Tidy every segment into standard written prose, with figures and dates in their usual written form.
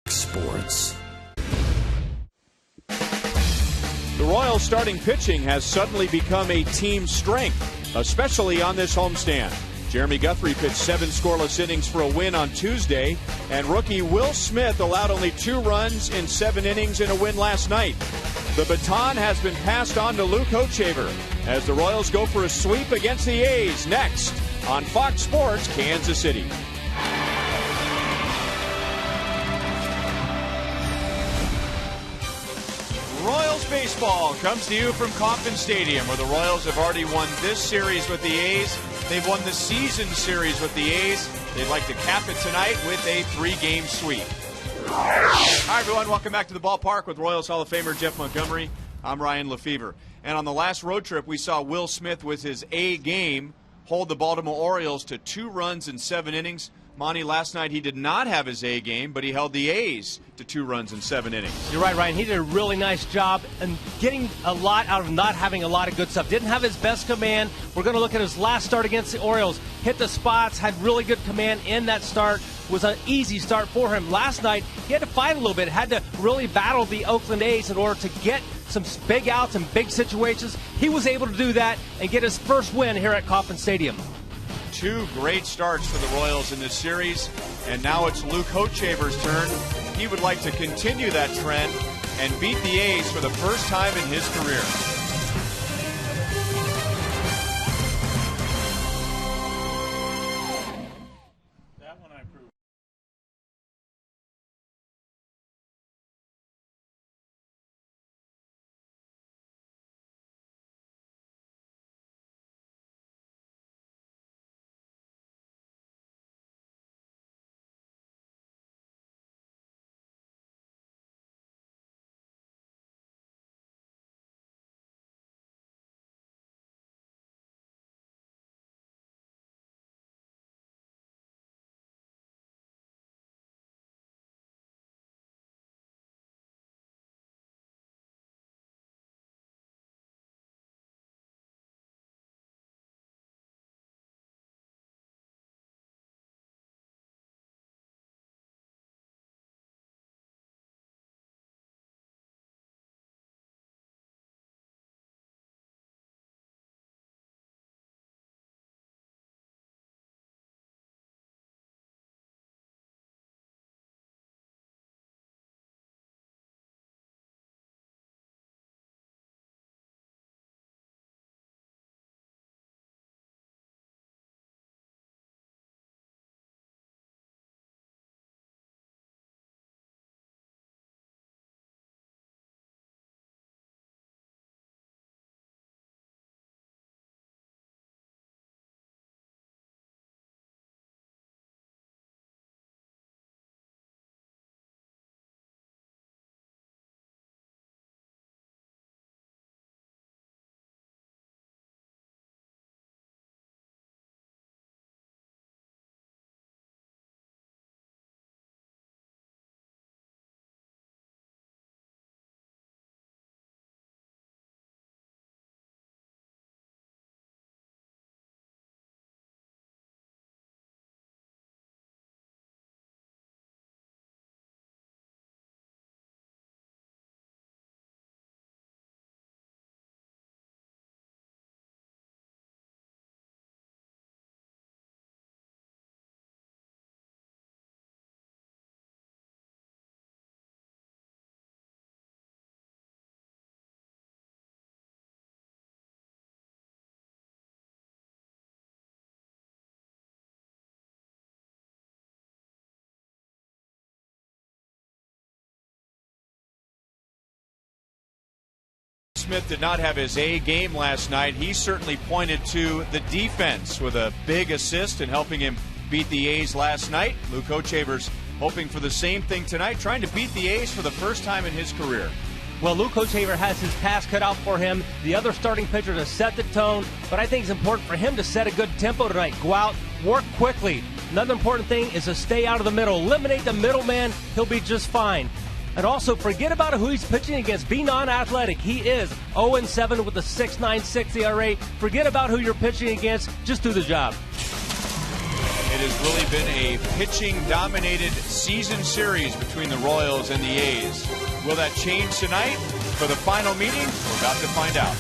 Sports. The Royals' starting pitching has suddenly become a team strength, especially on this homestand. Jeremy Guthrie pitched 7 scoreless innings for a win on Tuesday, and rookie Will Smith allowed only 2 runs in 7 innings in a win last night. The baton has been passed on to Luke Hochevar as the Royals go for a sweep against the A's next on Fox Sports Kansas City. Royals baseball comes to you from Kauffman Stadium, where the Royals have already won this series with the A's. They've won the season series with the A's. They'd like to cap it tonight with a 3-game sweep. Hi, everyone. Welcome back to the ballpark with Royals Hall of Famer Jeff Montgomery. I'm Ryan Lefevre. And on the last road trip, we saw Will Smith with his A game hold the Baltimore Orioles to 2 runs in 7 innings. Monty, last night he did not have his A game, but he held the A's to 2 runs in 7 innings. You're right, Ryan. He did a really nice job and getting a lot out of not having a lot of good stuff. Didn't have his best command. We're going to look at his last start against the Orioles. Hit the spots, had really good command in that start. Was an easy start for him. Last night, he had to fight a little bit. Had to really battle the Oakland A's in order to get some big outs and big situations. He was able to do that and get his first win here at Kauffman Stadium. 2 great starts for the Royals in this series, and now it's Luke Hochevar's turn. He would like to continue that trend and beat the A's for the first time in his career. That one I approve. Smith did not have his A game last night. He certainly pointed to the defense with a big assist in helping him beat the A's last night. Luke Hochevar's hoping for the same thing tonight, trying to beat the A's for the first time in his career. Well, Luke Hochevar has his task cut out for him. The other starting pitcher to set the tone, but I think it's important for him to set a good tempo tonight. Go out, work quickly. Another important thing is to stay out of the middle. Eliminate the middleman. He'll be just fine. And also, forget about who he's pitching against. Be non-athletic. He is 0-7 with a 6.96 ERA. Forget about who you're pitching against. Just do the job. It it has really been a pitching-dominated season series between the Royals and the A's. Will that change tonight? For the final meeting, we're about to find out.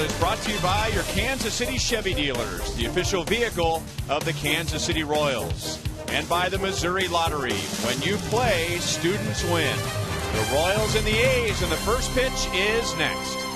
Is brought to you by your Kansas City Chevy dealers, the official vehicle of the Kansas City Royals, and by the Missouri Lottery. When you play, students win. The Royals and the A's, and the first pitch is next.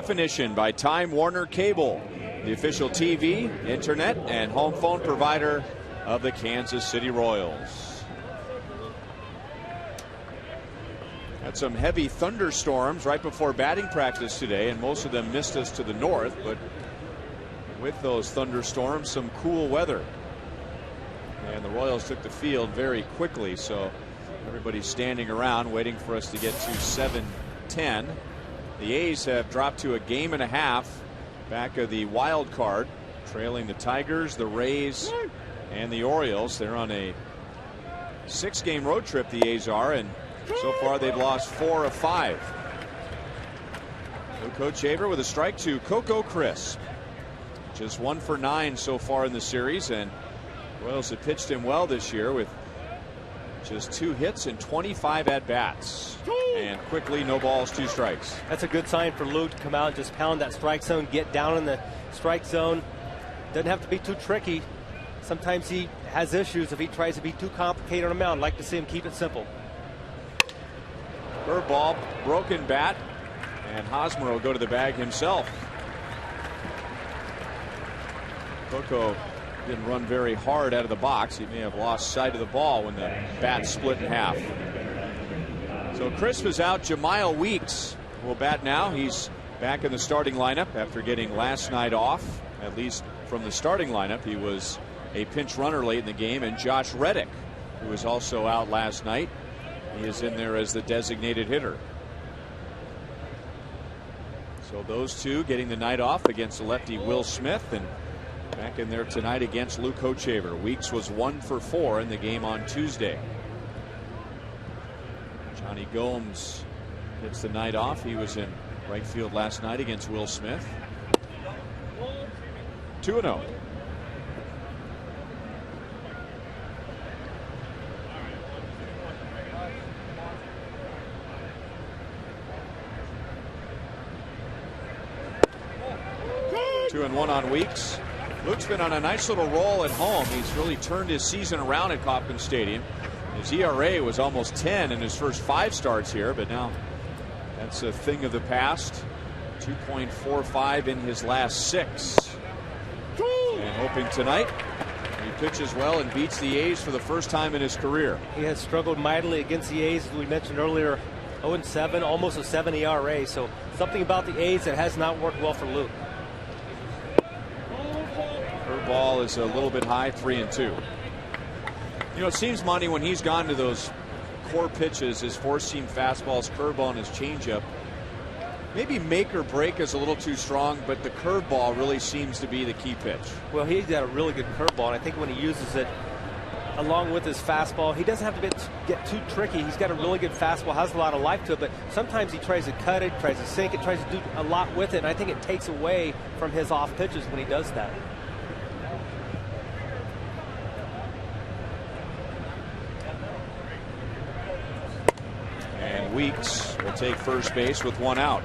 Definition by Time Warner Cable, the official TV, internet, and home phone provider of the Kansas City Royals. Had some heavy thunderstorms right before batting practice today, and most of them missed us to the north, but with those thunderstorms, some cool weather. And the Royals took the field very quickly, so everybody's standing around waiting for us to get to 7-10. The A's have dropped to a game and a half back of the wild card, trailing the Tigers, the Rays, and the Orioles. They're on a 6-game road trip, the A's are, and so far they've lost 4 of 5. Coach Shaver with a strike to Coco Crisp. Just 1 for 9 so far in the series, and Royals have pitched him well this year with just 2 hits and 25 at-bats. And quickly, no balls, 2 strikes. That's a good sign for Luke to come out and just pound that strike zone, get down in the strike zone. Doesn't have to be too tricky. Sometimes he has issues if he tries to be too complicated on the mound. I'd like to see him keep it simple. Curveball, broken bat, and Hosmer will go to the bag himself. Coco didn't run very hard out of the box. He may have lost sight of the ball when the bat split in half. So Crisp is out. Jemile Weeks will bat now. He's back in the starting lineup after getting last night off, at least from the starting lineup. He was a pinch runner late in the game, and Josh Reddick, who was also out last night, he is in there as the designated hitter. So those two getting the night off against the lefty Will Smith, and back in there tonight against Luke Hochevar. Weeks was 1 for 4 in the game on Tuesday. Johnny Gomes gets the night off. He was in right field last night against Will Smith. 2-0. Two and 1 on Weeks. Luke's been on a nice little roll at home. He's really turned his season around at Kauffman Stadium. His ERA was almost 10 in his first 5 starts here, but now that's a thing of the past. 2.45 in his last 6. And hoping tonight he pitches well and beats the A's for the first time in his career. He has struggled mightily against the A's, as we mentioned earlier. 0-7, almost a 7 ERA. So something about the A's that has not worked well for Luke. Ball is a little bit high, 3-2. You know, it seems, Monty, when he's gone to those core pitches, his 4-seam fastballs, curveball, and his changeup, maybe make or break is a little too strong, but the curveball really seems to be the key pitch. Well, he's got a really good curveball, and I think when he uses it along with his fastball, he doesn't have to get too tricky. He's got a really good fastball, has a lot of life to it, but sometimes he tries to cut it, tries to sink it, tries to do a lot with it, and I think it takes away from his off pitches when he does that. Weeks will take first base with 1 out.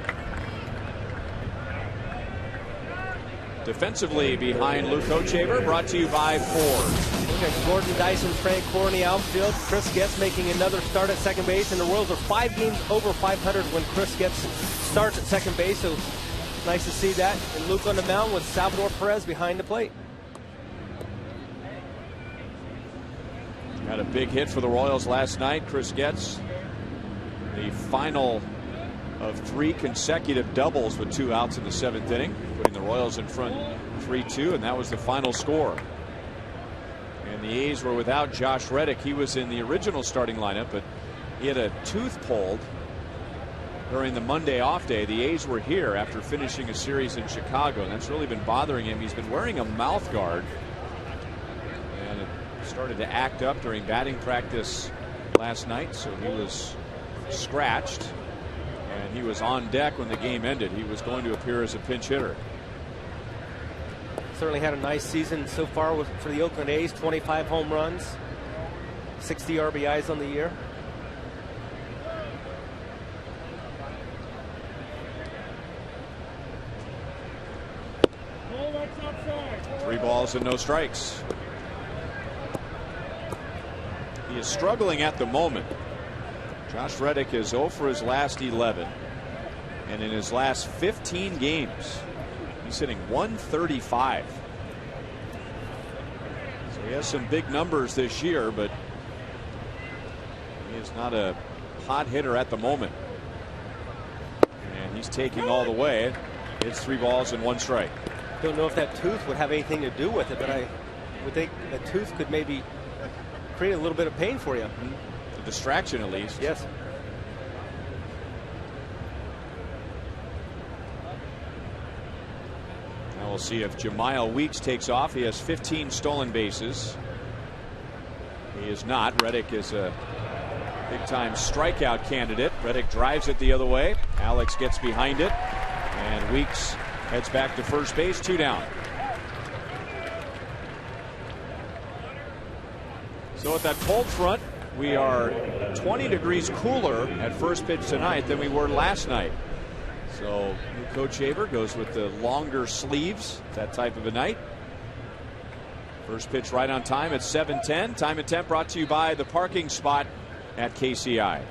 Defensively behind Luke Hochevar, brought to you by Ford. Look at Gordon Dyson, Frank Corney outfield. Chris Getz making another start at second base, and the Royals are 5 games over 500 when Chris Getz starts at second base, so nice to see that. And Luke on the mound with Salvador Perez behind the plate. Got a big hit for the Royals last night. Chris Getz, the final of 3 consecutive doubles with 2 outs in the 7th inning, putting the Royals in front 3-2, and that was the final score. And the A's were without Josh Reddick. He was in the original starting lineup, but he had a tooth pulled during the Monday off day. The A's were here after finishing a series in Chicago, and that's really been bothering him. He's been wearing a mouth guard, and it started to act up during batting practice last night, so he was scratched, and he was on deck when the game ended. He was going to appear as a pinch hitter. Certainly had a nice season so far for the Oakland A's. 25 home runs, 60 RBIs on the year. Three balls and no strikes. He is struggling at the moment. Josh Reddick is 0 for his last 11, and in his last 15 games he's hitting 135. So he has some big numbers this year, but he is not a hot hitter at the moment, and he's taking all the way. It's 3 balls and 1 strike. Don't know if that tooth would have anything to do with it, but I would think a tooth could maybe create a little bit of pain for you. A distraction, at least. Yes. Now we'll see if Jemiah Weeks takes off. He has 15 stolen bases. He is not. Reddick is a big-time strikeout candidate. Reddick drives it the other way. Alex gets behind it, and Weeks heads back to first base. 2 down. So at that cold front, we are 20 degrees cooler at first pitch tonight than we were last night. So new Coach Haber goes with the longer sleeves, that type of a night. First pitch right on time at 7:10. Time and temp brought to you by the parking spot at KCI.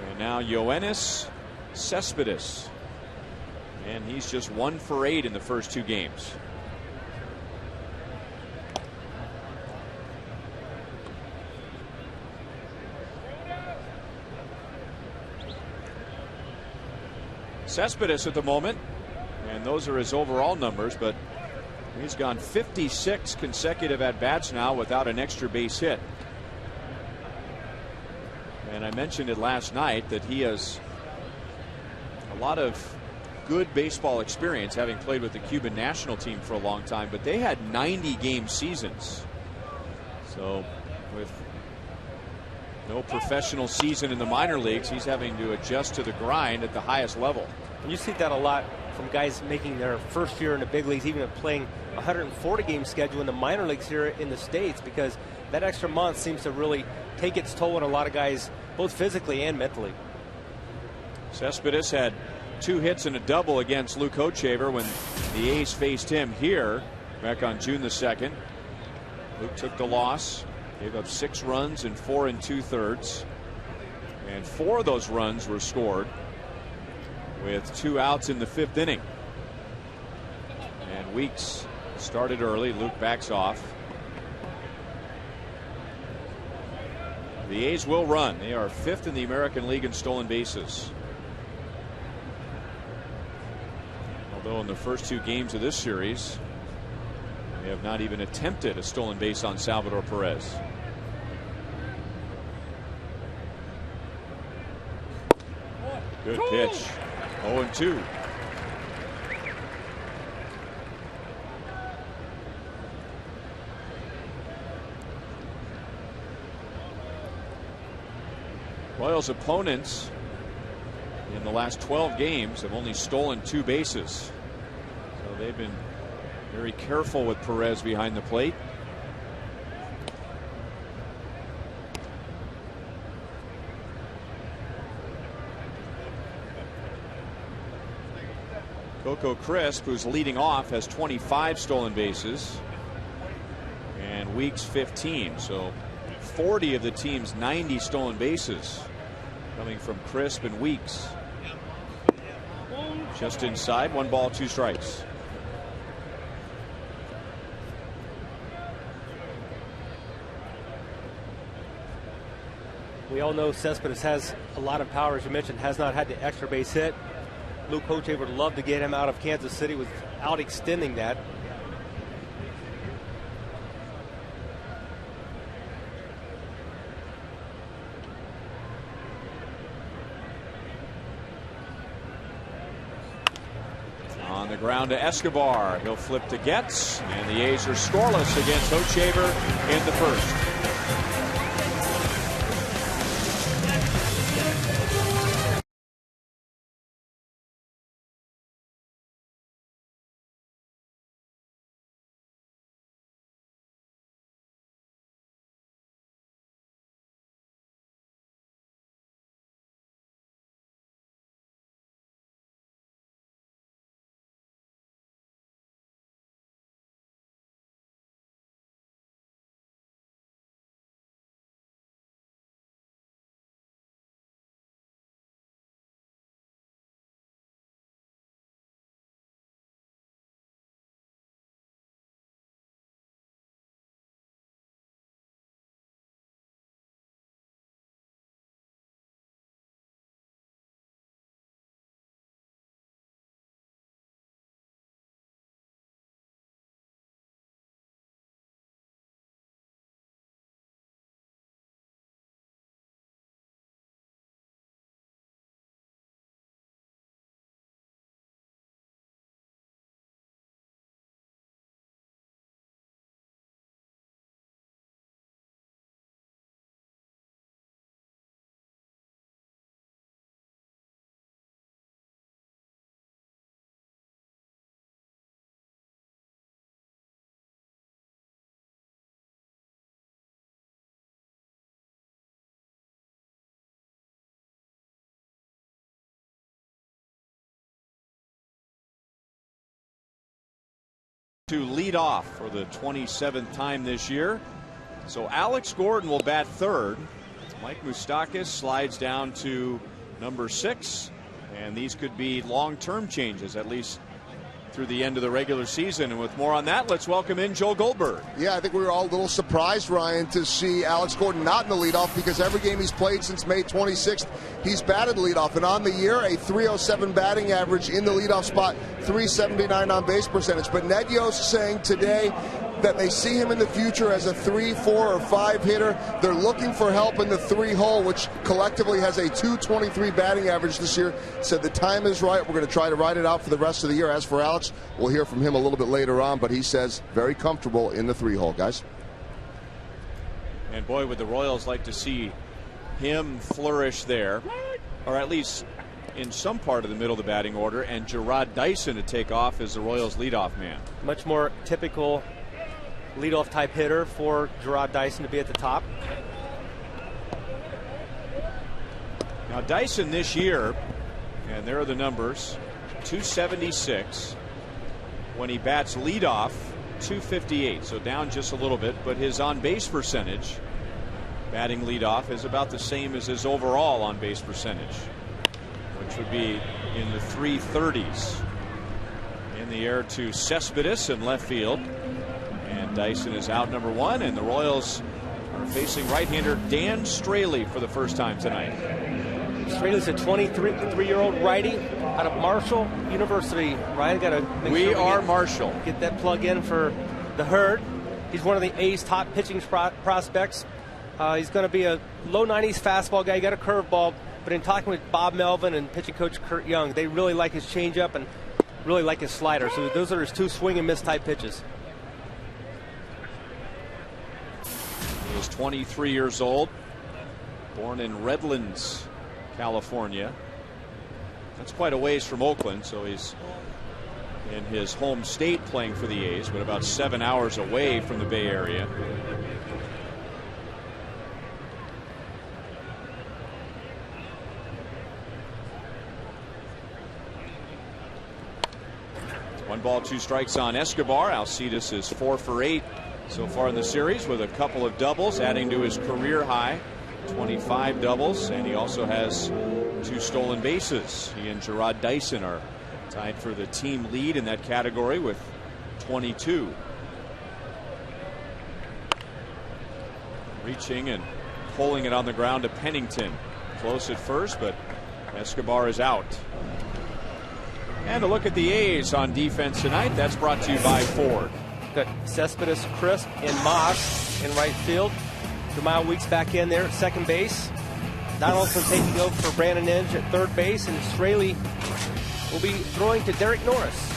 And now Yoenis Cespedes. And he's just 1 for 8 in the first 2 games. Cespedes at the moment, and those are his overall numbers, but he's gone 56 consecutive at-bats now without an extra base hit. And I mentioned it last night that he has a lot of good baseball experience, having played with the Cuban national team for a long time, but they had 90-game seasons. So with no professional season in the minor leagues, he's having to adjust to the grind at the highest level. And you see that a lot from guys making their first year in the big leagues, even playing 140-game schedule in the minor leagues here in the States, because that extra month seems to really take its toll on a lot of guys, both physically and mentally. Cespedes had 2 hits and a double against Luke Hochevar when the A's faced him here back on June the 2nd. Luke took the loss, gave up 6 runs in 4 2/3, and 4 of those runs were scored with 2 outs in the 5th inning. And Weeks started early. Luke backs off. The A's will run. They are 5th in the American League in stolen bases. Although in the first 2 games of this series, they have not even attempted a stolen base on Salvador Perez. Good pitch. 0-2. Royals' opponents in the last 12 games have only stolen 2 bases. So they've been very careful with Perez behind the plate. Coco Crisp, who's leading off, has 25 stolen bases, and Weeks 15. So 40 of the team's 90 stolen bases coming from Crisp and Weeks. Just inside, 1 ball, 2 strikes. We all know Cespedes has a lot of power, as you mentioned, has not had the extra base hit. Luke Hochevar would love to get him out of Kansas City without extending that. On the ground to Escobar. He'll flip to Getz, and the A's are scoreless against Hochevar in the first. to lead off for the 27th time this year. So Alex Gordon will bat third. Mike Moustakas slides down to number 6. And these could be long-term changes, at least through the end of the regular season. And with more on that, let's welcome in Joe Goldberg. Yeah, I think we were all a little surprised, Ryan, to see Alex Gordon not in the leadoff, because every game he's played since May 26th, he's batted leadoff. And on the year, a .307 batting average in the leadoff spot, .379 on base percentage. But Ned Yost saying today that they see him in the future as a 3, 4, or 5 hitter. They're looking for help in the 3 hole, which collectively has a .223 batting average this year. Said the time is right. We're going to try to ride it out for the rest of the year. As for Alex, we'll hear from him a little bit later on, but he says very comfortable in the 3 hole, guys. And boy, would the Royals like to see him flourish there, or at least in some part of the middle of the batting order, and Gerard Dyson to take off as the Royals leadoff man. Much more typical leadoff type hitter for Gerard Dyson to be at the top. Now Dyson this year, and there are the numbers, .276. When he bats leadoff, .258, so down just a little bit, but his on-base percentage, batting leadoff, is about the same as his overall on-base percentage, which would be in the 330s. In the air to Cespedes in left field. And Dyson is out, number 1, and the Royals are facing right-hander Dan Straley for the first time tonight. Straley's a 23-year-old righty out of Marshall University. Ryan, got to make we sure are Marshall. Get that plug in for the herd. He's one of the A's top pitching prospects. He's going to be a low 90s fastball guy. He got a curveball, but in talking with Bob Melvin and pitching coach Kurt Young, they really like his changeup and really like his slider. So those are his 2 swing and miss type pitches. He is 23 years old, born in Redlands, California. That's quite a ways from Oakland, so he's in his home state playing for the A's, but about 7 hours away from the Bay Area. One ball, 2 strikes on Escobar. Alcides is 4 for 8 so far in the series, with a couple of doubles, adding to his career high 25 doubles, and he also has 2 stolen bases. He and Gerard Dyson are tied for the team lead in that category with 22. Reaching and pulling it on the ground to Pennington. Close at first, but Escobar is out. And a look at the A's on defense tonight. That's brought to you by Ford. Got Cespedes, Crisp, and Moss in right field. Jamal Weeks back in there at second base. Donaldson taking over for Brandon Inge at third base, and Straley will be throwing to Derek Norris.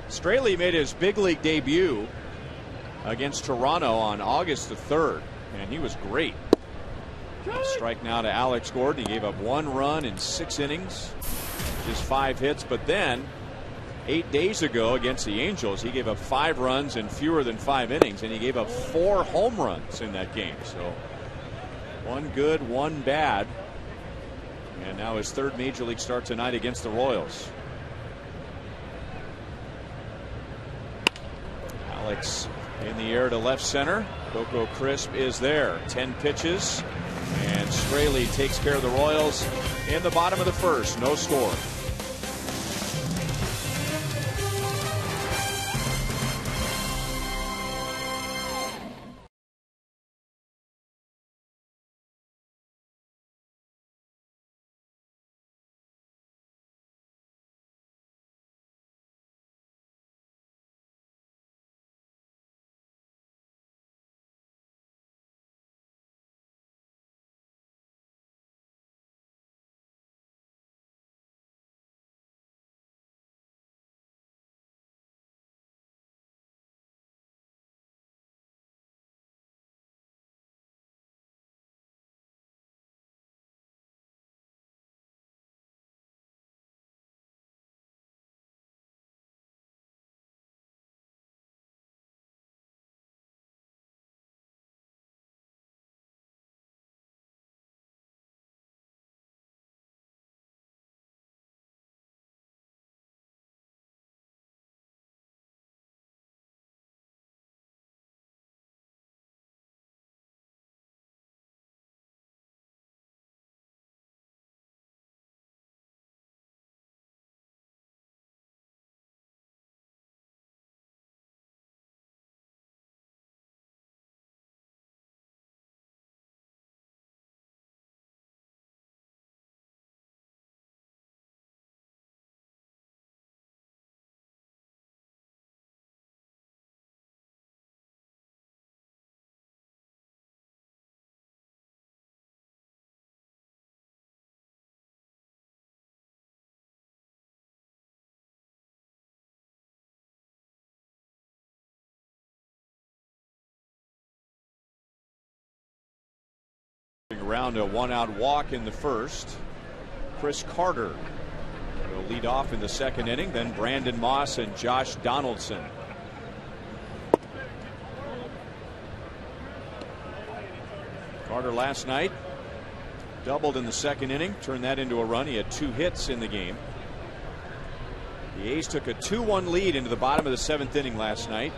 Straley made his big league debut against Toronto on August the 3rd, and he was great. Strike now to Alex Gordon. He gave up 1 run in 6 innings, just 5 hits, but then 8 days ago against the Angels, he gave up 5 runs in fewer than 5 innings, and he gave up 4 home runs in that game. So 1 good, 1 bad, and now his 3rd major league start tonight against the Royals. Alex in the air to left center. Coco Crisp is there. 10 pitches, and Straley takes care of the Royals in the bottom of the 1st. No score. ground a 1-out walk in the first. Chris Carter will lead off in the second inning. Then Brandon Moss and Josh Donaldson. Carter last night doubled in the second inning, turned that into a run. He had 2 hits in the game. The A's took a 2-1 lead into the bottom of the 7th inning last night.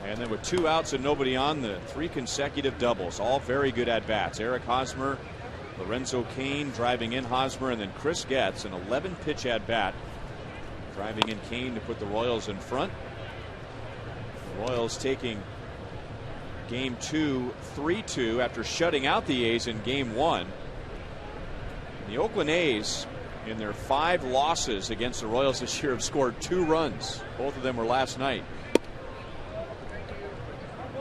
And then with 2 outs and nobody on, the 3 consecutive doubles, all very good at bats. Eric Hosmer, Lorenzo Cain driving in Hosmer, and then Chris Getz, an 11 pitch at bat, driving in Cain to put the Royals in front. The Royals taking game 2 3-2 after shutting out the A's in game 1. The Oakland A's, in their 5 losses against the Royals this year, have scored 2 runs. Both of them were last night.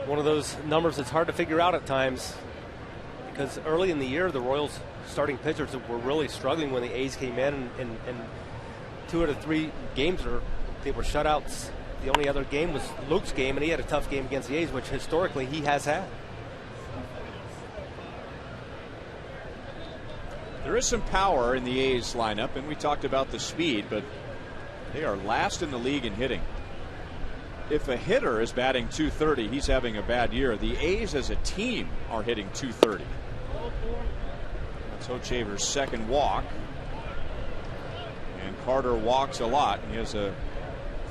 One of those numbers that's hard to figure out at times, because early in the year the Royals starting pitchers were really struggling when the A's came in, and 2 out of 3 games they were shutouts. The only other game was Luke's game, and he had a tough game against the A's, which historically he has had. There is some power in the A's lineup, and we talked about the speed, but they are last in the league in hitting. If a hitter is batting .230, he's having a bad year. The A's as a team are hitting .230. That's Hochevar's second walk. And Carter walks a lot. He has a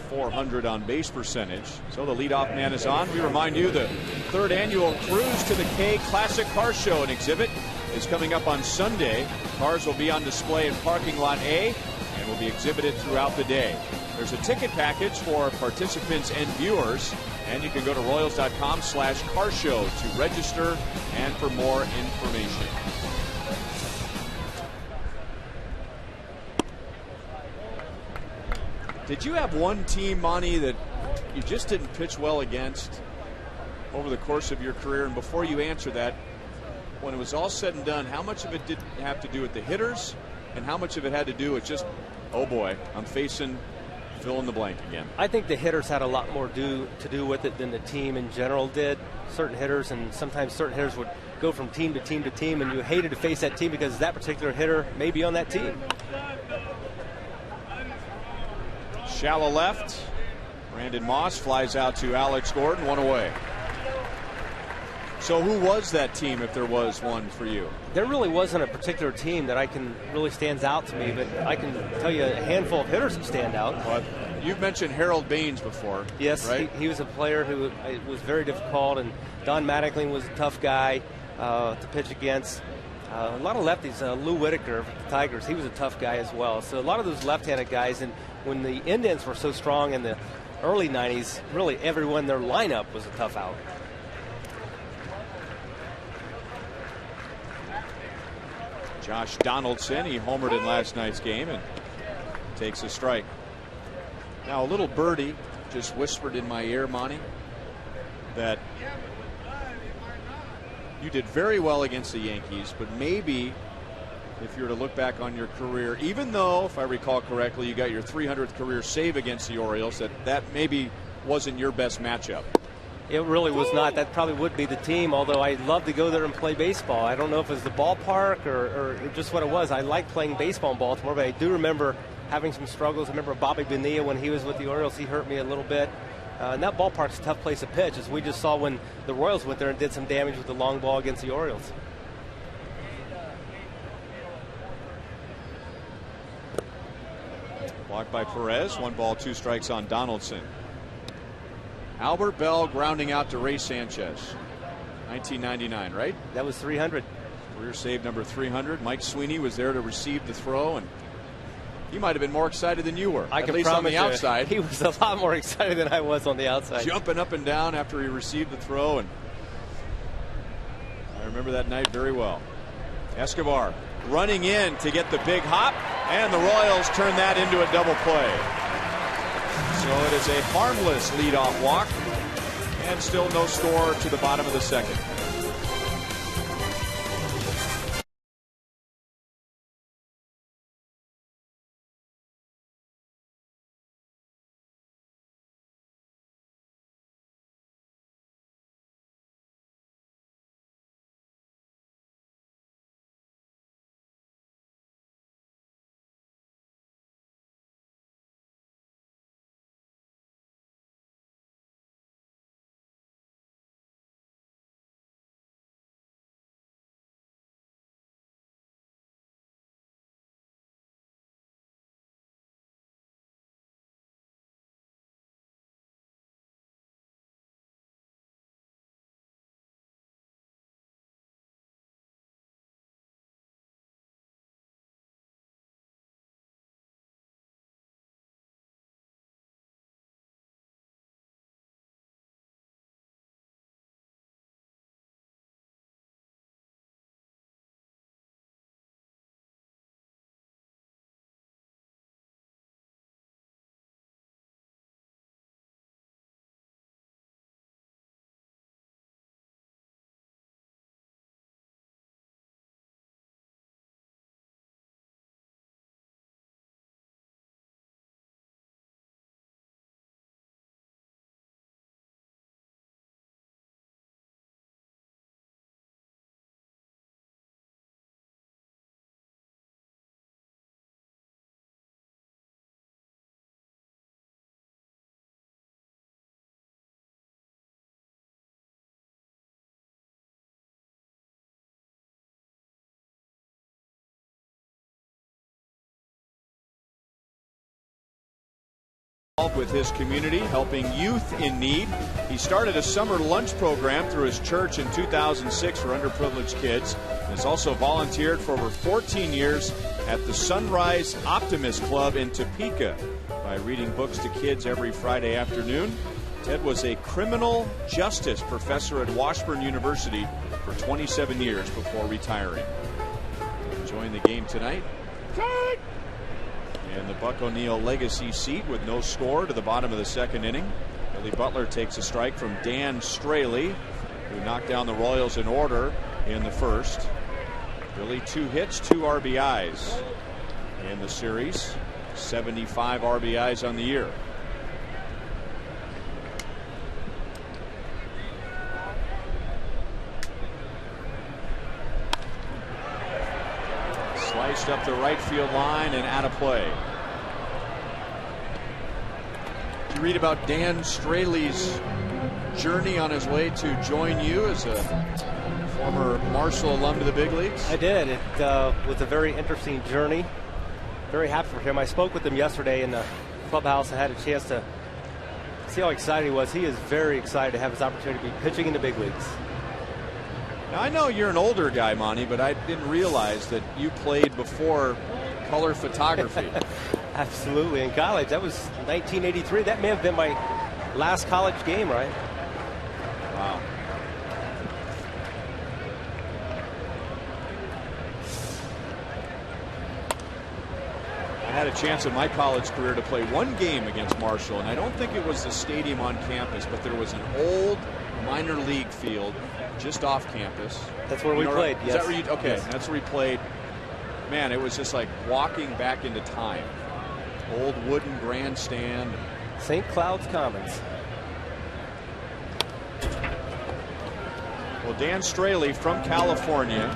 .400 on base percentage. So the leadoff man is on. We remind you the 3rd annual Cruise to the K Classic Car Show and exhibit is coming up on Sunday. Cars will be on display in parking lot A and will be exhibited throughout the day. There's a ticket package for participants and viewers, and you can go to Royals.com/car show to register and for more information. Did you have one team, Monty, that you just didn't pitch well against over the course of your career? And before you answer that, when it was all said and done, how much of it did have to do with the hitters, and how much of it had to do with just, oh boy, I'm facing fill in the blank again? I think the hitters had a lot more to do with it than the team in general did. Certain hitters, and sometimes certain hitters would go from team to team to team, and you hated to face that team because that particular hitter may be on that team. Shallow left. Brandon Moss flies out to Alex Gordon, 1 away. So who was that team, if there was one for you? There really wasn't a particular team that really stands out to me, but I can tell you a handful of hitters that stand out. Well, you've mentioned Harold Baines before. Yes, right? he was a player who was very difficult, and Don Mattingly was a tough guy to pitch against. A lot of lefties. Lou Whitaker of the Tigers, he was a tough guy as well. So a lot of those left-handed guys, and when the Indians were so strong in the early 90s, really everyone in their lineup was a tough out. Josh Donaldson, he homered in last night's game and takes a strike. Now a little birdie just whispered in my ear, Monty, that you did very well against the Yankees, but maybe if you were to look back on your career, even though, if I recall correctly, you got your 300th career save against the Orioles, that maybe wasn't your best matchup. It really was not. That probably would be the team, although I'd love to go there and play baseball. I don't know if it was the ballpark or just what it was. I like playing baseball in Baltimore, but I do remember having some struggles. I remember Bobby Bonilla, when he was with the Orioles, he hurt me a little bit. And that ballpark's a tough place to pitch, as we just saw when the Royals went there and did some damage with the long ball against the Orioles. Walked by Perez, 1 ball, 2 strikes on Donaldson. Albert Bell grounding out to Ray Sanchez. 1999, right? That was 300. Career save number 300. Mike Sweeney was there to receive the throw, and he might have been more excited than you were. At least on the outside. He was a lot more excited than I was on the outside. Jumping up and down after he received the throw, and I remember that night very well. Escobar running in to get the big hop, and the Royals turn that into a double play. So it is a harmless leadoff walk, and still no score to the bottom of the second. with his community, helping youth in need. He started a summer lunch program through his church in 2006 for underprivileged kids. And has also volunteered for over 14 years at the Sunrise Optimist Club in Topeka by reading books to kids every Friday afternoon. Ted was a criminal justice professor at Washburn University for 27 years before retiring. Enjoying the game tonight. And the Buck O'Neill legacy seat with no score to the bottom of the second inning. Billy Butler takes a strike from Dan Straley, who knocked down the Royals in order in the first. Billy 2 hits, 2 RBIs in the series. 75 RBIs on the year. Sliced up the right field line and out of play. Did you read about Dan Straley's journey on his way to join you as a former Marshall alum to the big leagues? I did. It was a very interesting journey. Very happy for him. I spoke with him yesterday in the clubhouse. I had a chance to see how excited he was. He is very excited to have his opportunity to be pitching in the big leagues. Now, I know you're an older guy, Monty, but I didn't realize that you played before color photography. Absolutely. In college, that was 1983. That may have been my last college game, right? Wow. I had a chance in my college career to play one game against Marshall, and I don't think it was the stadium on campus, but there was an old minor league field just off campus. That's where we played. Is yes. that where you? Okay, yes. That's where we played. Man, it was just like walking back into time. Old wooden grandstand. St. Cloud's Commons. Well, Dan Straley from California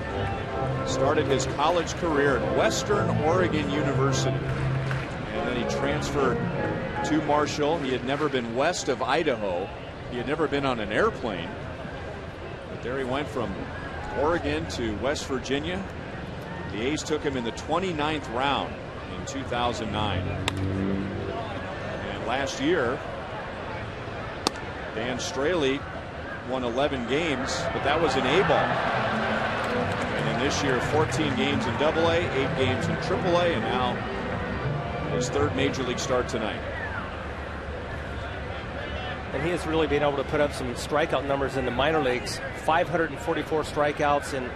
started his college career at Western Oregon University, and then he transferred to Marshall. He had never been west of Idaho. He had never been on an airplane. But there he went from Oregon to West Virginia. The A's took him in the 29th round in 2009. And last year, Dan Straley won 11 games, but that was an A ball. And then this year, 14 games in AA, 8 games in AAA, and now his third major league start tonight. And he has really been able to put up some strikeout numbers in the minor leagues. 544 strikeouts in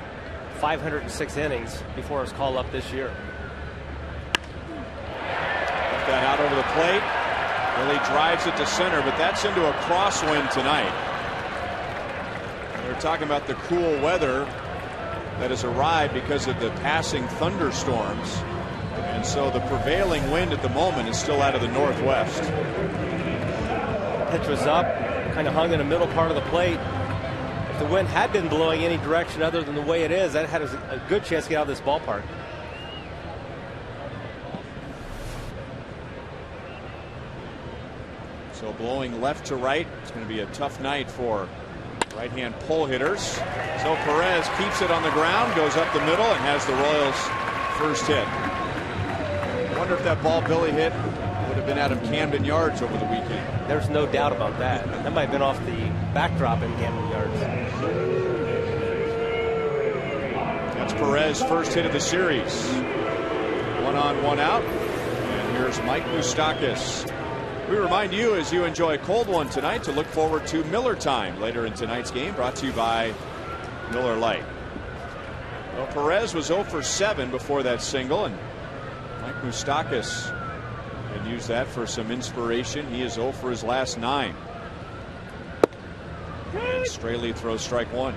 506 innings before his call up this year. Left that out over the plate. Really drives it to center, but that's into a crosswind tonight. We're talking about the cool weather that has arrived because of the passing thunderstorms. And so the prevailing wind at the moment is still out of the northwest. Pitch was up, kind of hung in the middle part of the plate. If the wind had been blowing any direction other than the way it is, that had a good chance to get out of this ballpark. So blowing left to right, it's going to be a tough night for right-hand pull hitters. So Perez keeps it on the ground, goes up the middle, and has the Royals' first hit. I wonder if that ball Billy hit would have been out of Camden Yards over the weekend. There's no doubt about that. That might have been off the backdrop in Camden Yards. That's Perez's first hit of the series. 1 on, 1 out. And here's Mike Moustakas. We remind you, as you enjoy a cold one tonight, to look forward to Miller Time later in tonight's game, brought to you by Miller Lite. Well, Perez was 0 for 7 before that single, and Mike Moustakas can use that for some inspiration. He is 0 for his last 9. And Straley throws strike 1.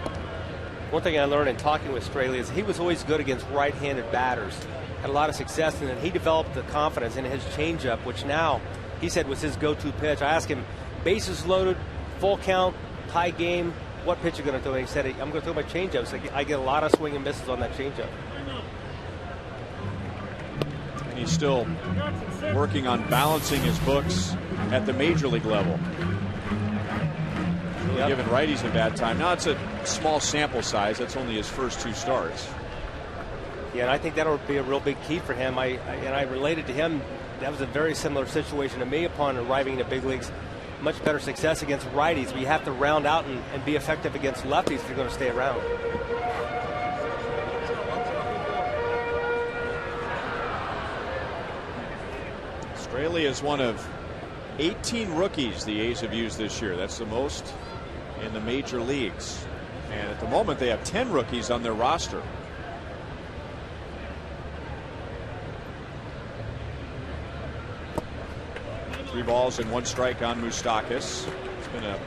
One thing I learned in talking with Straley is he was always good against right-handed batters. Had a lot of success, and then he developed the confidence in his changeup, which now he said was his go-to pitch. I asked him, bases loaded, full count, tie game, what pitch are you going to throw? And he said, I'm going to throw my changeup. So I get a lot of swing and misses on that changeup. And he's still working on balancing his books at the major league level. Really giving righties a bad time. Now it's a small sample size. That's only his first 2 starts. Yeah, and I think that'll be a real big key for him. I related to him. That was a very similar situation to me upon arriving in the big leagues. Much better success against righties, but you have to round out and be effective against lefties if you're going to stay around. Australia is one of 18 rookies the A's have used this year. That's the most in the major leagues. And at the moment, they have 10 rookies on their roster. Three balls and 1 strike on Moustakas. It's been a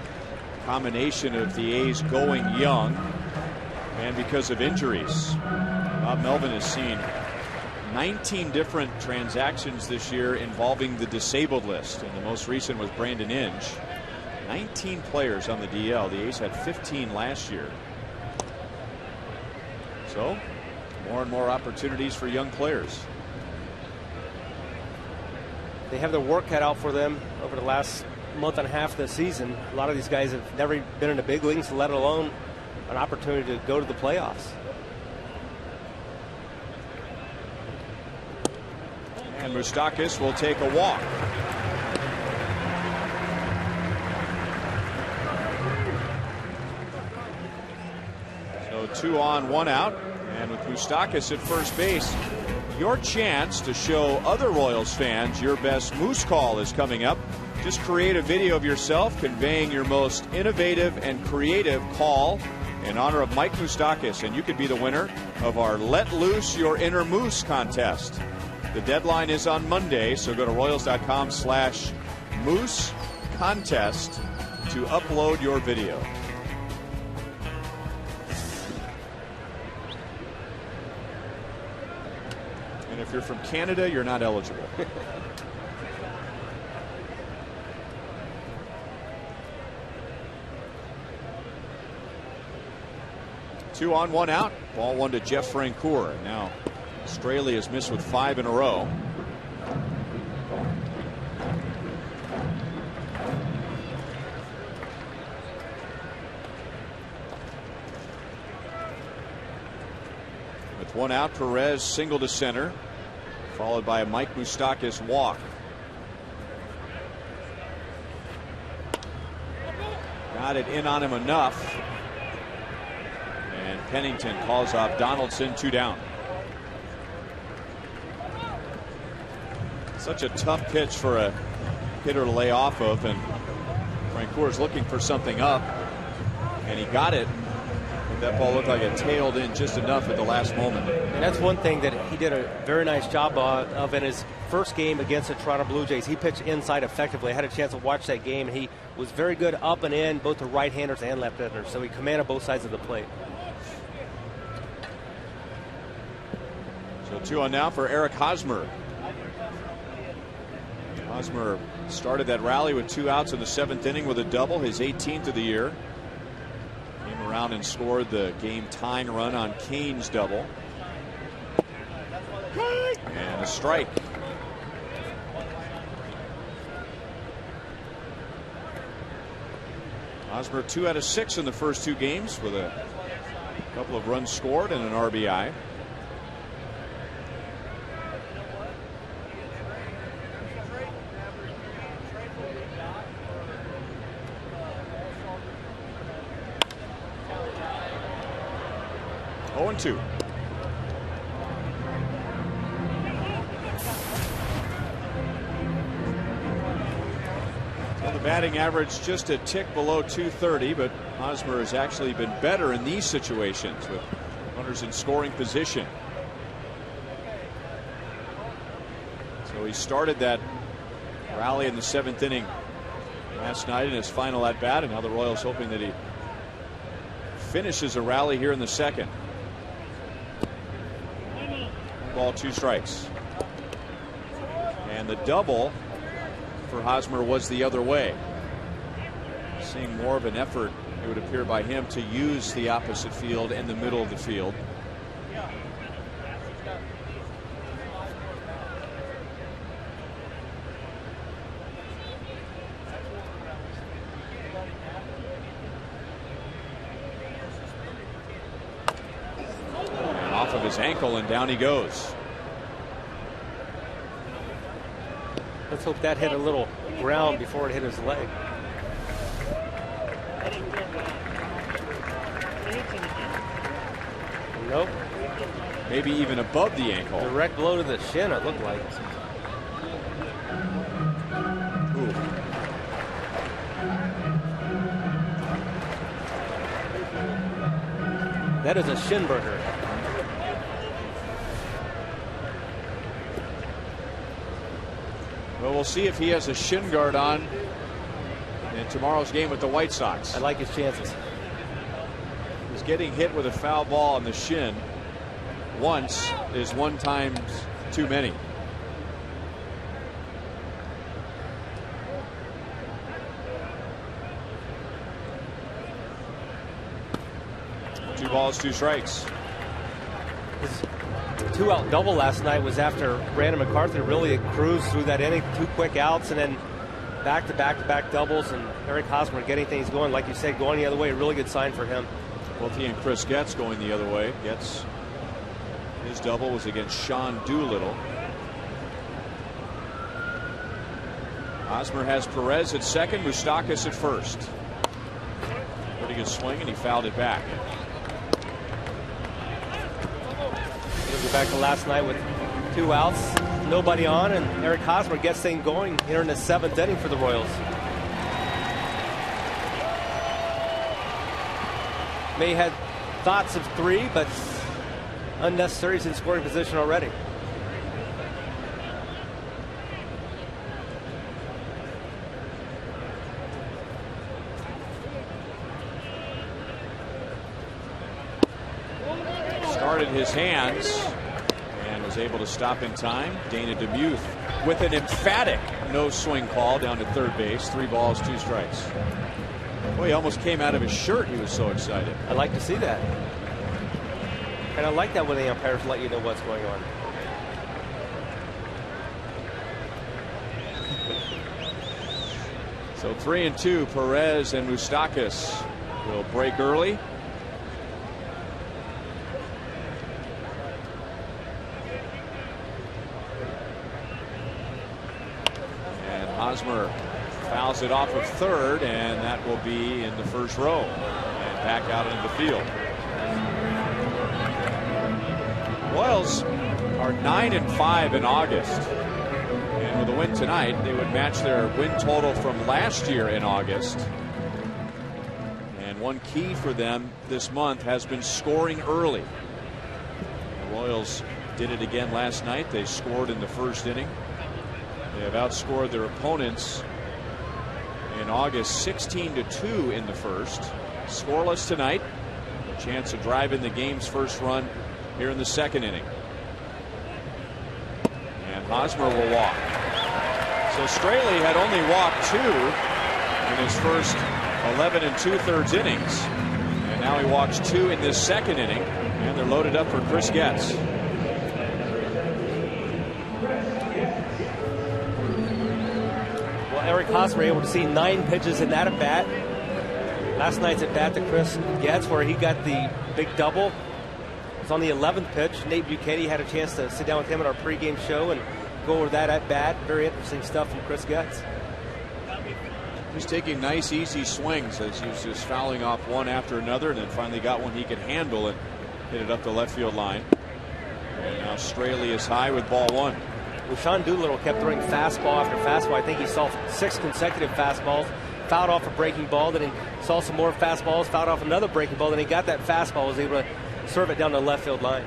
combination of the A's going young and because of injuries. Bob Melvin has seen 19 different transactions this year involving the disabled list, and the most recent was Brandon Inge. 19 players on the DL. The A's had 15 last year. So more and more opportunities for young players. They have their work cut out for them over the last month and a half of the season. A lot of these guys have never been in the big leagues, let alone an opportunity to go to the playoffs. And Moustakas will take a walk. So 2 on, 1 out. And with Moustakas at first base, your chance to show other Royals fans your best Moose call is coming up. Just create a video of yourself conveying your most innovative and creative call in honor of Mike Moustakas, and you could be the winner of our Let Loose Your Inner Moose contest. The deadline is on Monday, so go to Royals.com/Moose contest to upload your video. And if you're from Canada, you're not eligible. 2 on, 1 out. Ball 1 to Jeff Francoeur. Now Australia has missed with 5 in a row. With 1 out, Perez single to center, followed by a Mike Moustakas walk. Got it in on him enough. And Pennington calls off Donaldson, 2 down. Such a tough pitch for a hitter to lay off of, and Francoeur is looking for something up, and he got it. But that ball looked like it tailed in just enough at the last moment. And that's one thing that he did a very nice job of in his first game against the Toronto Blue Jays. He pitched inside effectively. I had a chance to watch that game, and he was very good up and in, both to right-handers and left-handers. So he commanded both sides of the plate. So 2 on now for Eric Hosmer. Hosmer started that rally with 2 outs in the 7th inning with a double, his 18th of the year. Came around and scored the game-tying run on Kane's double. And a strike. Hosmer 2 out of 6 in the first 2 games with a couple of runs scored and an RBI. Oh, 2. Well, the batting average just a tick below 230, but Hosmer has actually been better in these situations with runners in scoring position. So he started that rally in the 7th inning last night in his final at bat, and now the Royals hoping that he finishes a rally here in the 2nd. Ball, 2 strikes. And the double for Hosmer was the other way. Seeing more of an effort, it would appear, by him to use the opposite field and the middle of the field. his ankle, and down he goes. Let's hope that hit a little ground before it hit his leg. Nope. Maybe even above the ankle. Direct blow to the shin, it looked like. Ooh. That is a shin burger. Well, we'll see if he has a shin guard on in tomorrow's game with the White Sox. I like his chances. He's getting hit with a foul ball on the shin once is one time too many. Two balls, two strikes. His 2-out double last night was after Brandon McCarthy really cruised through that inning. 2 quick outs and then back-to-back doubles, and Eric Hosmer getting things going. Like you said, going the other way, a really good sign for him. Both he and Chris Getz going the other way. Getz, his double was against Sean Doolittle. Hosmer has Perez at second, Moustakas at first. Pretty good swing, and he fouled it back. We'll go back to last night with 2 outs, nobody on, and Eric Hosmer gets things going here in the 7th inning for the Royals. May had thoughts of 3, but unnecessary. He's in scoring position already. Started his hands and was able to stop in time. Dana DeMuth with an emphatic no swing call down to third base. 3 balls, 2 strikes. Boy, he almost came out of his shirt. He was so excited. I like to see that. And I like that when the umpires let you know what's going on. So 3-2, Perez and Moustakas will break early. And Hosmer fouls it off of third, and that will be in the first row and back out into the field. Royals are 9-5 in August, and with a win tonight they would match their win total from last year in August. And one key for them this month has been scoring early. The Royals did it again last night. They scored in the first inning. They have outscored their opponents in August 16-2 in the first. Scoreless tonight. A chance to drive in the game's first run here in the second inning. And Hosmer will walk. So Straley had only walked 2 in his first 11 2/3 innings. And now he walks 2 in this second inning. And they're loaded up for Chris Getz. Eric Hosmer able to see 9 pitches in that at bat. Last night's at bat to Chris Getz, where he got the big double. It was on the 11th pitch. Nate Buchanan had a chance to sit down with him at our pregame show and go over that at bat. Very interesting stuff from Chris Getz. He's taking nice, easy swings as he was just fouling off one after another, and then finally got one he could handle and hit it up the left field line. And now Straley is high with ball 1. Well, Sean Doolittle kept throwing fastball after fastball. I think he saw 6 consecutive fastballs, fouled off a breaking ball, then he saw some more fastballs, fouled off another breaking ball, then he got that fastball, was able to serve it down the left field line.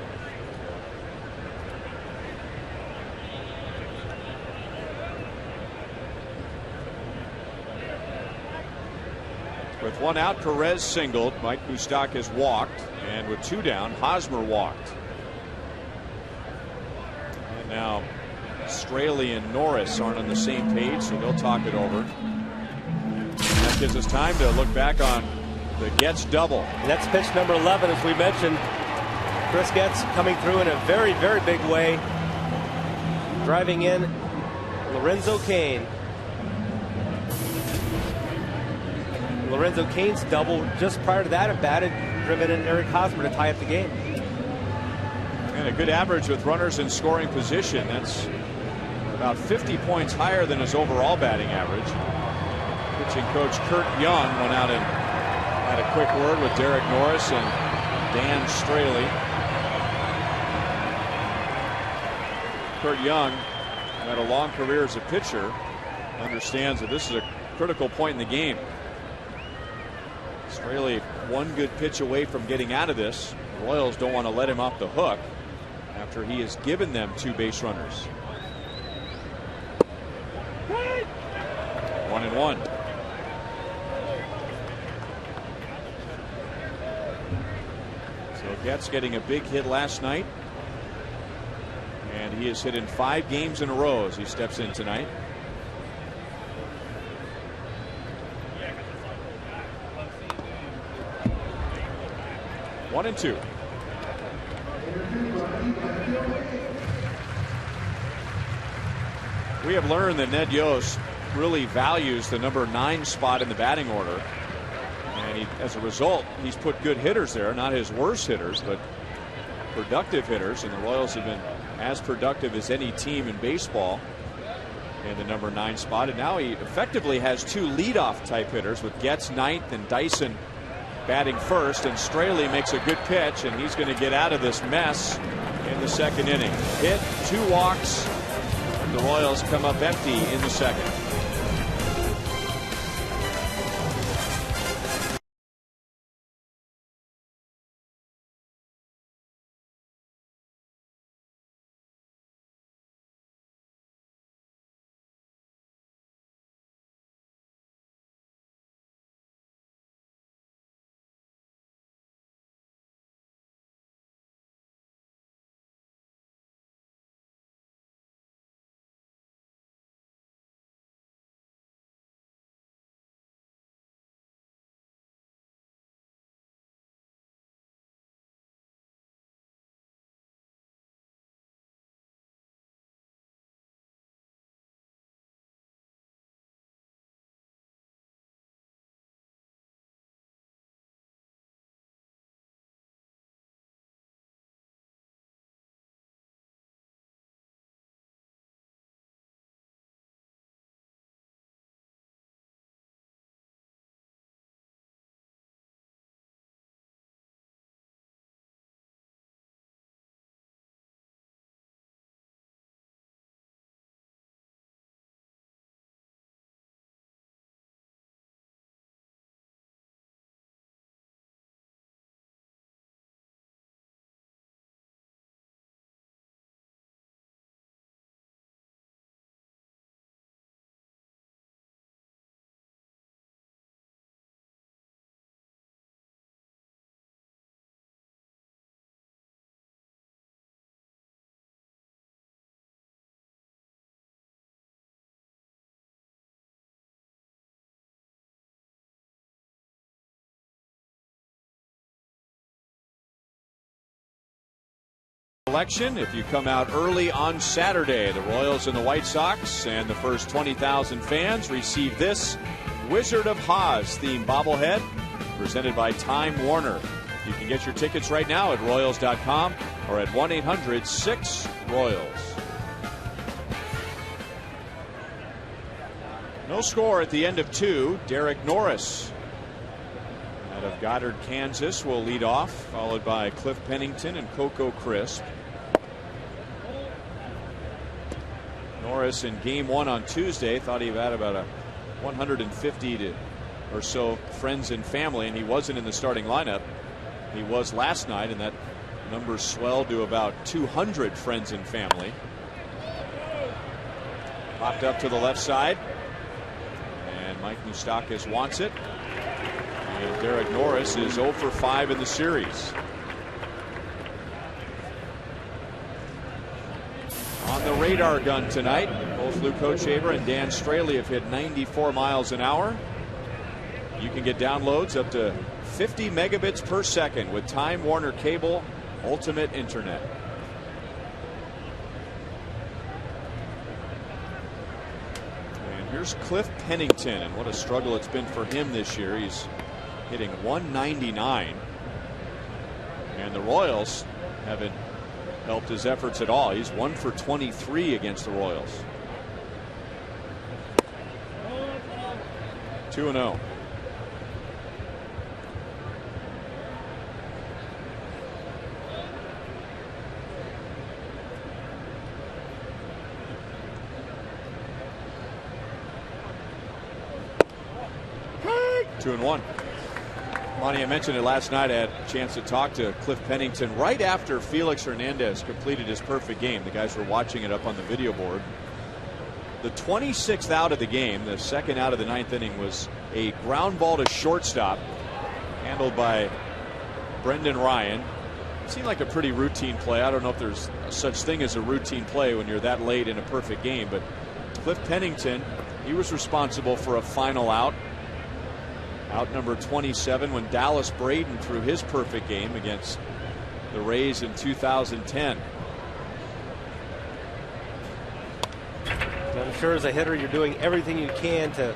With 1 out, Perez singled. Mike Moustakas walked, and with 2 down, Hosmer walked. And now Straley and Norris aren't on the same page, so they'll talk it over. And that gives us time to look back on the Getz double. And that's pitch number 11, as we mentioned. Chris Getz coming through in a very, very big way. Driving in Lorenzo Cain. Lorenzo Cain's double just prior to that at bat had driven in Eric Hosmer to tie up the game. And And a good average with runners in scoring position. That's about 50 points higher than his overall batting average. Pitching coach Kurt Young went out and had a quick word with Derek Norris and Dan Straley. Kurt Young, who had a long career as a pitcher, understands that this is a critical point in the game. Straley one good pitch away from getting out of this. The Royals don't want to let him off the hook after he has given them 2 base runners. 1-1. So Getz getting a big hit last night. And he has hit in 5 games in a row as he steps in tonight. One and 2. We have learned that Ned Yost really values the number 9 spot in the batting order. And as a result, he's put good hitters there, not his worst hitters, but productive hitters. And the Royals have been as productive as any team in baseball in the number 9 spot. And now he effectively has 2 leadoff type hitters with Getz 9th and Dyson batting first. And Straley makes a good pitch, and he's going to get out of this mess in the 2nd inning. Hit, 2 walks. The Royals come up empty in the 2nd. Election. If you come out early on Saturday, the Royals and the White Sox and the first 20,000 fans receive this Wizard of Oz themed bobblehead presented by Time Warner. You can get your tickets right now at Royals.com or at 1-800-6-ROYALS. No score at the end of 2. Derek Norris out of Goddard, Kansas will lead off, followed by Cliff Pennington and Coco Crisp. Norris in game 1 on Tuesday thought he had about 150 or so friends and family, and he wasn't in the starting lineup. He was last night, and that number swelled to about 200 friends and family. Popped up to the left side, and Mike Moustakas wants it. And Derek Norris is 0 for 5 in the series. On the radar gun tonight, both Luke Hochevar and Dan Straley have hit 94 miles an hour. You can get downloads up to 50 megabits per second with Time Warner Cable Ultimate Internet. And here's Cliff Pennington, and what a struggle it's been for him this year. He's hitting 199, and the Royals have helped his efforts at all. He's 1 for 23 against the Royals. 2-0. Two and one. Monty, I mentioned it last night. I had a chance to talk to Cliff Pennington right after Felix Hernandez completed his perfect game. The guys were watching it up on the video board. The 26th out of the game, the second out of the ninth inning, was a ground ball to shortstop handled by Brendan Ryan. It seemed like a pretty routine play. I don't know if there's such thing as a routine play when you're that late in a perfect game, but Cliff Pennington, he was responsible for a final out. Out number 27 when Dallas Braden threw his perfect game against the Rays in 2010. I'm sure as a hitter you're doing everything you can to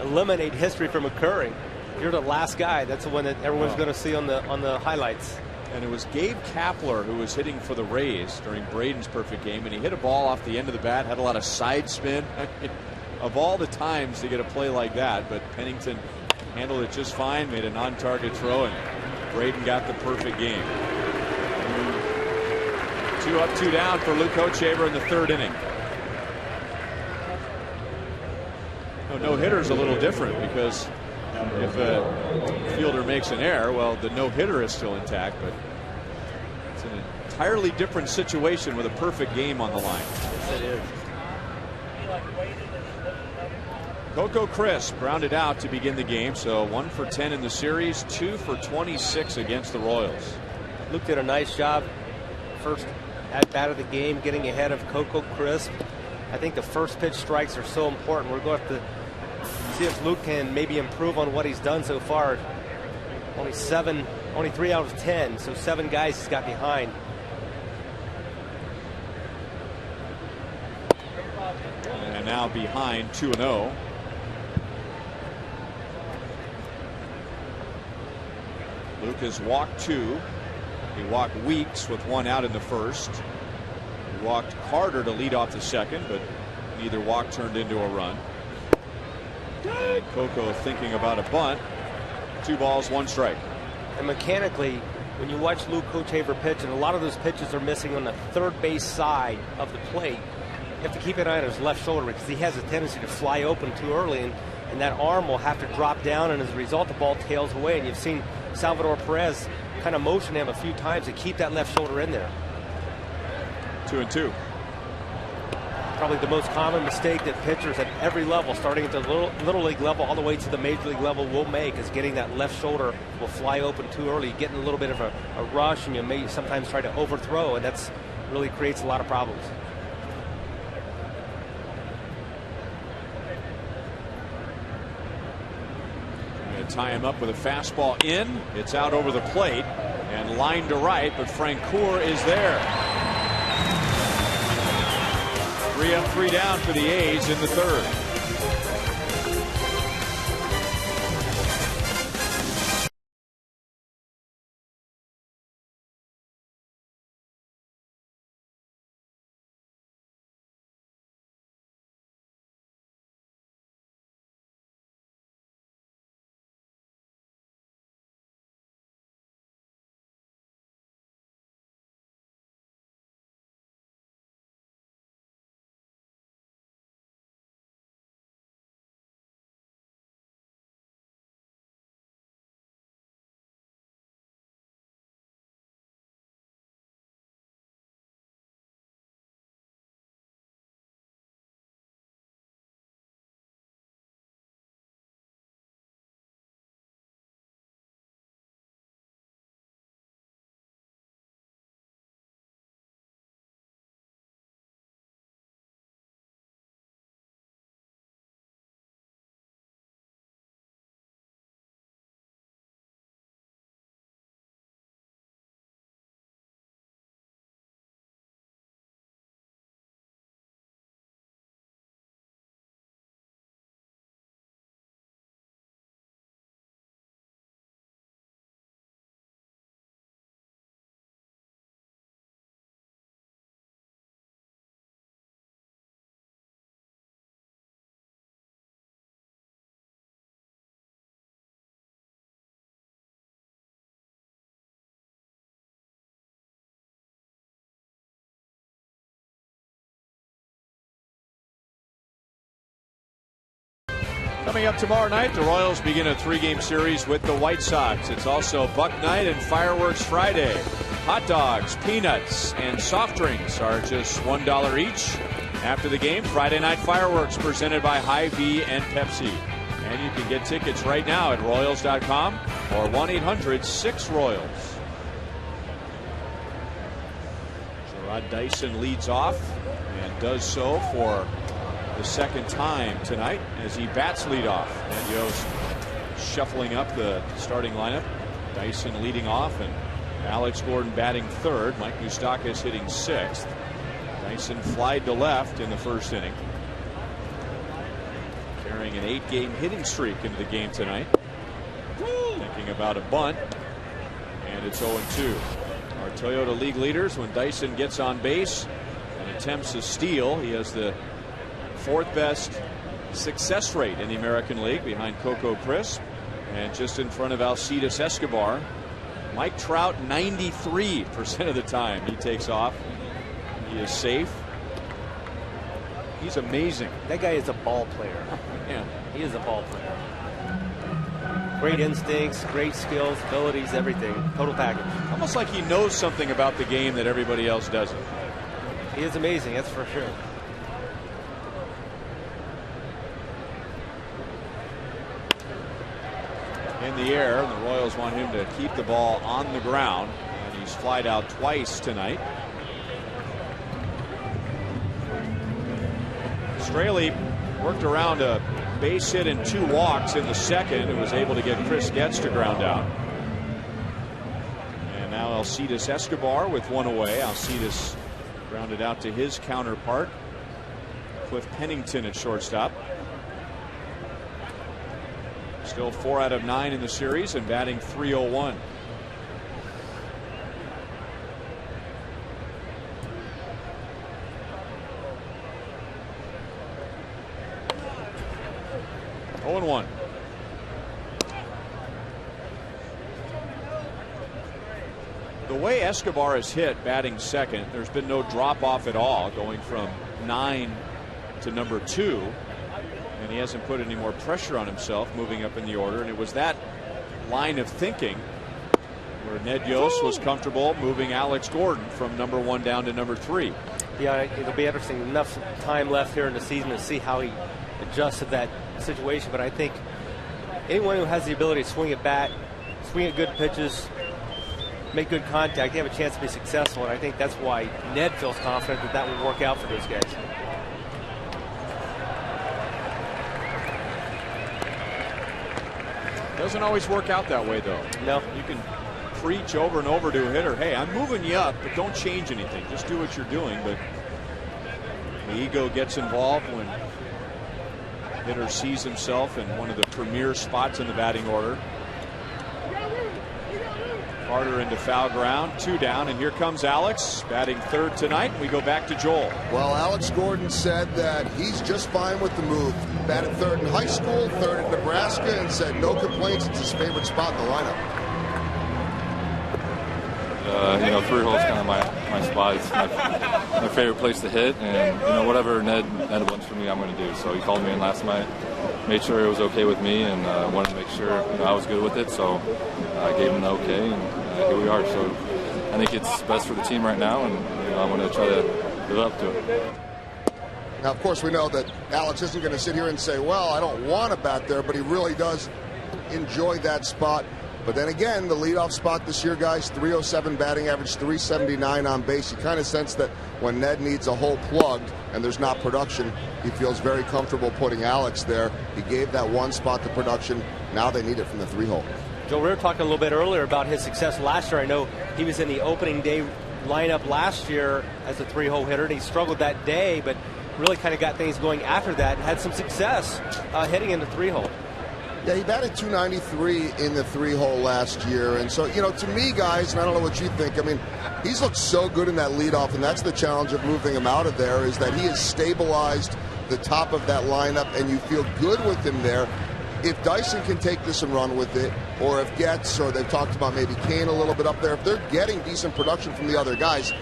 eliminate history from occurring. You're the last guy. That's the one that everyone's going to see on the highlights. And it was Gabe Kapler who was hitting for the Rays during Braden's perfect game, and he hit a ball off the end of the bat, had a lot of side spin. Of all the times to get a play like that, but Pennington handled it just fine, made a non-target throw, and Braden got the perfect game. 2 up, 2 down for Luke Hochevar in the third inning. No hitter's a little different because if a fielder makes an error, well, the no hitter is still intact, but it's an entirely different situation with a perfect game on the line. Yes, it is. Coco Crisp grounded out to begin the game, so 1 for 10 in the series, 2 for 26 against the Royals. Luke did a nice job first at bat of the game, getting ahead of Coco Crisp. I think the first pitch strikes are so important. We're going to have to see if Luke can maybe improve on what he's done so far. Only 3 out of 10, so 7 guys he's got behind. And now behind 2-0. Luke has walked 2. He walked Weeks with 1 out in the first. He walked Carter to lead off the second, but neither walk turned into a run. And Coco thinking about a bunt. 2 balls, 1 strike. And mechanically, when you watch Luke Hochevar pitch, and a lot of those pitches are missing on the third base side of the plate, you have to keep an eye on his left shoulder because he has a tendency to fly open too early, and that arm will have to drop down, and as a result the ball tails away. And you've seen Salvador Perez kind of motion him a few times to keep that left shoulder in there. 2-2. Probably the most common mistake that pitchers at every level, starting at the little league level all the way to the major league level, will make is getting that left shoulder will fly open too early, getting a little bit of a rush, and you may sometimes try to overthrow, and that's really creates a lot of problems. Tie him up with a fastball in. It's out over the plate and line to right, but Francoeur is there. 3 up, 3 down for the A's in the third. Coming up tomorrow night, the Royals begin a 3-game series with the White Sox. It's also Buck Night and Fireworks Friday. Hot dogs, peanuts, and soft drinks are just $1 each. After the game, Friday Night Fireworks presented by Hy-Vee and Pepsi. And you can get tickets right now at Royals.com or 1-800-6-ROYALS. Rod Dyson leads off and does so for the second time tonight as he bats leadoff. And Yost shuffling up the starting lineup. Dyson leading off and Alex Gordon batting third. Mike Moustakas hitting sixth. Dyson flied to left in the first inning, carrying an 8-game hitting streak into the game tonight. Thinking about a bunt, and it's 0-2. Our Toyota League leaders, when Dyson gets on base and attempts a steal, he has the 4th best success rate in the American League, behind Coco Crisp and just in front of Alcides Escobar. Mike Trout, 93% of the time he takes off. He is safe. He's amazing. That guy is a ball player. Yeah, he is a ball player. Great instincts, great skills, abilities, everything. Total package. Almost like he knows something about the game that everybody else doesn't. He is amazing, that's for sure. In the air, the Royals want him to keep the ball on the ground, and he's flied out twice tonight. Straley worked around a base hit and 2 walks in the second and was able to get Chris Getz to ground out. And now Alcides Escobar with 1 away. Alcides grounded out to his counterpart, Cliff Pennington, at shortstop. Still 4 out of 9 in the series and batting .301. (0-1). The way Escobar is hit batting second, there's been no drop off at all, going from 9 to number 2. And he hasn't put any more pressure on himself moving up in the order. And it was that line of thinking where Ned Yost was comfortable moving Alex Gordon from number 1 down to number 3. Yeah, it'll be interesting. Enough time left here in the season to see how he adjusted that situation. But I think anyone who has the ability to swing at bat, swing at good pitches, make good contact, they have a chance to be successful. And I think that's why Ned feels confident that that will work out for those guys. Doesn't always work out that way, though. No. You can preach over and over to a hitter, hey, I'm moving you up, but don't change anything. Just do what you're doing. But the ego gets involved when hitter sees himself in one of the premier spots in the batting order. Carter into foul ground, 2 down, and here comes Alex batting third tonight. We go back to Joel. Well, Alex Gordon said that he's just fine with the move. Batted third in high school, third in Nebraska, and said no complaints. It's his favorite spot in the lineup. You know, 3 holes kind of my spot. It's my favorite place to hit, and you know, whatever Ned wants from me, I'm going to do. So he called me in last night, made sure it was okay with me, and wanted to make sure I was good with it. So I gave him the okay, and here we are. So I think it's best for the team right now, and I'm going to try to live up to it. Now, of course, we know that Alex isn't going to sit here and say, well, I don't want to bat there, but he really does enjoy that spot. But then again, the leadoff spot this year, guys, .307 batting average, .379 on base. You kind of sense that when Ned needs a hole plugged and there's not production, he feels very comfortable putting Alex there. He gave that 1 spot to production. Now they need it from the 3-hole. Joe, we were talking a little bit earlier about his success last year. I know he was in the opening day lineup last year as a 3-hole hitter, and he struggled that day, but really kind of got things going after that and had some success hitting in the 3-hole. Yeah, he batted .293 in the 3-hole last year. And so, you know, to me, guys, and I don't know what you think, I mean, he's looked so good in that leadoff, and that's the challenge of moving him out of there, is that he has stabilized the top of that lineup, and you feel good with him there. If Dyson can take this and run with it, or if Getz, or they've talked about maybe Kane a little bit up there, if they're getting decent production from the other guys,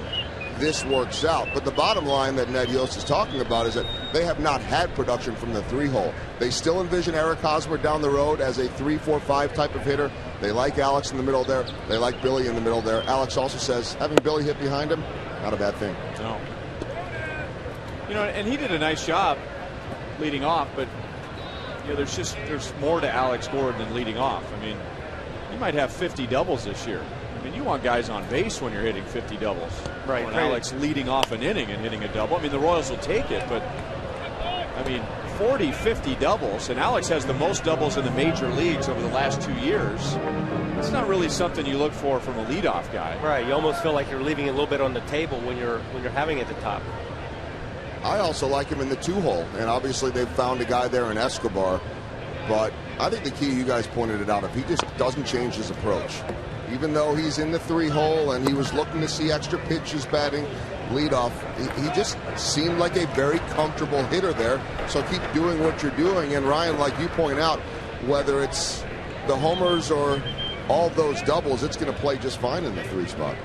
this works out. But the bottom line that Ned Yost is talking about is that they have not had production from the 3-hole. They still envision Eric Hosmer down the road as a 3-4-5 type of hitter. They like Alex in the middle there. They like Billy in the middle there. Alex also says having Billy hit behind him, not a bad thing. No. You know, and he did a nice job leading off, but you know, there's more to Alex Gordon than leading off. I mean, he might have 50 doubles this year. I mean, you want guys on base when you're hitting 50 doubles. Right. When Alex leading off an inning and hitting a double. I mean, the Royals will take it, but I mean, 40, 50 doubles, and Alex has the most doubles in the major leagues over the last 2 years. That's not really something you look for from a leadoff guy. Right. You almost feel like you're leaving it a little bit on the table when you're having it at the top. I also like him in the 2-hole, and obviously they've found a guy there in Escobar. But I think the key, you guys pointed it out, if he just doesn't change his approach, even though he's in the 3-hole and he was looking to see extra pitches batting leadoff, he just seemed like a very comfortable hitter there. So keep doing what you're doing. And Ryan, like you point out, whether it's the homers or all those doubles, it's going to play just fine in the 3 spot.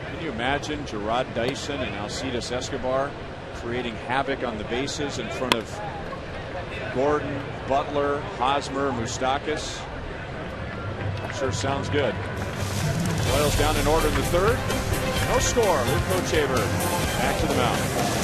Can you imagine Jarrod Dyson and Alcides Escobar creating havoc on the bases in front of Gordon, Butler, Hosmer, Moustakas? Sure sounds good. Royals down in order in the 3rd. No score. Luke Hochevar back to the mound.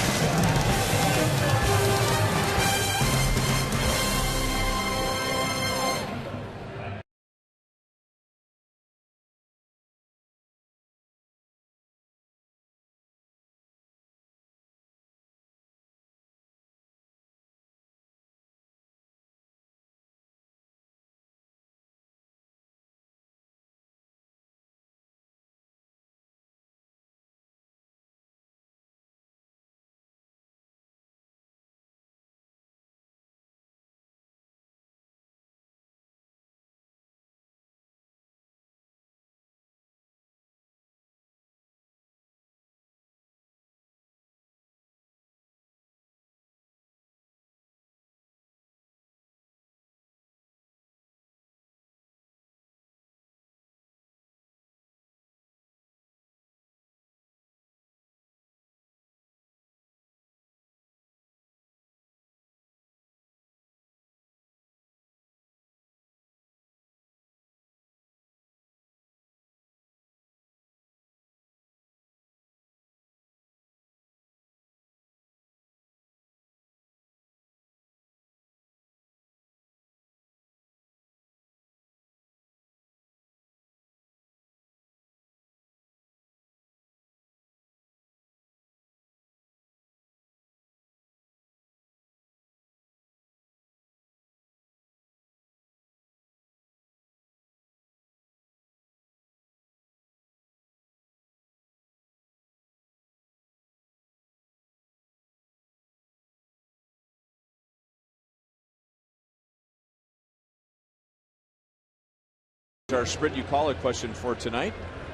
Our Sprint You Call It question for tonight.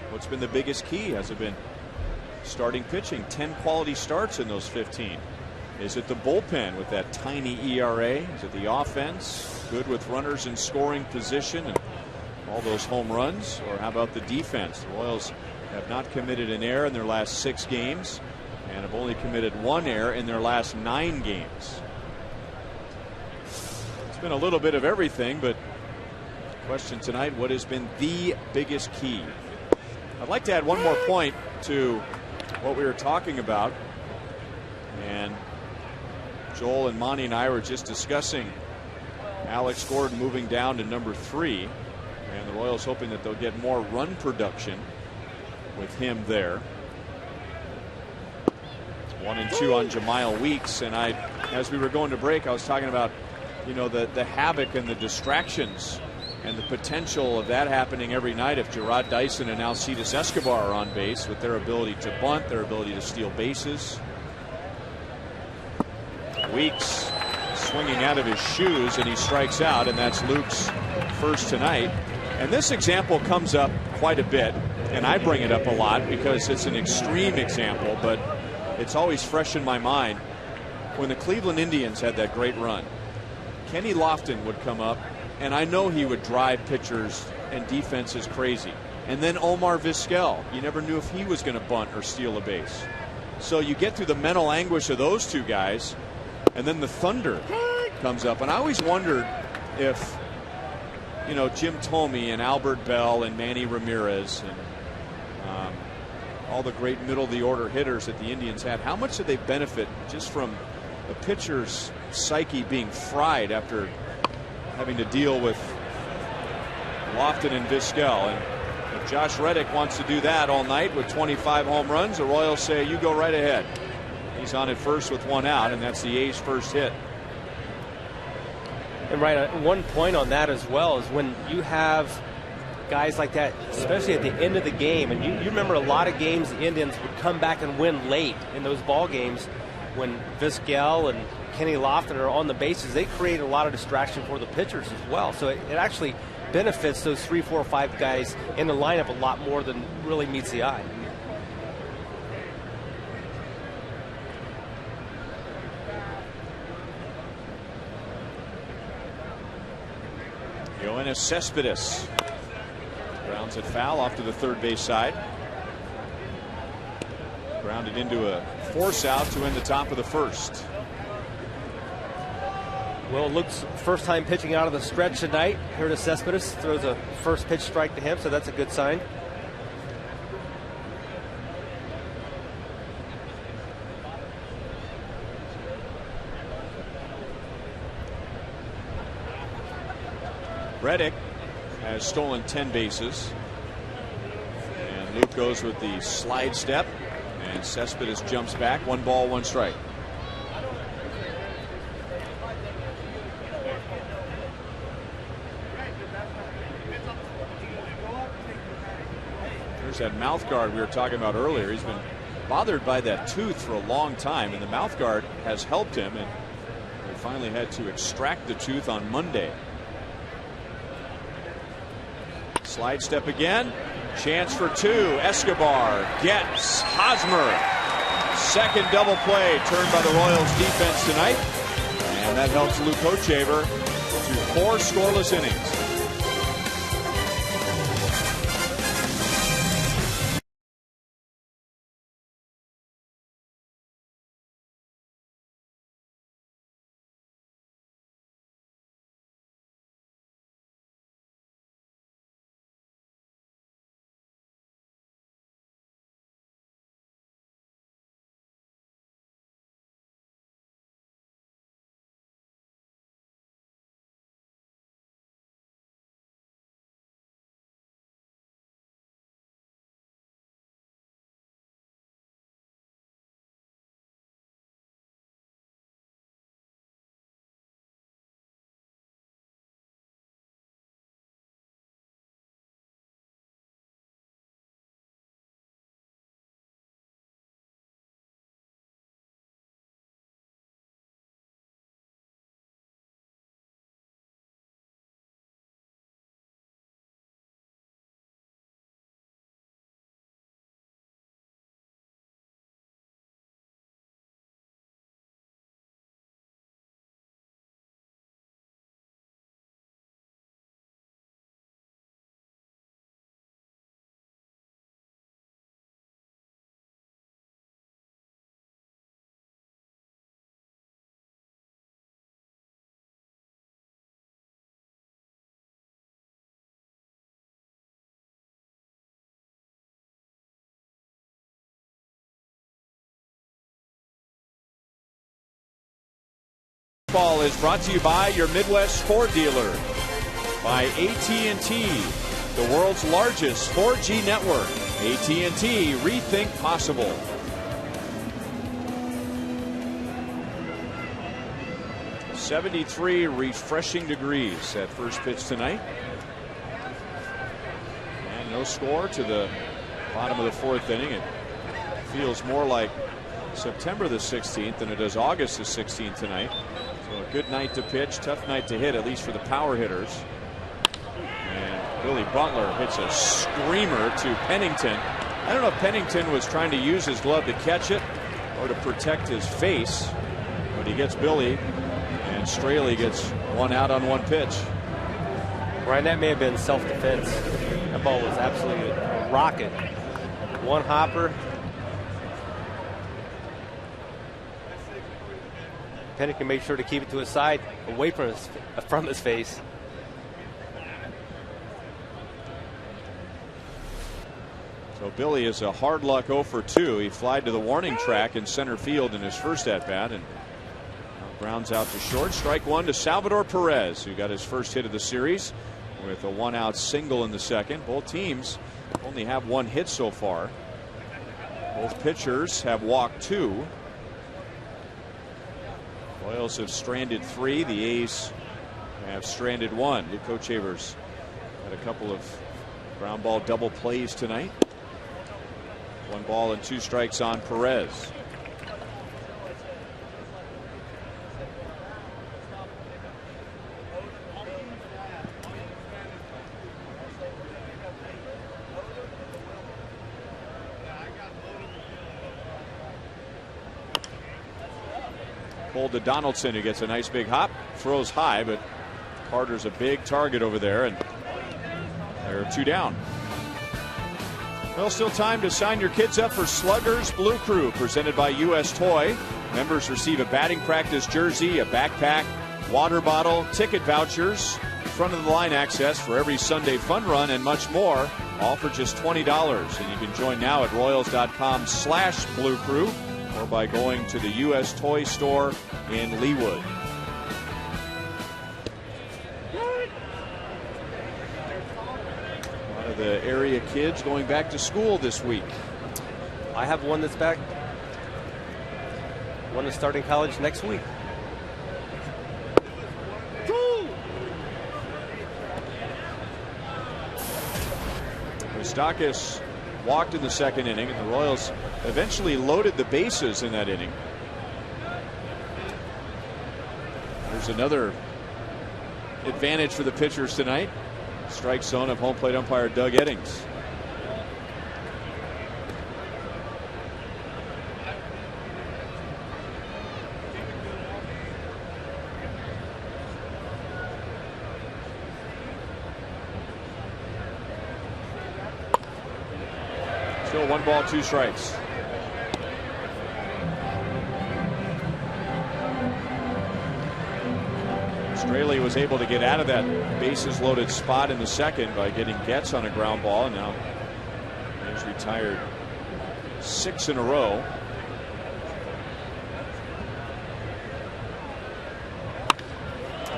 What's been the biggest key? Has it been starting pitching? 10 quality starts in those 15. Is it the bullpen with that tiny ERA? Is it the offense? Good with runners in scoring position and all those home runs? Or how about the defense? The Royals have not committed an error in their last 6 games and have only committed 1 error in their last 9 games. It's been a little bit of everything, but question tonight, what has been the biggest key? I'd like to add one more point to what we were talking about, and Joel and Monty and I were just discussing Alex Gordon moving down to number 3, and the Royals hoping that they'll get more run production with him there. 1-2 on Jemile Weeks, and as we were going to break, I was talking about, you know, the havoc and the distractions and the potential of that happening every night if Jarrod Dyson and Alcides Escobar are on base with their ability to bunt, their ability to steal bases. Weeks swinging out of his shoes, and he strikes out, and that's Luke's first tonight. And this example comes up quite a bit, and I bring it up a lot because it's an extreme example, but it's always fresh in my mind. When the Cleveland Indians had that great run, Kenny Lofton would come up, and I know he would drive pitchers and defenses crazy. and then Omar Vizquel. You never knew if he was going to bunt or steal a base. So you get through the mental anguish of those two guys, and then the thunder comes up. And I always wondered if, you know, Jim Thome and Albert Bell and Manny Ramirez and all the great middle of the order hitters that the Indians had, how much did they benefit just from the pitcher's psyche being fried after having to deal with Lofton and Vizquel? And if Josh Reddick wants to do that all night with 25 home runs, the Royals say, you go right ahead. He's on at first with one out, and that's the A's first hit. And right, one point on that as well is when you have guys like that, especially at the end of the game, and you remember a lot of games the Indians would come back and win late in those ball games when Vizquel and Kenny Lofton are on the bases. They create a lot of distraction for the pitchers as well. So it actually benefits those 3, 4, 5 guys in the lineup a lot more than really meets the eye. Yoenis Cespedes grounds it foul off to the third base side. Grounded into a force out to end the top of the first. Well, it looks first time pitching out of the stretch tonight. Here to Cespedes, throws a first pitch strike to him, so that's a good sign. Reddick has stolen 10 bases. And Luke goes with the slide step. And Cespedes jumps back. 1 ball, 1 strike. There's that mouth guard we were talking about earlier. He's been bothered by that tooth for a long time, and the mouth guard has helped him. And they finally had to extract the tooth on Monday. Slide step again. Chance for 2. Escobar gets Hosmer. Second double play turned by the Royals defense tonight. And that helps Luke Hochevar to 4 scoreless innings. Ball is brought to you by your Midwest Ford dealer, by AT the world's largest 4G network. AT&T, rethink possible. .73 refreshing degrees at first pitch tonight. And no score to the bottom of the 4th inning. It feels more like September the 16th than it does August the 16th tonight. So a good night to pitch, tough night to hit, at least for the power hitters. And Billy Butler hits a screamer to Pennington. I don't know if Pennington was trying to use his glove to catch it or to protect his face, but he gets Billy, and Straley gets 1 out on 1 pitch. Ryan, that may have been self-defense. That ball was absolutely a rocket. One hopper. Pennington made sure to keep it to his side, away from his face. So Billy is a hard luck 0 for 2. He flied to the warning track in center field in his first at bat, and grounds out to short. Strike one to Salvador Perez, who got his first hit of the series with a 1-out single in the second. Both teams only have 1 hit so far. Both pitchers have walked 2. Royals have stranded 3. The A's have stranded 1. Luke Chavers had a couple of ground ball double plays tonight. 1 ball and 2 strikes on Perez. Pulled to Donaldson, who gets a nice big hop, throws high, but Carter's a big target over there, and there are 2 down. Well, still time to sign your kids up for Sluggers Blue Crew, presented by U.S. Toy. Members receive a batting practice jersey, a backpack, water bottle, ticket vouchers, front of the line access for every Sunday fun run, and much more, all for just $20. And you can join now at Royals.com/Blue Crew, or by going to the U.S. Toy Store in Leawood. A lot of the area kids going back to school this week. I have one that's back. One is starting college next week. Moustakas walked in the second inning, and the Royals eventually loaded the bases in that inning. There's another advantage for the pitchers tonight. Strike zone of home plate umpire Doug Eddings. Still 1 ball, 2 strikes. Straley was able to get out of that bases loaded spot in the second by getting Getz on a ground ball, and now he's retired 6 in a row.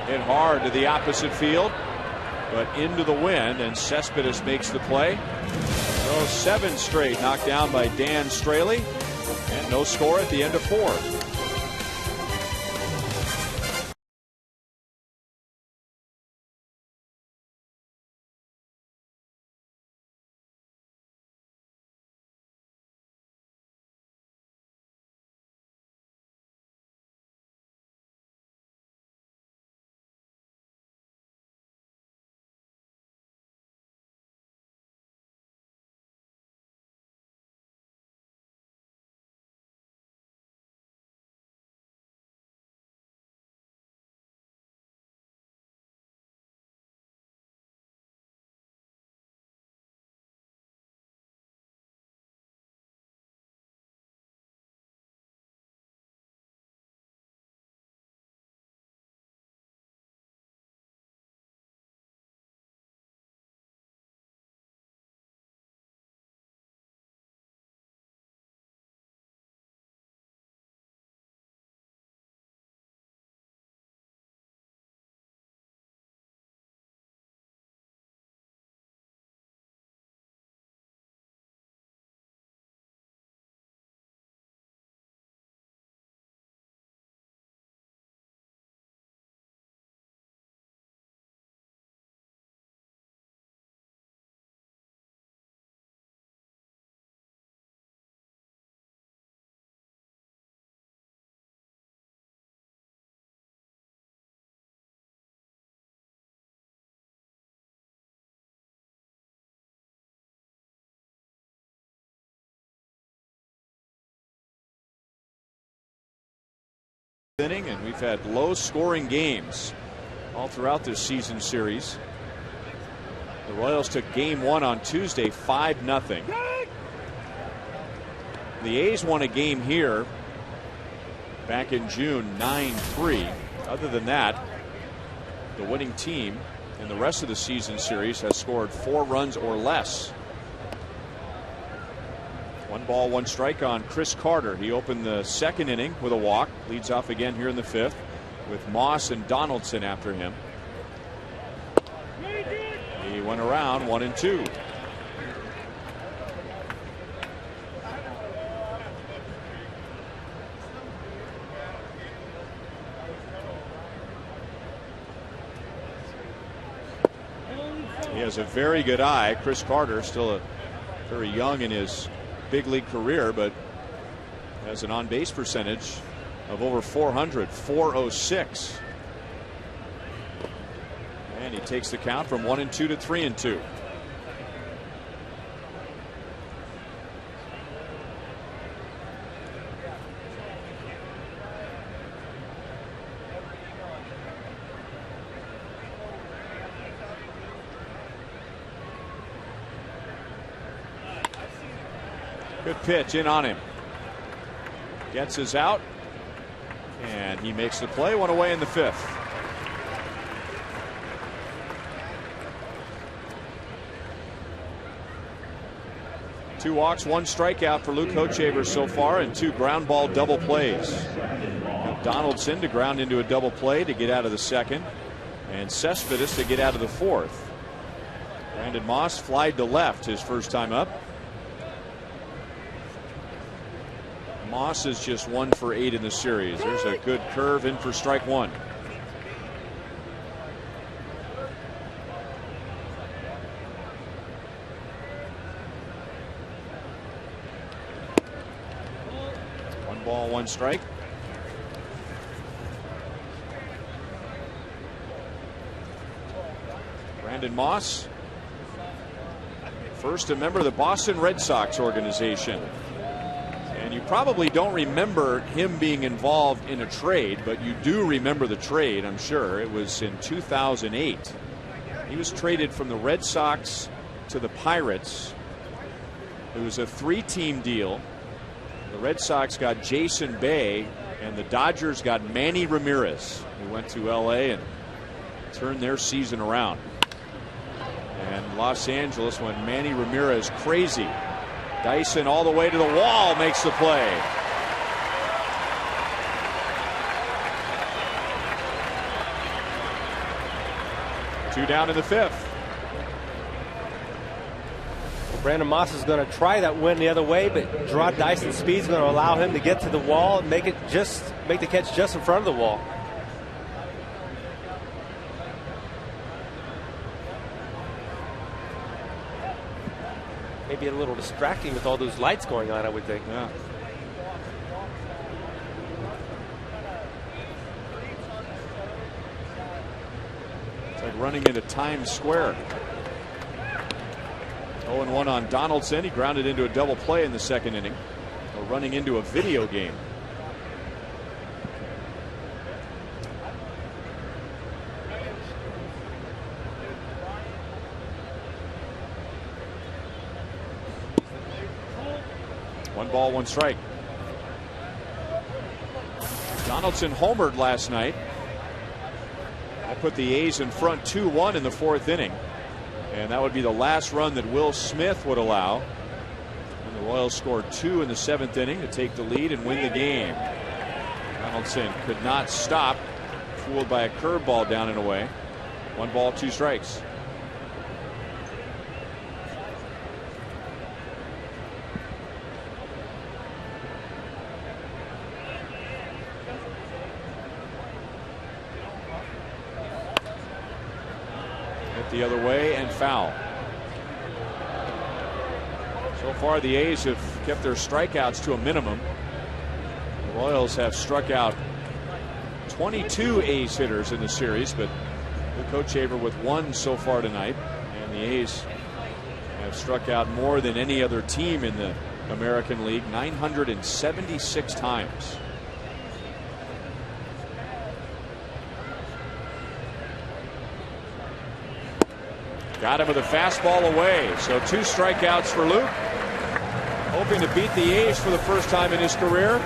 Hit hard to the opposite field, but into the wind, and Cespedes makes the play. So 7 straight knocked down by Dan Straley, and no score at the end of 4. Inning, and we've had low scoring games all throughout this season series. The Royals took game 1 on Tuesday 5-0. The A's won a game here back in June 9-3. Other than that, the winning team in the rest of the season series has scored 4 runs or less. 1 ball, 1 strike on Chris Carter. He opened the second inning with a walk. Leads off again here in the 5th with Moss and Donaldson after him. He went around 1-2. He has a very good eye. Chris Carter, still very young in his big league career, but has an on-base percentage of over 400, 406. And he takes the count from 1-2 to 3-2. Good pitch in on him. Gets his out. And he makes the play. 1 away in the 5th. Two walks, 1 strikeout for Luke Hochevar so far, and 2 ground ball double plays. Donaldson to ground into a double play to get out of the 2nd, and Cespedes to get out of the 4th. Brandon Moss flied to left his first time up. Moss is just 1 for 8 in the series. There's a good curve in for strike 1. One ball, 1 strike. Brandon Moss, first a member of the Boston Red Sox organization. And you probably don't remember him being involved in a trade, but you do remember the trade, I'm sure. It was in 2008. He was traded from the Red Sox to the Pirates. It was a 3-team deal. The Red Sox got Jason Bay, and the Dodgers got Manny Ramirez, who went to LA and turned their season around. And Los Angeles went Manny Ramirez crazy. Dyson all the way to the wall makes the play. Two down in the 5th. Well, Brandon Moss is going to try that win the other way, but Gerard Dyson's speed is going to allow him to get to the wall and make the catch just in front of the wall. Maybe a little distracting with all those lights going on, I would think. Yeah. It's like running into Times Square. 0-1 on Donaldson. He grounded into a double play in the 2nd inning. Or running into a video game. One ball, 1 strike. Donaldson homered last night. That put the A's in front 2-1 in the 4th inning. And that would be the last run that Will Smith would allow. And the Royals scored 2 in the 7th inning to take the lead and win the game. Donaldson could not stop. Fooled by a curveball down and away. 1 ball, 2 strikes. The other way and foul. So far the A's have kept their strikeouts to a minimum. The Royals have struck out 22 A's hitters in the series, but Luke Hochevar with 1 so far tonight, and the A's have struck out more than any other team in the American League, 976 times. Got him with a fastball away. So 2 strikeouts for Luke. Hoping to beat the A's for the first time in his career.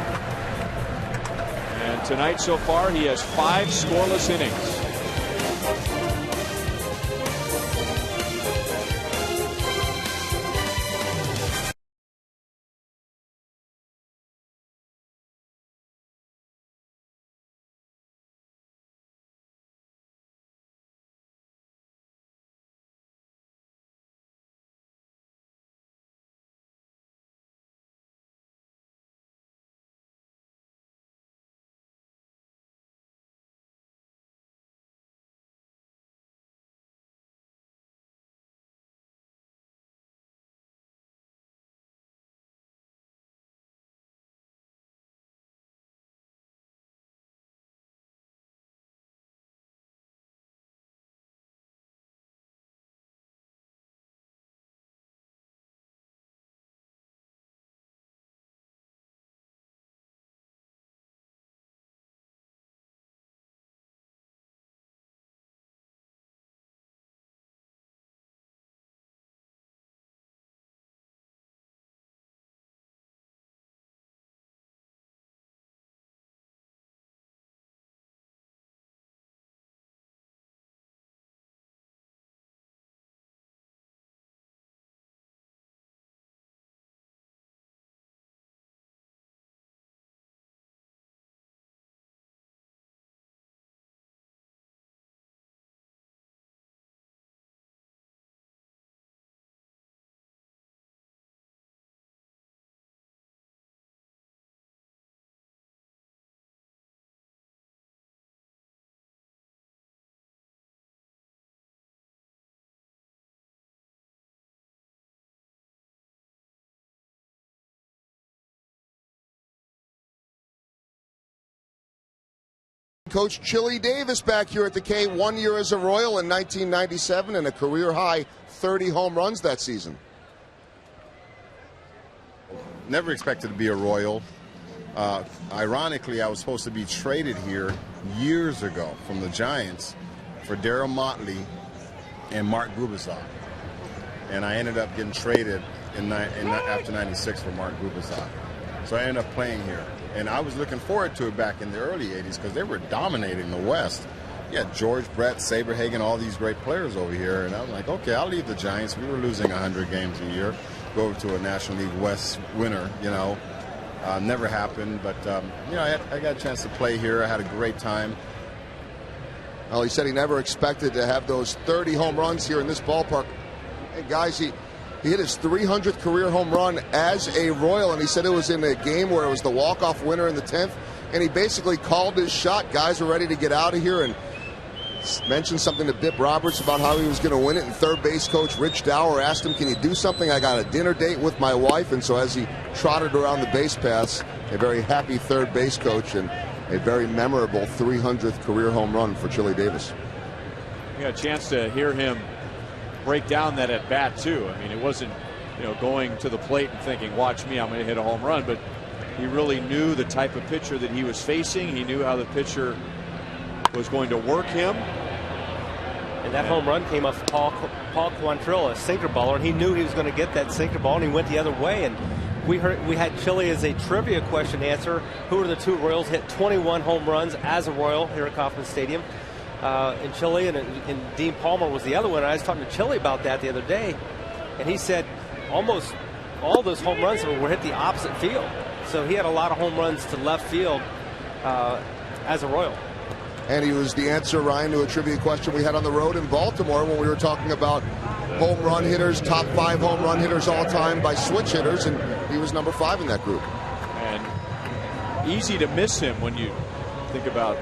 And tonight so far he has 5 scoreless innings. Coach Chili Davis back here at the K, 1 year as a Royal in 1997 and a career high 30 home runs that season. Never expected to be a Royal. Ironically, I was supposed to be traded here years ago from the Giants for Darryl Motley and Mark Gubicza. And I ended up getting traded after 96 for Mark Gubicza. So I ended up playing here. And I was looking forward to it back in the early 80s because they were dominating the West. Yeah, George Brett, Saberhagen, all these great players over here. And I was like, okay, I'll leave the Giants. We were losing 100 games a year. Go over to a National League West winner, never happened. But, I got a chance to play here. I had a great time. Well, he said he never expected to have those 30 home runs here in this ballpark. And guys, he hit his 300th career home run as a Royal, and he said it was in a game where it was the walk-off winner in the 10th, and he basically called his shot. Guys were ready to get out of here, and mentioned something to Bip Roberts about how he was going to win it, and third base coach Rich Dower asked him, can you do something? I got a dinner date with my wife. And so as he trotted around the base paths, a very happy third base coach and a very memorable 300th career home run for Chili Davis. You got a chance to hear him break down that at bat too. I mean, it wasn't going to the plate and thinking, watch me, I'm going to hit a home run, but he really knew the type of pitcher that he was facing. He knew how the pitcher was going to work him. And that home run came off Paul Quantrill, a sinker baller, and he knew he was going to get that sinker ball, and he went the other way. And we had Chili as a trivia question answer. Who were the 2 Royals hit 21 home runs as a Royal here at Kauffman Stadium? In Chile, and Dean Palmer was the other one. I was talking to Chili about that the other day, and he said almost all those home runs were hit the opposite field. So he had a lot of home runs to left field as a Royal. And he was the answer, Ryan, to a trivia question we had on the road in Baltimore when we were talking about home run hitters, top 5 home run hitters all time by switch hitters, and he was number 5 in that group. And easy to miss him when you think about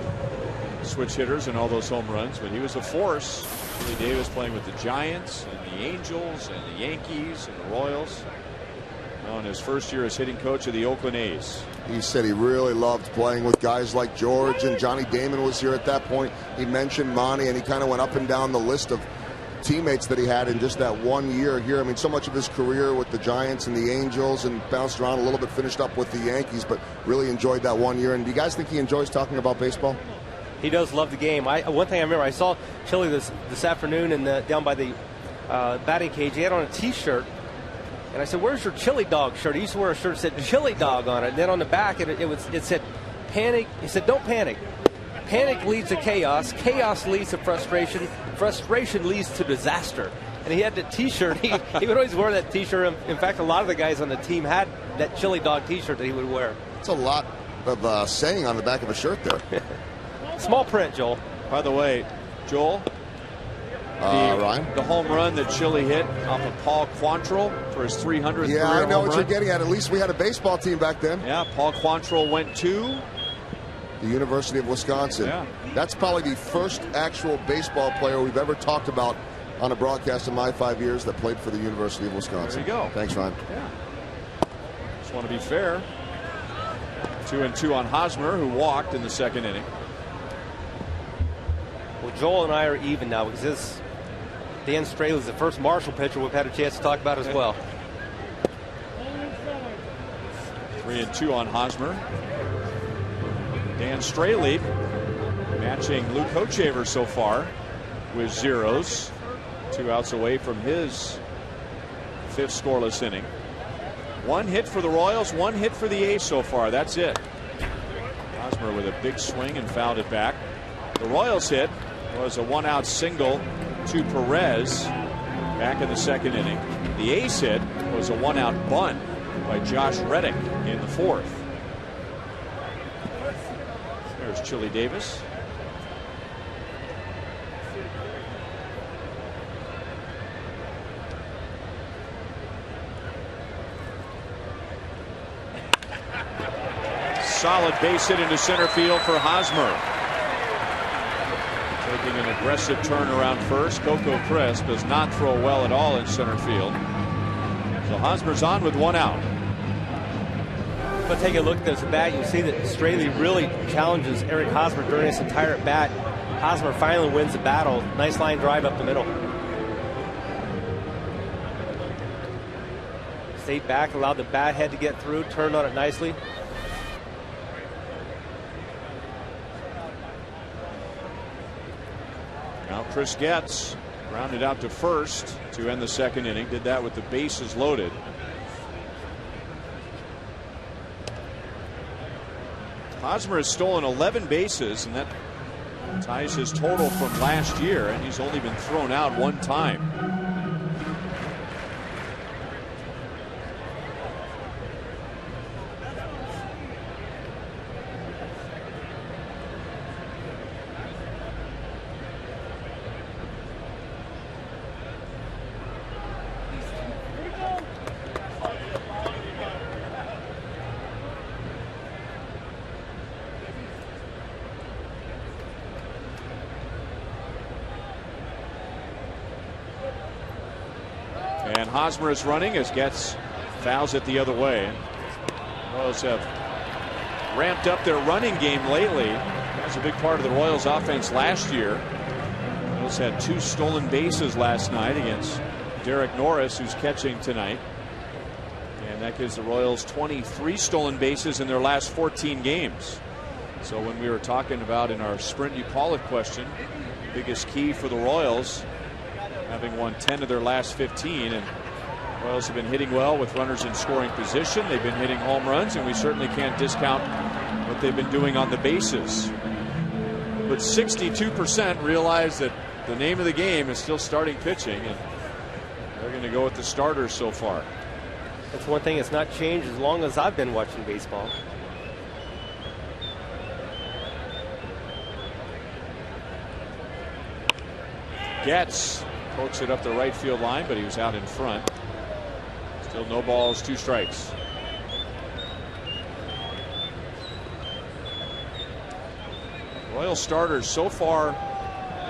switch hitters and all those home runs, but he was a force. Chili Davis playing with the Giants and the Angels and the Yankees and the Royals. On his first year as hitting coach of the Oakland A's. He said he really loved playing with guys like George, and Johnny Damon was here at that point. He mentioned Monty, and he kind of went up and down the list of teammates that he had in just that 1 year here. I mean, so much of his career with the Giants and the Angels, and bounced around a little bit, finished up with the Yankees, but really enjoyed that 1 year. And do you guys think he enjoys talking about baseball? He does love the game. One thing I remember, I saw Chili this afternoon down by the batting cage. He had on a T-shirt. And I said, "Where's your chili dog shirt?" He used to wear a shirt that said chili dog on it. And then on the back, it said panic. He said, "Don't panic. Panic leads to chaos. Chaos leads to frustration. Frustration leads to disaster." And he had the T-shirt. He would always wear that T-shirt. In fact, a lot of the guys on the team had that chili dog T-shirt that he would wear. It's a lot of saying on the back of a shirt there. Small print, Joel. By the way, Joel, Ryan? The home run that Chile hit off of Paul Quantrill for his 300th career I know home what run. you're getting at. At least we had a baseball team back then. Yeah, Paul Quantrill went to the University of Wisconsin. Yeah. That's probably the first actual baseball player we've ever talked about on a broadcast in my 5 years that played for the University of Wisconsin. There you go. Thanks, Ryan. Yeah. Just want to be fair. 2-2 on Hosmer, who walked in the second inning. Well, Joel and I are even now because Dan Straley's the first Marshall pitcher we've had a chance to talk about as well. 3-2 on Hosmer. Dan Straley matching Luke Hochaver so far with zeros. 2 outs away from his 5th scoreless inning. 1 hit for the Royals, 1 hit for the A's so far. That's it. Hosmer with a big swing and fouled it back. The Royals hit was a 1-out single to Perez back in the second inning. The A's hit was a 1-out bunt by Josh Reddick in the 4th. There's Chili Davis. Solid base hit into center field for Hosmer. Taking an aggressive turn around first. Coco Crisp does not throw well at all in center field. So Hosmer's on with 1 out. But take a look at this bat. You see that Straley really challenges Eric Hosmer during this entire at bat. Hosmer finally wins the battle. Nice line drive up the middle. Stayed back, allowed the bat head to get through, turned on it nicely. Now Chris Getz rounded out to first to end the second inning. Did that with the bases loaded. Hosmer has stolen 11 bases, and that ties his total from last year, and he's only been thrown out 1 time. And Hosmer is running as Getz fouls it the other way. Royals have ramped up their running game lately. That was a big part of the Royals offense last year. Royals had 2 stolen bases last night against Derek Norris, who's catching tonight. And that gives the Royals 23 stolen bases in their last 14 games. So when we were talking about in our Sprint You Call It question, biggest key for the Royals, having won 10 of their last 15, and Royals have been hitting well with runners in scoring position. They've been hitting home runs, and we certainly can't discount what they've been doing on the bases. But 62% realize that the name of the game is still starting pitching, and they're going to go with the starters so far. That's one thing that's not changed as long as I've been watching baseball. Getz pokes it up the right field line, but he was out in front. Still no balls, 2 strikes. Royal starters so far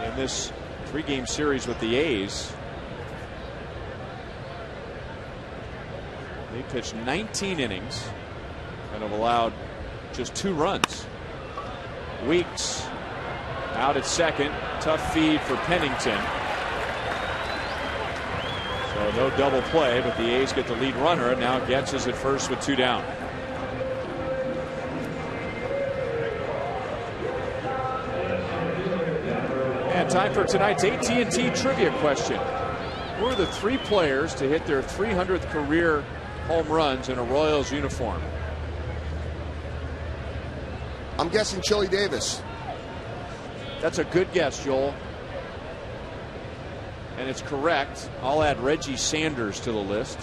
in this 3-game series with the A's. They pitched 19 innings and have allowed just 2 runs. Weeks out at second. Tough feed for Pennington. So no double play, but the A's get the lead runner, and now Getz is at first with 2 down. And time for tonight's AT trivia question. Who are the 3 players to hit their 300th career home runs in a Royals uniform? I'm guessing Chili Davis. That's a good guess, Joel. And it's correct. I'll add Reggie Sanders to the list.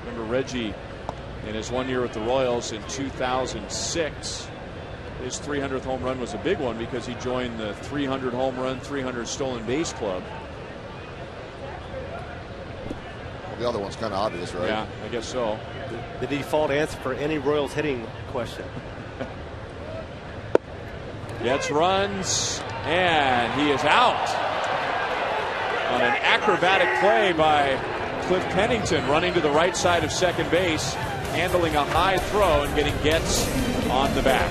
Remember Reggie in his 1 year with the Royals in 2006. His 300th home run was a big one because he joined the 300 home run, 300 stolen base club. Well, the other one's kind of obvious, right? Yeah, I guess so. The default answer for any Royals hitting question. Gets runs, and he is out on an acrobatic play by Cliff Pennington, running to the right side of second base, handling a high throw and getting Getz on the back.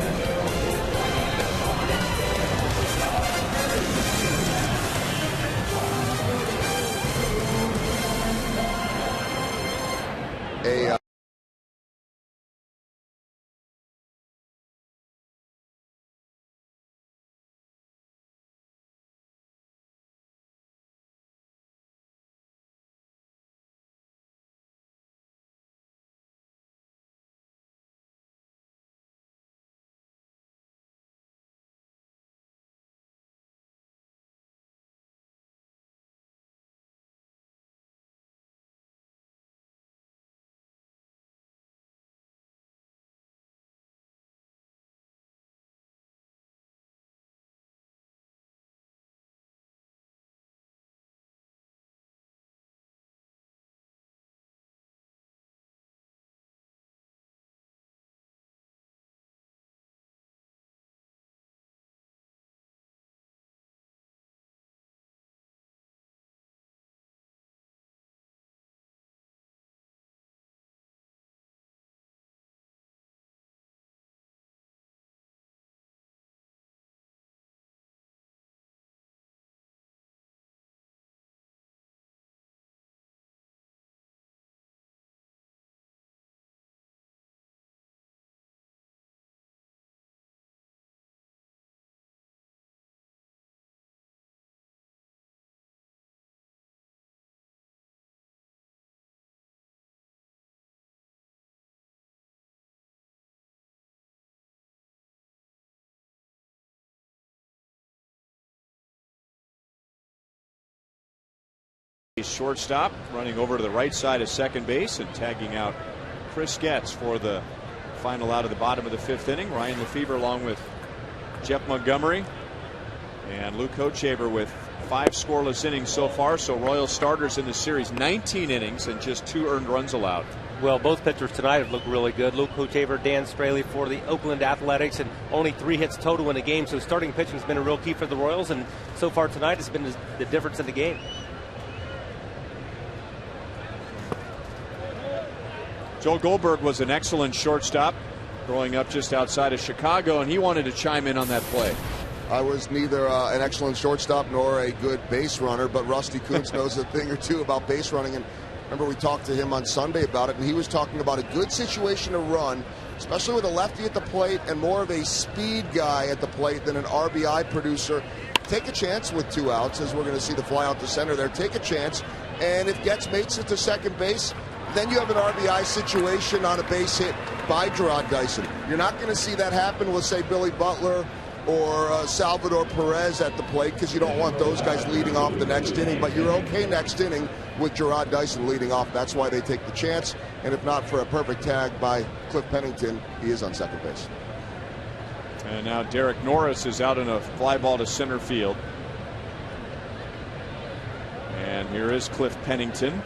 Shortstop running over to the right side of second base and tagging out Chris Getz for the final out of the bottom of the 5th inning. Ryan Lefebvre along with Jeff Montgomery and Luke Hochevar with 5 scoreless innings so far. So Royals starters in the series 19 innings and just 2 earned runs allowed. Well, both pitchers tonight have looked really good. Luke Hochevar, Dan Straley for the Oakland Athletics, and only 3 hits total in the game. So starting pitching has been a real key for the Royals, and so far tonight has been the difference in the game. Joel Goldberg was an excellent shortstop growing up just outside of Chicago, and he wanted to chime in on that play. I was neither an excellent shortstop nor a good base runner, but Rusty Kuntz knows a thing or two about base running. And remember, we talked to him on Sunday about it, and he was talking about a good situation to run, especially with a lefty at the plate and more of a speed guy at the plate than an RBI producer. Take a chance with 2 outs, as we're going to see the fly out to center there. Take a chance, and if Getz makes it to second base, then you have an RBI situation on a base hit by Gerard Dyson. You're not going to see that happen with, say, Billy Butler or Salvador Perez at the plate, because you don't want those guys leading off the next inning. But you're okay next inning with Gerard Dyson leading off. That's why they take the chance. And if not for a perfect tag by Cliff Pennington, he is on second base. And now Derek Norris is out in a fly ball to center field. And here is Cliff Pennington.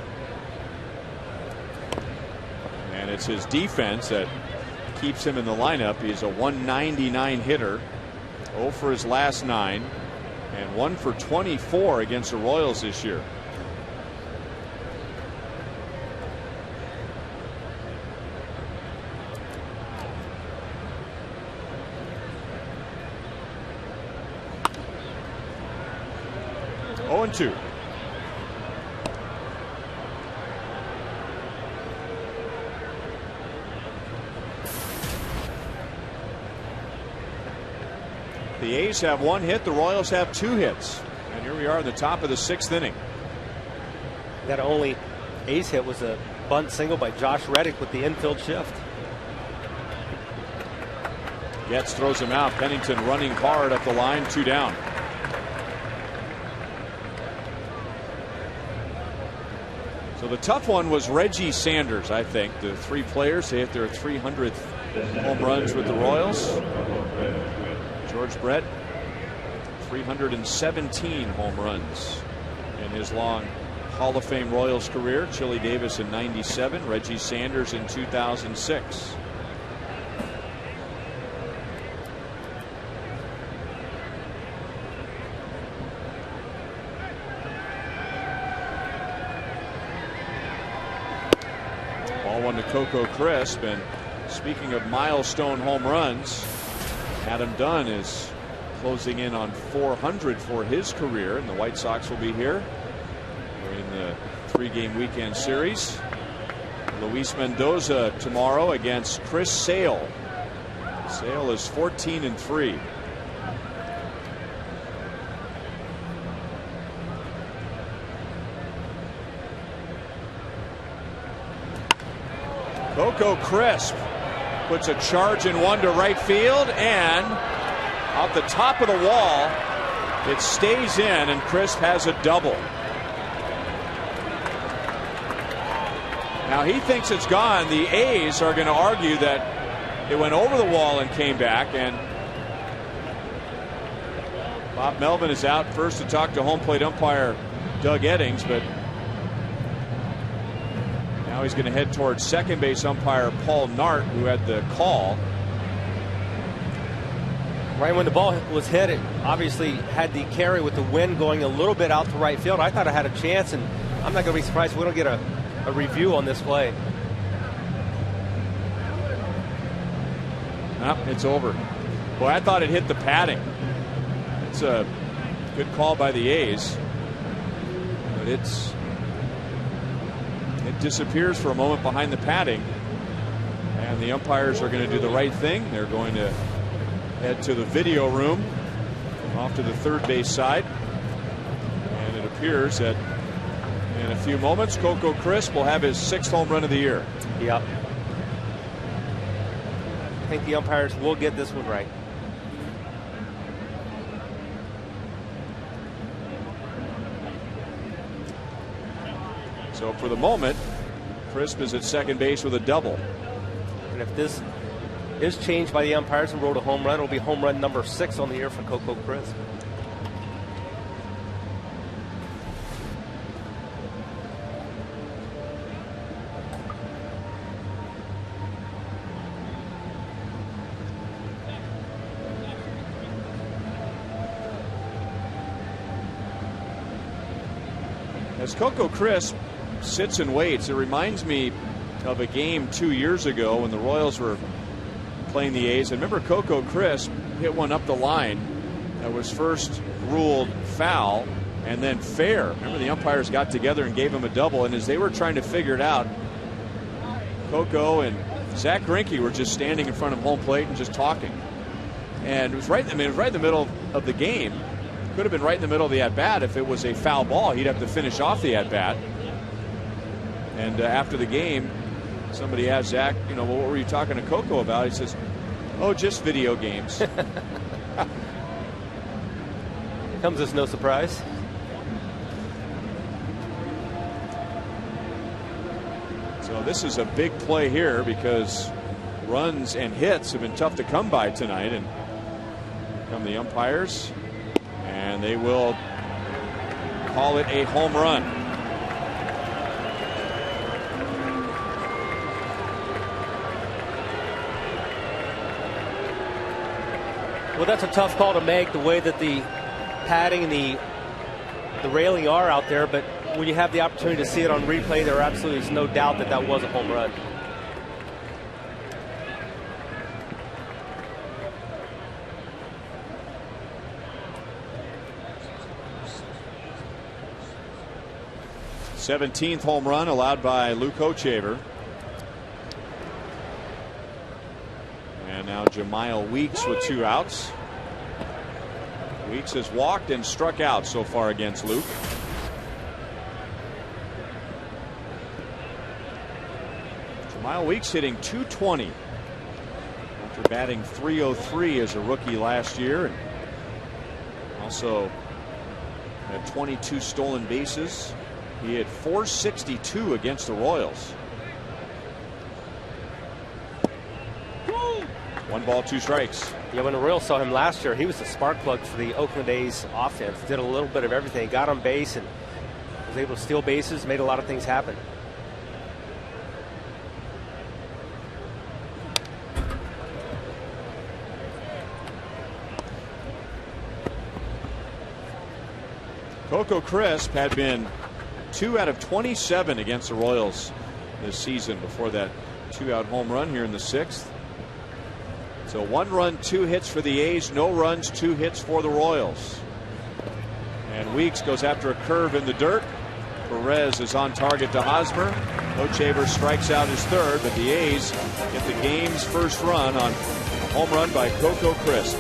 And it's his defense that keeps him in the lineup. He's a 199 hitter, 0 for his last 9, and 1 for 24 against the Royals this year. Oh, 0-2. The A's have 1 hit. The Royals have 2 hits. And here we are in the top of the 6th inning. That only ace hit was a bunt single by Josh Reddick with the infield shift. Getz throws him out. Pennington running hard up the line, 2 down. So the tough one was Reggie Sanders, I think. The 3 players, they hit their 300th home runs with the Royals. George Brett, 317 home runs in his long Hall of Fame Royals career. Chili Davis in '97, Reggie Sanders in 2006. Ball one to Coco Crisp. And speaking of milestone home runs, Adam Dunn is closing in on 400 for his career, and the White Sox will be here in the 3-game weekend series. Luis Mendoza tomorrow against Chris Sale. Sale is 14-3. Coco Crisp puts a charge in one to right field, and off the top of the wall, it stays in, and Crisp has a double. Now he thinks it's gone. The A's are going to argue that it went over the wall and came back, and Bob Melvin is out first to talk to home plate umpire Doug Eddings, but now he's going to head towards second base umpire Paul Nart, who had the call. Right when the ball was hit, it obviously had the carry with the wind going a little bit out to right field. I thought I had a chance, and I'm not going to be surprised if we don't get a review on this play. Nope, it's over. Boy, I thought it hit the padding. It's a good call by the A's, but it disappears for a moment behind the padding, and the umpires are going to do the right thing. They're going to head to the video room off to the third base side, and it appears that in a few moments Coco Crisp will have his 6th home run of the year. Yep. I think the umpires will get this one right. So for the moment, Crisp is at second base with a double. And if this is changed by the umpires and rolled a home run, it'll be home run number 6 on the year for Coco Crisp. As Coco Crisp sits and waits, it reminds me of a game 2 years ago when the Royals were playing the A's. And remember, Coco Crisp hit one up the line that was first ruled foul and then fair. Remember, the umpires got together and gave him a double, and as they were trying to figure it out, Coco and Zach Greinke were just standing in front of home plate and just talking. And it was right, it was right in the middle of the game. Could have been right in the middle of the at-bat. If it was a foul ball, he'd have to finish off the at-bat. And after the game, somebody asked Zach, well, what were you talking to Coco about? He says, oh, just video games. Comes as no surprise. So this is a big play here because runs and hits have been tough to come by tonight. And come the umpires, and they will call it a home run. Well, that's a tough call to make, the way that the padding and the railing are out there, but when you have the opportunity to see it on replay, there absolutely is no doubt that that was a home run. th home run allowed by Luke Hochevar. And now Jemile Weeks with 2 outs. Weeks has walked and struck out so far against Luke. Lyle Weeks hitting .220 after batting .303 as a rookie last year, and also had 22 stolen bases. He had .462 against the Royals. 1 ball, 2 strikes. Yeah, when the Royals saw him last year, he was the spark plug for the Oakland A's offense. Did a little bit of everything. Got on base and was able to steal bases, made a lot of things happen. Coco Crisp had been 2 out of 27 against the Royals this season before that 2-out home run here in the 6th. So 1 run, 2 hits for the A's, no runs, 2 hits for the Royals. And Weeks goes after a curve in the dirt. Perez is on target to Hosmer. Lochaber strikes out his 3rd, but the A's get the game's first run on a home run by Coco Crisp.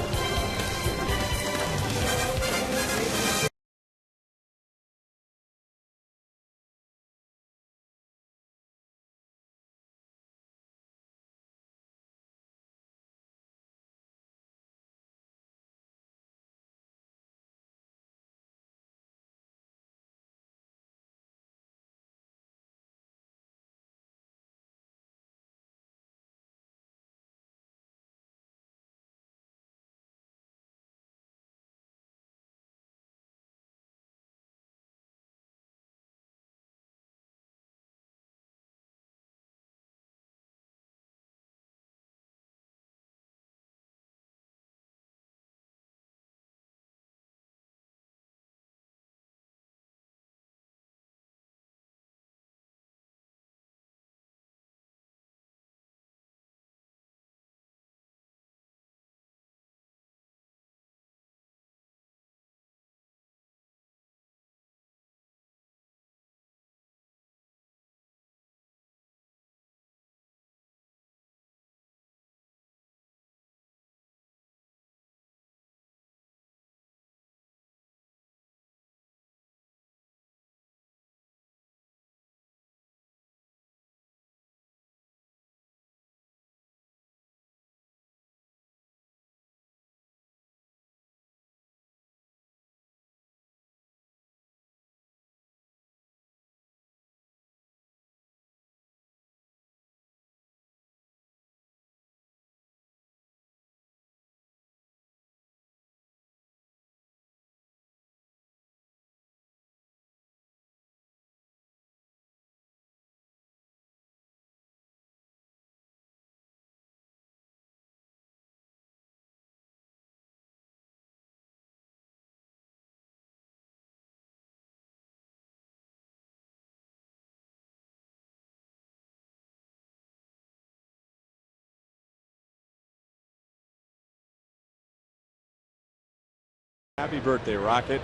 Happy birthday, Rocket.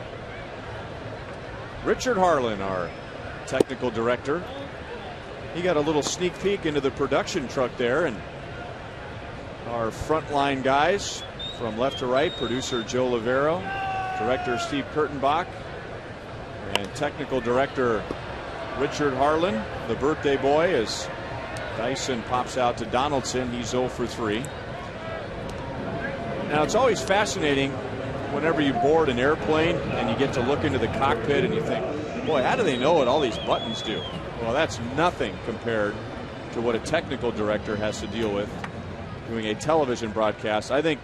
Richard Harlan, our technical director. He got a little sneak peek into the production truck there, and our frontline guys from left to right, producer Joe Lavero, director Steve Kurtenbach, and technical director Richard Harlan, the birthday boy, as Dyson pops out to Donaldson. He's 0 for 3. Now, it's always fascinating whenever you board an airplane and you get to look into the cockpit and you think, boy, how do they know what all these buttons do? Well, that's nothing compared to what a technical director has to deal with doing a television broadcast. I think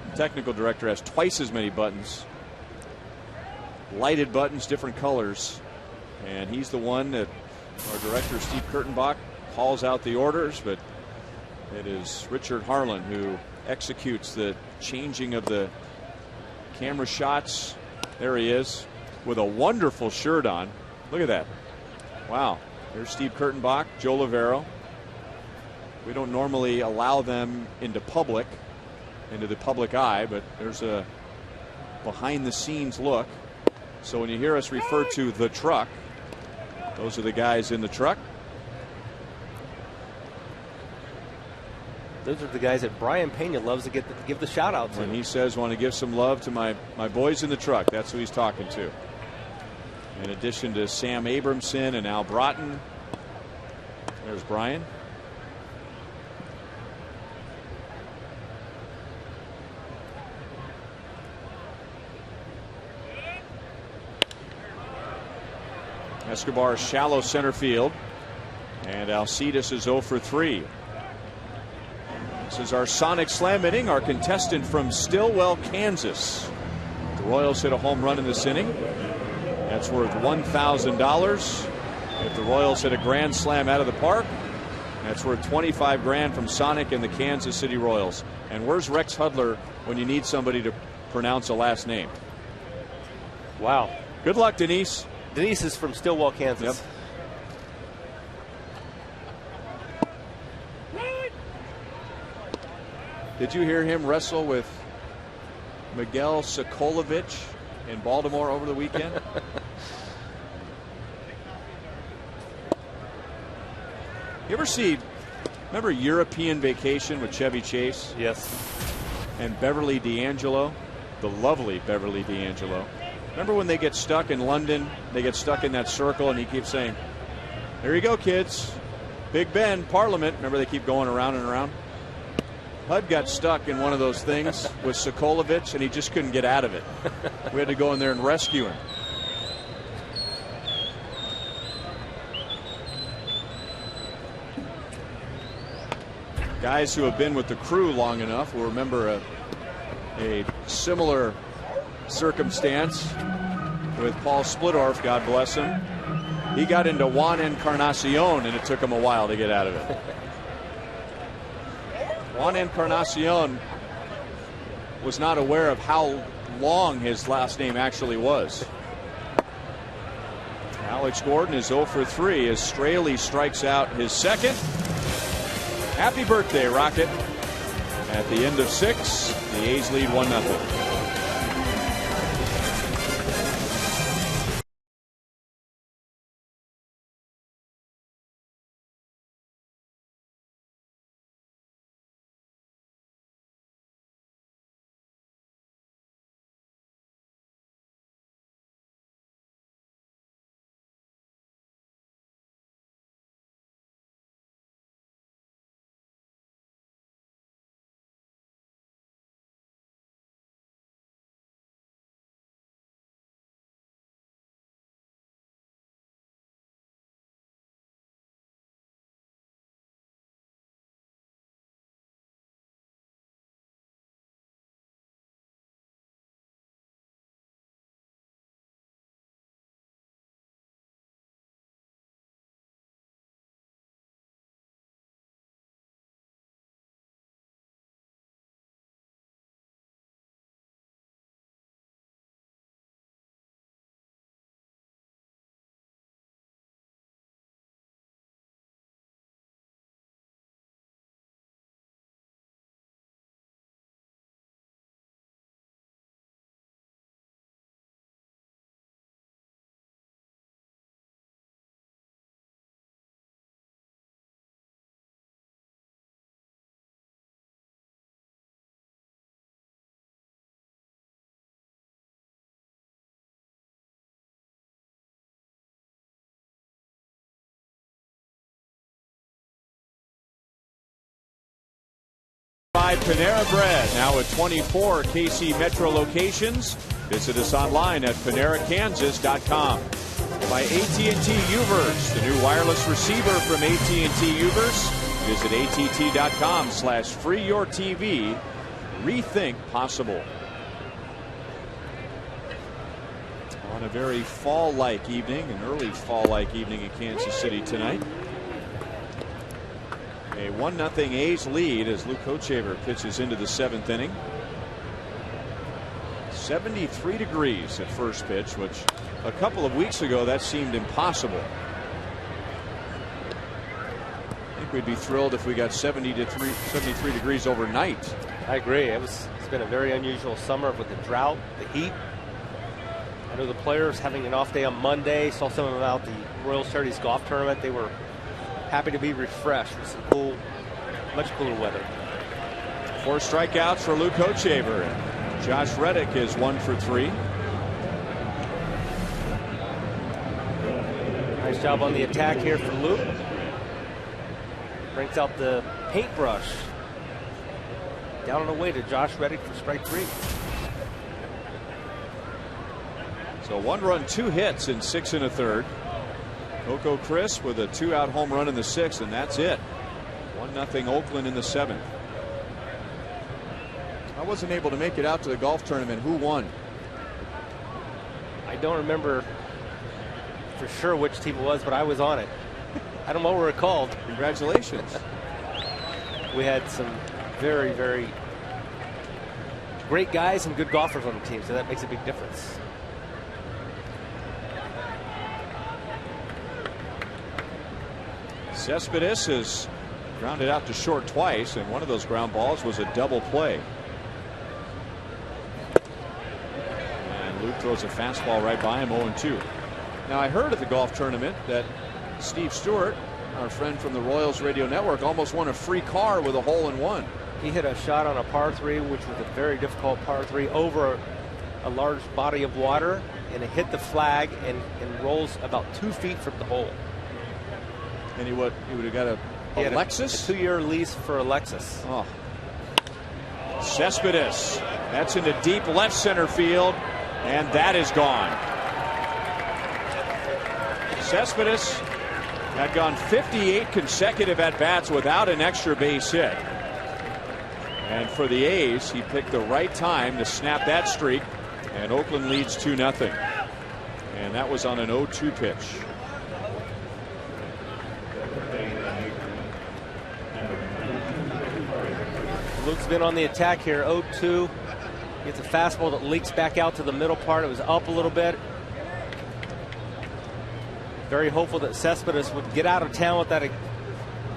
the technical director has twice as many buttons, lighted buttons, different colors, and he's the one that our director Steve Kurtenbach calls out the orders, but it is Richard Harlan who executes the changing of the camera shots. There he is with a wonderful shirt on. Look at that. Wow. There's Steve Kurtenbach, Joe Lavero. We don't normally allow them into the public eye, but there's a behind the scenes look. So when you hear us refer to the truck, those are the guys in the truck. Those are the guys that Brian Pena loves to give the shout out to. When he says, want to give some love to my boys in the truck, that's who he's talking to. In addition to Sam Abramson and Al Broughton, there's Brian. Escobar shallow center field. And Alcides is 0 for 3. This is our Sonic Slam inning, our contestant from Stillwell, Kansas. The Royals hit a home run in this inning. That's worth $1,000. If the Royals hit a grand slam out of the park, that's worth $25,000 from Sonic and the Kansas City Royals. And where's Rex Hudler when you need somebody to pronounce a last name? Wow. Good luck, Denise. Denise is from Stillwell, Kansas. Yep. Did you hear him wrestle with Miguel Sokolovich in Baltimore over the weekend? You ever see, remember European Vacation with Chevy Chase? Yes. And Beverly D'Angelo, the lovely Beverly D'Angelo. Remember when they get stuck in London, they get stuck in that circle and he keeps saying, "There you go, kids. Big Ben, Parliament." Remember they keep going around and around? Hud got stuck in one of those things with Sokolovich and he just couldn't get out of it. We had to go in there and rescue him. Guys who have been with the crew long enough will remember a similar circumstance with Paul Splittorff, God bless him. He got into Juan Encarnacion and it took him a while to get out of it. Juan Encarnacion was not aware of how long his last name actually was. Alex Gordon is 0 for 3 as Straley strikes out his second. Happy birthday, Rocket. At the end of 6, the A's lead 1-0. Panera Bread, now at 24 KC Metro locations. Visit us online at PaneraKansas.com. By AT Uverse, the new wireless receiver from AT Uverse. Visit att.com/freeyourtv. Rethink possible. On a very fall-like evening, an early fall-like evening in Kansas City tonight. A 1-0 A's lead as Luke Hochevar pitches into the 7th inning. 73 degrees at first pitch, which a couple of weeks ago that seemed impossible. I think we'd be thrilled if we got 73 degrees overnight. I agree. It's been a very unusual summer with the drought, the heat. I know the players having an off day on Monday. Saw some of them out the Royal Charities Golf Tournament. They were happy to be refreshed with some cool, much cooler weather. 4 strikeouts for Luke Hochevar. Josh Reddick is 1 for 3. Nice job on the attack here for Luke. Brings out the paintbrush. Down and away to Josh Reddick for strike 3. So 1 run, 2 hits in 6 1/3. Coco Crisp with a 2-out home run in the 6th, and that's it. 1-0 Oakland in the 7th. I wasn't able to make it out to the golf tournament. Who won? I don't remember for sure which team it was, but I was on it. I don't know what we're called. Congratulations. We had some very, very great guys and good golfers on the team, so that makes a big difference. Cespedes has grounded out to short twice, and one of those ground balls was a double play. And Luke throws a fastball right by him, 0-2. Now, I heard at the golf tournament that Steve Stewart, our friend from the Royals Radio Network, almost won a free car with a hole-in-one. He hit a shot on a par 3, which was a very difficult par 3, over a large body of water, and it hit the flag and rolls about 2 feet from the hole. And he would have got a Lexus? A 2-year lease for a Lexus. Oh. Cespedes. That's into deep left center field, and that is gone. Cespedes had gone 58 consecutive at-bats without an extra base hit. And for the A's, he picked the right time to snap that streak, and Oakland leads 2-0. And that was on an 0-2 pitch. Luke's been on the attack here. 0-2. Gets a fastball that leaks back out to the middle part. It was up a little bit. Very hopeful that Cespedes would get out of town with that,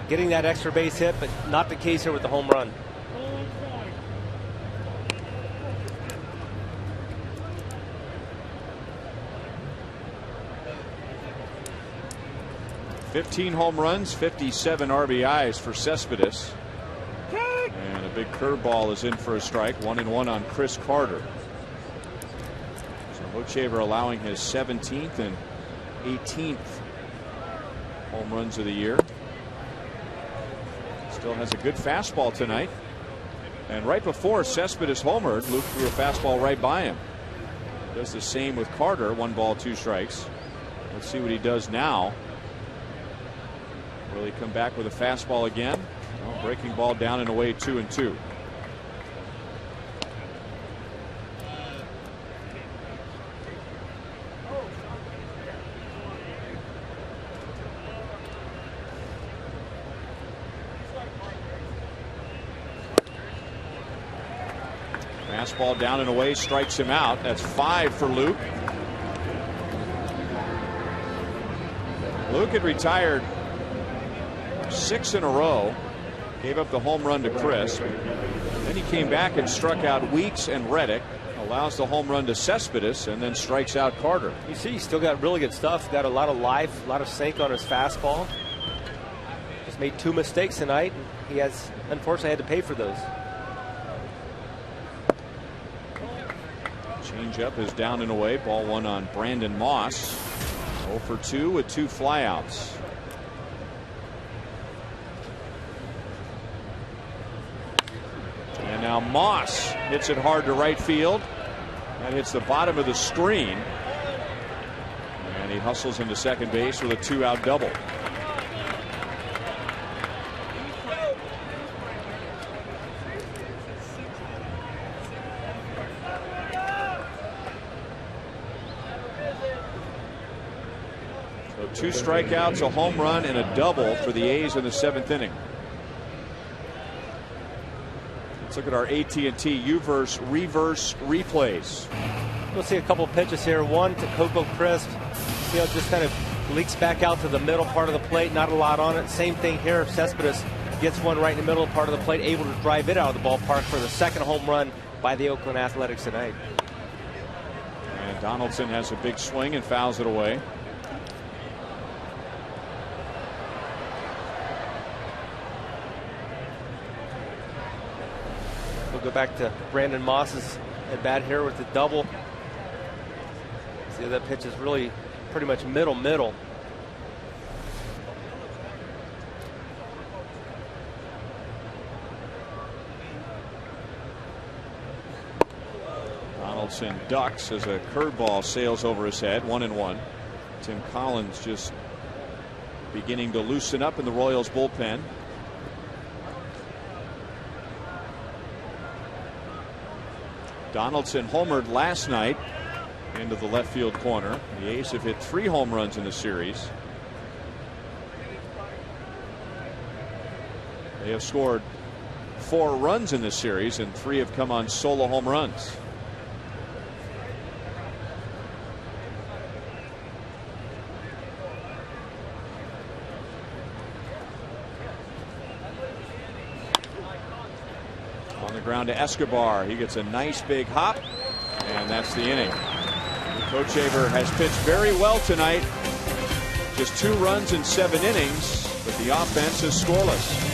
getting that extra base hit, but not the case here with the home run. "15 home runs, 57 RBIs for Cespedes. And a big curveball is in for a strike. 1-1 on Chris Carter. So Hochevar allowing his 17th and 18th home runs of the year. Still has a good fastball tonight. And right before Cespedes homered, Luke threw a fastball right by him. Does the same with Carter. 1 ball, 2 strikes. Let's see what he does now. Will he come back with a fastball again? No, breaking ball down and away, 2-2. Fastball down and away, strikes him out. That's 5 for Luke. Luke had retired 6 in a row. Gave up the home run to Chris. Then he came back and struck out Weeks and Reddick. Allows the home run to Cespedes, and then strikes out Carter. You see, he's still got really good stuff. Got a lot of life, a lot of sink on his fastball. Just made 2 mistakes tonight. He has, unfortunately, had to pay for those. Changeup is down and away. Ball 1 on Brandon Moss. 0 for 2 with 2 flyouts. And now Moss hits it hard to right field. That hits the bottom of the screen. And he hustles into second base with a 2-out double. So 2 strikeouts, a home run, and a double for the A's in the 7th inning. Let's look at our AT&T U-verse reverse replays. We'll see a couple pitches here. One to Coco Crisp. You know, just kind of leaks back out to the middle part of the plate. Not a lot on it. Same thing here. Cespedes gets one right in the middle part of the plate, able to drive it out of the ballpark for the 2nd home run by the Oakland Athletics tonight. And Donaldson has a big swing and fouls it away. We'll go back to Brandon Moss's at bat here with the double. See, that pitch is really pretty much middle. Donaldson ducks as a curveball sails over his head. 1-1. Tim Collins just beginning to loosen up in the Royals bullpen. Donaldson homered last night into the left field corner. The A's have hit 3 home runs in the series. They have scored 4 runs in this series, and 3 have come on solo home runs. On the ground to Escobar. He gets a nice big hop, and that's the inning. Coach Haber has pitched very well tonight. Just 2 runs in 7 innings, but the offense is scoreless.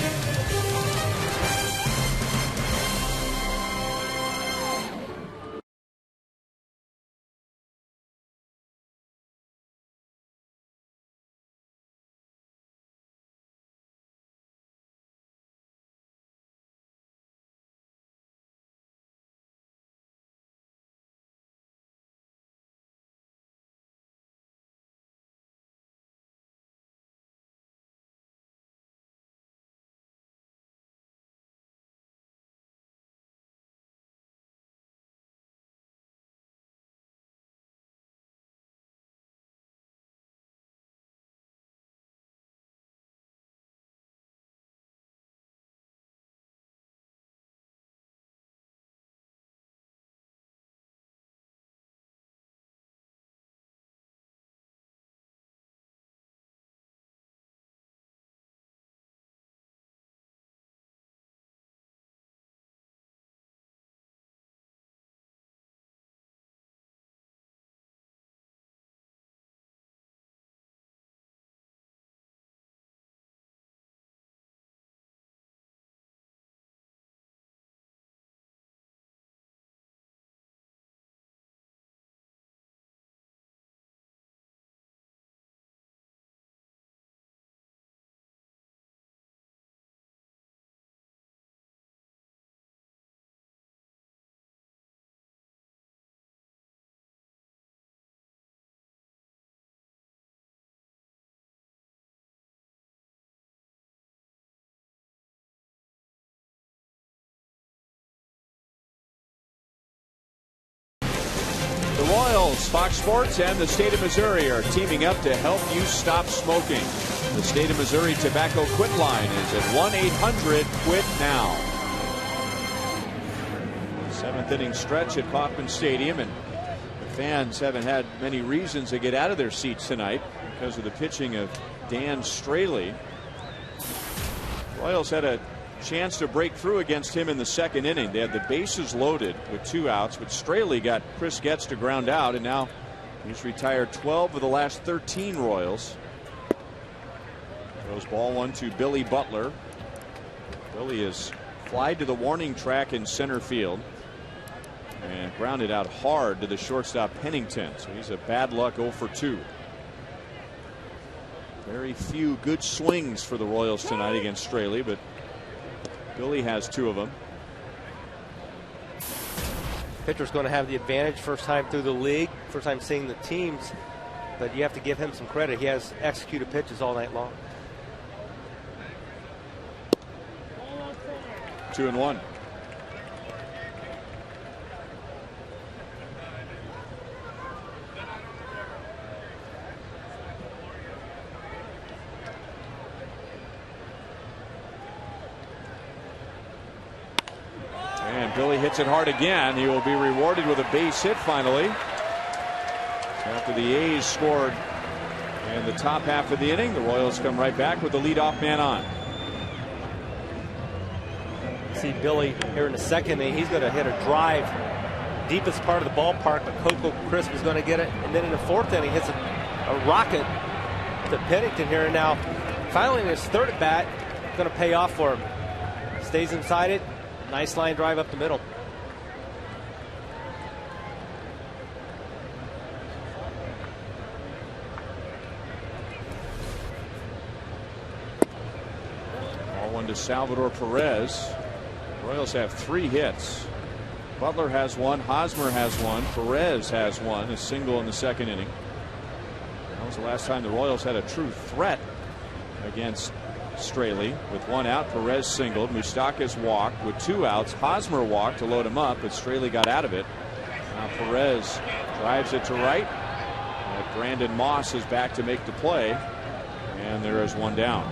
The Royals, Fox Sports, and the state of Missouri are teaming up to help you stop smoking. The state of Missouri tobacco quit line is at 1-800-QUIT-NOW. 7th inning stretch at Kauffman Stadium, and the fans haven't had many reasons to get out of their seats tonight because of the pitching of Dan Straley. Royals had a chance to break through against him in the 2nd inning. They had the bases loaded with 2 outs, but Straley got Chris Getz to ground out, and now he's retired 12 of the last 13 Royals. Throws ball 1 to Billy Butler. Billy is flied to the warning track in center field and grounded out hard to the shortstop Pennington. So he's a bad luck 0 for 2. Very few good swings for the Royals tonight against Straley, but Billy has 2 of them. Pitcher's going to have the advantage, first time through the league, first time seeing the teams, but you have to give him some credit. He has executed pitches all night long. 2-1. And Billy hits it hard again. He will be rewarded with a base hit finally. After the A's scored in the top half of the inning, the Royals come right back with the leadoff man on. See Billy here in the 2nd inning. He's going to hit a drive deepest part of the ballpark, but Coco Crisp is going to get it. And then in the 4th inning, hits a rocket to Pennington here. And now, finally in his 3rd at bat, going to pay off for him. Stays inside it. Nice line drive up the middle. Ball 1 to Salvador Perez. Royals have 3 hits. Butler has 1, Hosmer has 1, Perez has 1, a single in the 2nd inning. That was the last time the Royals had a true threat against Straley. With 1 out, Perez singled. Moustakas walked. With 2 outs, Hosmer walked to load him up, but Straley got out of it. Now Perez drives it to right. Brandon Moss is back to make the play, and there is 1 down.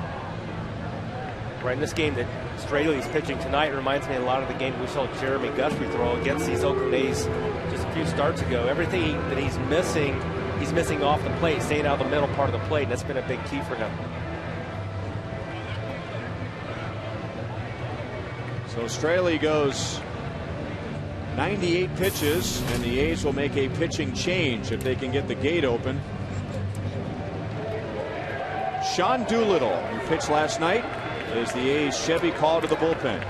Right, in this game that Straley's pitching tonight reminds me a lot of the game we saw Jeremy Guthrie throw against these Oakland A's just a few starts ago. Everything that he's missing off the plate, staying out of the middle part of the plate, and that's been a big key for him. So Straley goes 98 pitches, and the A's will make a pitching change if they can get the gate open. Sean Doolittle, who pitched last night, is the A's Chevy call to the bullpen.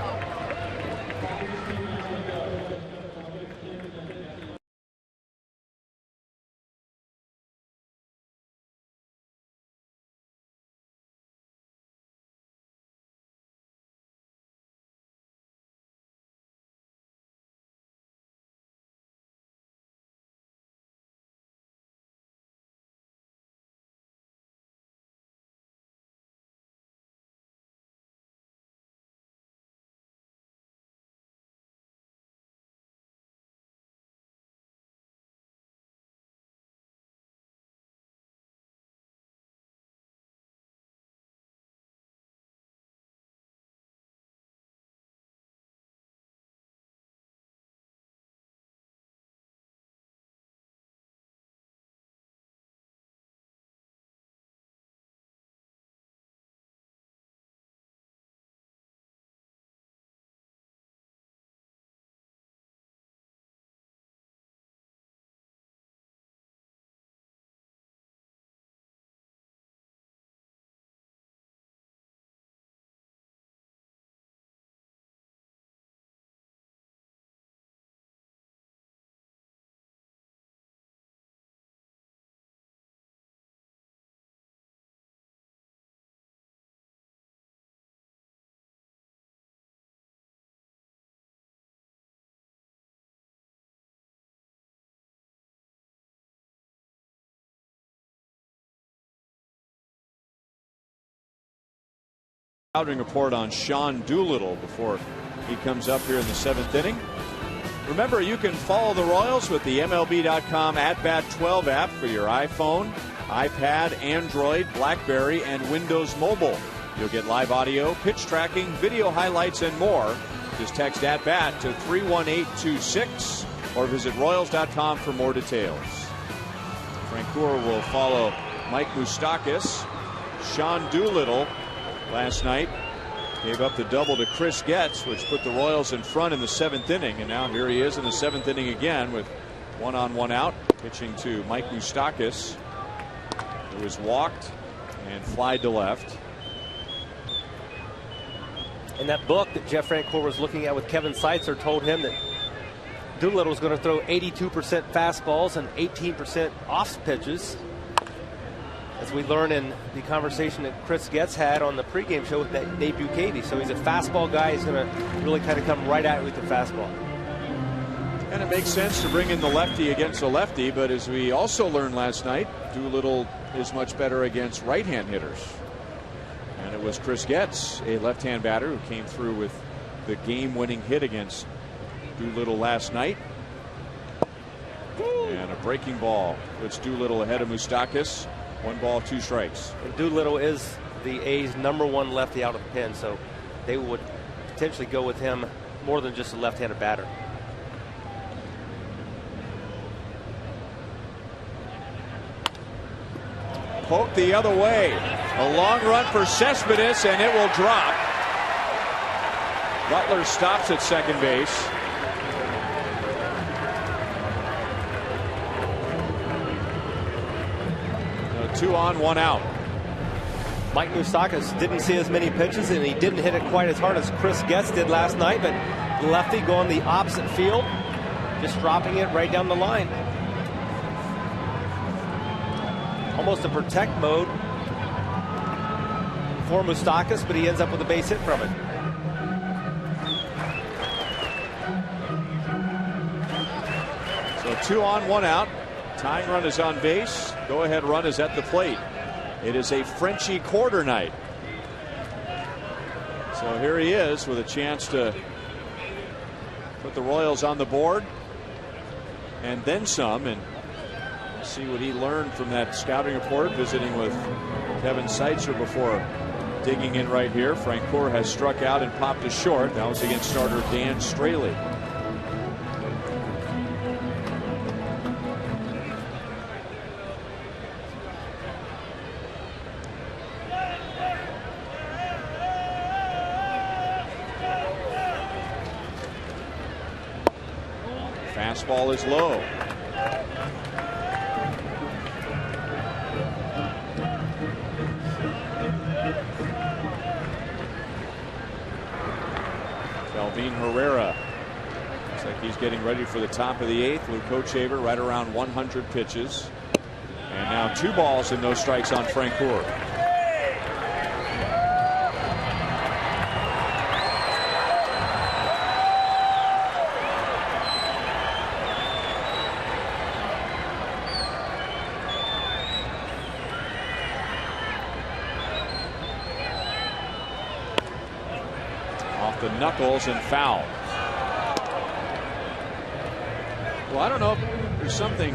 Scouting report on Sean Doolittle before he comes up here in the 7th inning. Remember, you can follow the Royals with the MLB.com @Bat12 app for your iPhone, iPad, Android, BlackBerry, and Windows Mobile. You'll get live audio, pitch tracking, video highlights, and more. Just text @Bat to 31826 or visit Royals.com for more details. Francoeur will follow Mike Moustakas. Sean Doolittle last night gave up the double to Chris Getz, which put the Royals in front in the 7th inning. And now here he is in the 7th inning again with 1 on 1 out, pitching to Mike Moustakas, who was walked and flied to left. And that book that Jeff Francoeur was looking at with Kevin Seitzer told him that Doolittle was going to throw 82% fastballs and 18% off pitches. As we learn in the conversation that Chris Getz had on the pregame show with Dave Ducati. So he's a fastball guy. He's going to really kind of come right at you with the fastball. And it makes sense to bring in the lefty against a lefty, but as we also learned last night, Doolittle is much better against right-hand hitters. And it was Chris Getz, a left-hand batter, who came through with the game-winning hit against Doolittle last night. And a breaking ball puts Doolittle ahead of Moustakas. 1 ball, 2 strikes. And Doolittle is the A's #1 lefty out of the pen, so they would potentially go with him more than just a left-handed batter. Poke the other way. A long run for Cespedes, and it will drop. Butler stops at second base. So 2 on, 1 out. Mike Moustakas didn't see as many pitches, and he didn't hit it quite as hard as Chris Getz did last night, but lefty going the opposite field, just dropping it right down the line. Almost a protect mode for Moustakas, but he ends up with a base hit from it. So 2 on, 1 out. Tying run is on base. Go ahead run is at the plate. It is a Frenchie quarter night So here he is with a chance to put the Royals on the board and then some, and see what he learned from that scouting report visiting with Kevin Seitzer before digging in right here. Francoeur has struck out and popped a short. That was against starter Dan Straley. Fastball is low. Kelvin Herrera. Looks like he's getting ready for the top of the 8th. Luke Kochaver right around 100 pitches. And now 2 balls and no strikes on Francoeur. The knuckles and foul. Well, I don't know if there's something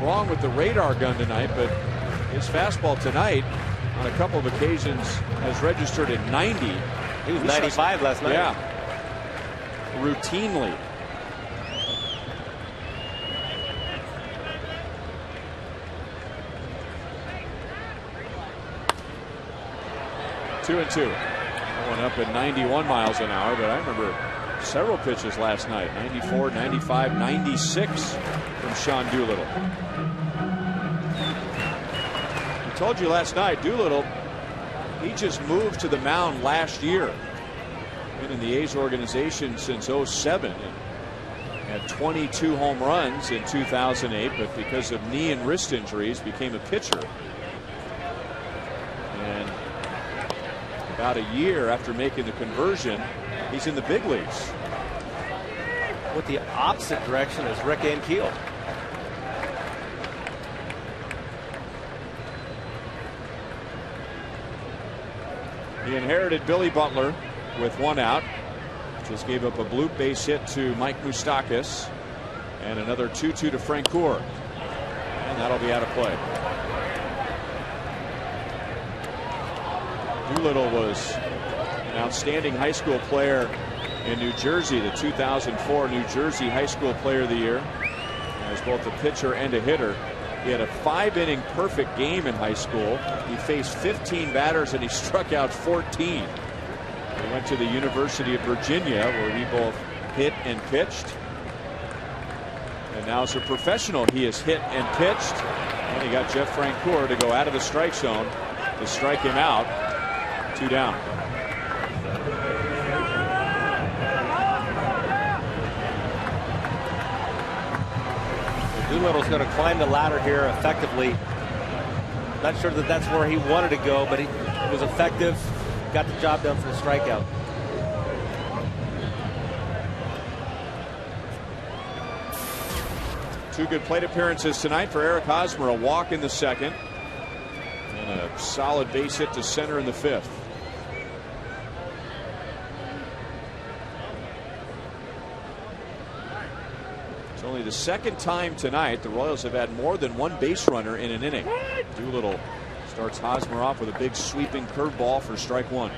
wrong with the radar gun tonight, but his fastball tonight on a couple of occasions has registered at 90. He was 95 last night. Yeah. Routinely. Two and two. One up at 91 miles an hour, but I remember several pitches last night. 94, 95, 96 from Sean Doolittle. I told you last night, Doolittle, he just moved to the mound last year. Been in the A's organization since 07 and had 22 home runs in 2008, but because of knee and wrist injuries became a pitcher. And about a year after making the conversion, he's in the big leagues. With the opposite direction as Rick Ankiel. He inherited Billy Butler with 1 out. Just gave up a bloop base hit to Mike Moustakas and another 2-2 to Francoeur. And that'll be out of play. Doolittle was an outstanding high school player in New Jersey, the 2004 New Jersey High School Player of the Year. As both a pitcher and a hitter. He had a 5-inning perfect game in high school. He faced 15 batters and he struck out 14. He went to the University of Virginia, where he both hit and pitched. And now as a professional, he has hit and pitched. And he got Jeff Francoeur to go out of the strike zone to strike him out. 2 down. Doolittle's going to climb the ladder here effectively. Not sure that that's where he wanted to go, but he was effective. Got the job done for the strikeout. Two good plate appearances tonight for Eric Hosmer. A walk in the 2nd and a solid base hit to center in the 5th. It's only the 2nd time tonight the Royals have had more than 1 base runner in an inning. Doolittle starts Hosmer off with a big sweeping curveball for strike 1.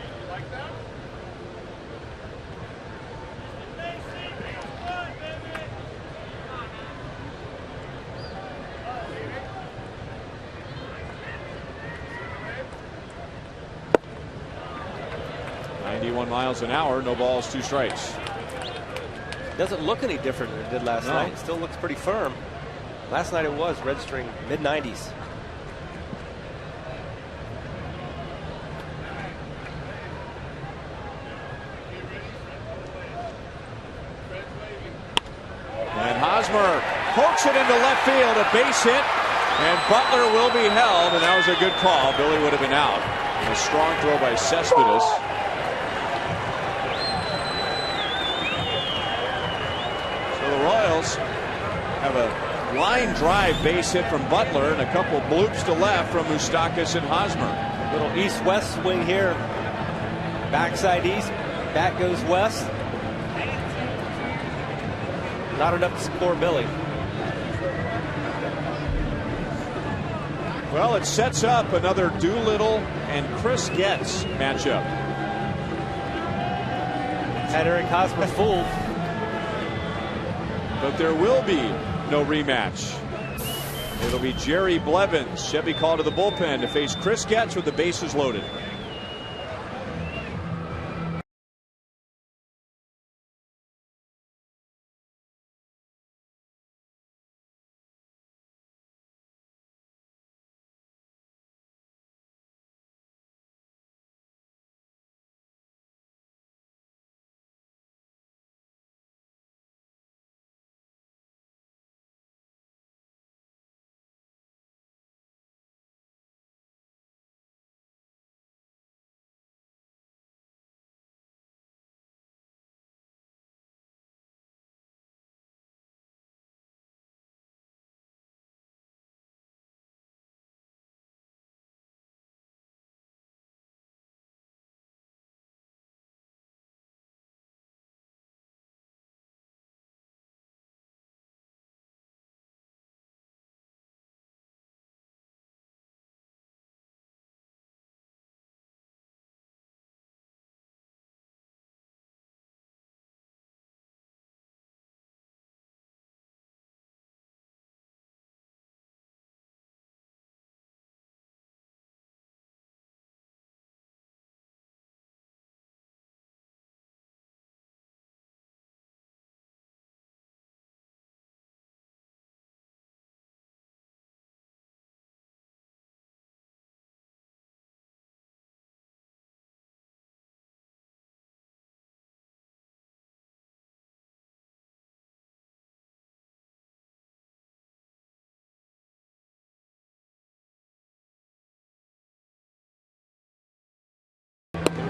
Miles an hour, no balls, 2 strikes. Doesn't look any different than it did last night. It still looks pretty firm. Last night it was registering mid-90s. And Hosmer pokes it into left field, a base hit, and Butler will be held, and that was a good call. Billy would have been out. A strong throw by Cespedes. Royals have a line drive base hit from Butler and a couple bloops to left from Moustakas and Hosmer. Little east-west swing here. Backside east, bat goes west. Not enough to score Billy. Well, it sets up another Doolittle and Chris Getz matchup. Had Eric Hosmer fooled. But there will be no rematch. It'll be Jerry Blevins. Chevy called to the bullpen to face Chris Getz with the bases loaded.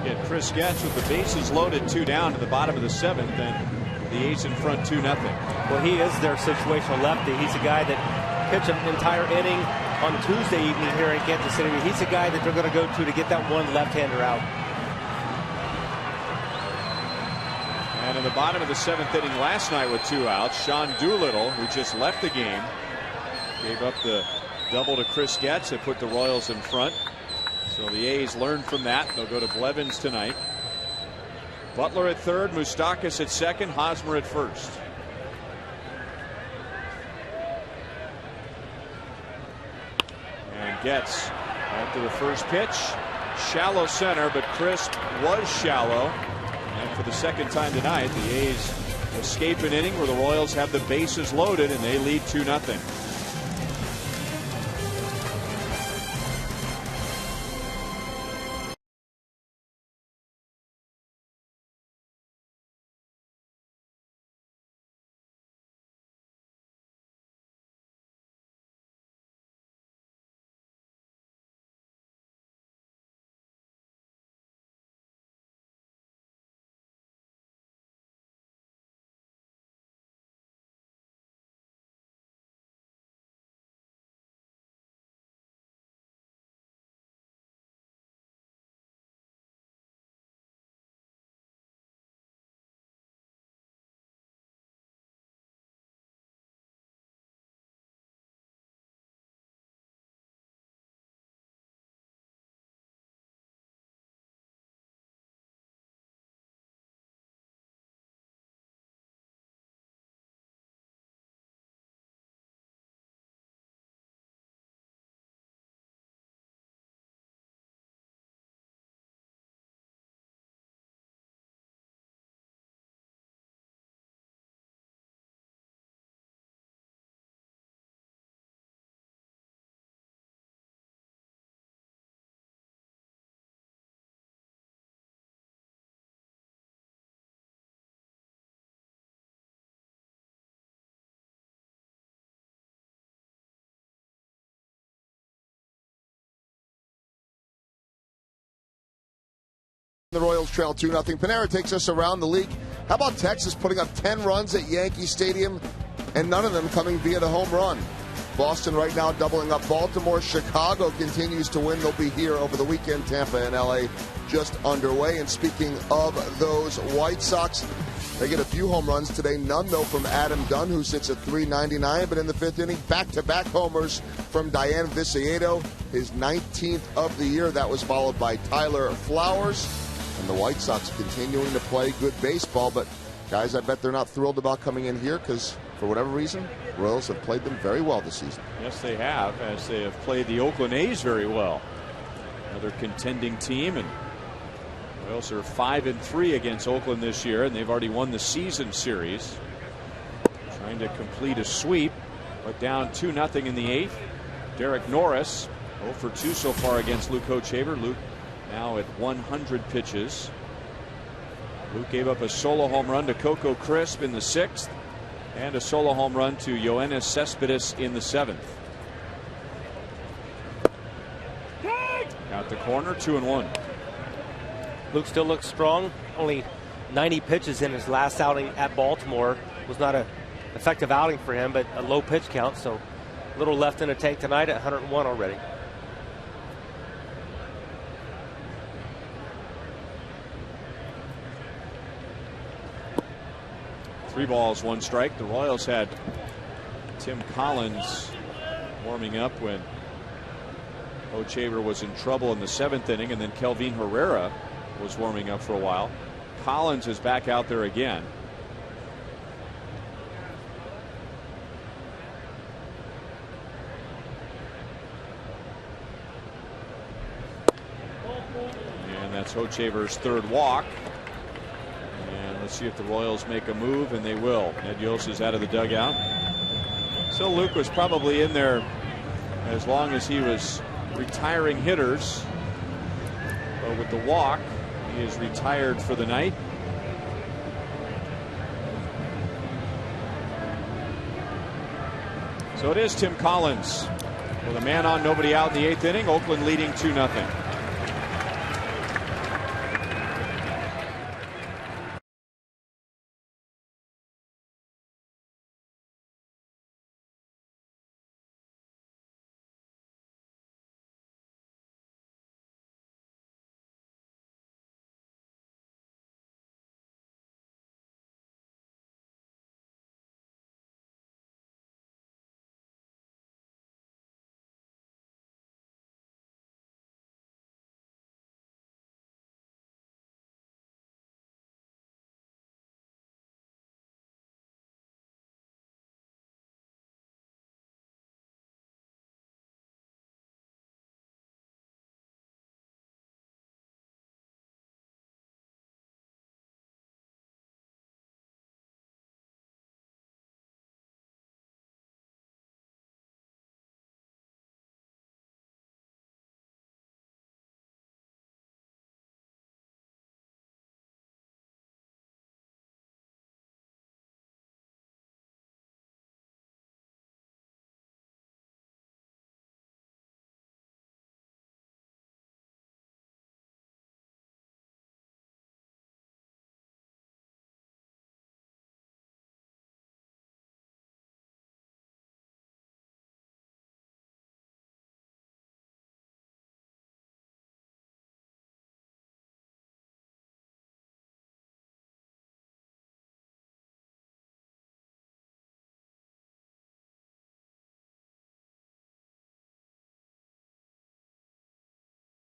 Get Chris Getz with the bases loaded, 2 down to the bottom of the 7th, and the A's in front 2-0. Well, he is their situational lefty. He's a guy that pitched an entire inning on Tuesday evening here in Kansas City. He's a guy that they're going to go to get that one left-hander out. And in the bottom of the 7th inning last night with 2 outs, Sean Doolittle, who just left the game, gave up the double to Chris Getz and put the Royals in front. So the A's learned from that. They'll go to Blevins tonight. Butler at third, Moustakas at second, Hosmer at first. And Getz after the first pitch. Shallow center, but Crisp was shallow. And for the second time tonight, the A's escape an inning where the Royals have the bases loaded and they lead 2-0. The Royals trail 2-0. Panera takes us around the league. How about Texas putting up 10 runs at Yankee Stadium and none of them coming via the home run? Boston right now doubling up Baltimore. Chicago continues to win. They'll be here over the weekend. Tampa and LA just underway. And speaking of those White Sox, they get a few home runs today. None, though, from Adam Dunn, who sits at .399. But in the fifth inning, back-to-back homers from Diane Viciedo, his 19th of the year. That was followed by Tyler Flowers. And the White Sox continuing to play good baseball. But, guys, I bet they're not thrilled about coming in here because, for whatever reason, Royals have played them very well this season. Yes, they have, as they have played the Oakland A's very well. Another contending team, and Royals are 5-3 against Oakland this year, and they've already won the season series. Trying to complete a sweep, but down 2-0 in the eighth. Derek Norris 0 for 2 so far against Luke Hochevar. Luke now at 100 pitches. Luke gave up a solo home run to Coco Crisp in the sixth, and a solo home run to Yoenis Cespedes in the seventh. Out the corner, 2-1. Luke still looks strong. Only 90 pitches in his last outing at Baltimore. Was not an effective outing for him, but a low pitch count, so a little left in the tank tonight at 101 already. Three balls, one strike. The Royals had Tim Collins warming up when Hochevar was in trouble in the seventh inning, and then Kelvin Herrera was warming up for a while. Collins is back out there again. And that's Hochevar's third walk. And let's see if the Royals make a move, and they will. Ned Yost is out of the dugout. So Luke was probably in there as long as he was retiring hitters. But with the walk, he is retired for the night. So it is Tim Collins with a man on, nobody out in the eighth inning. Oakland leading 2-0.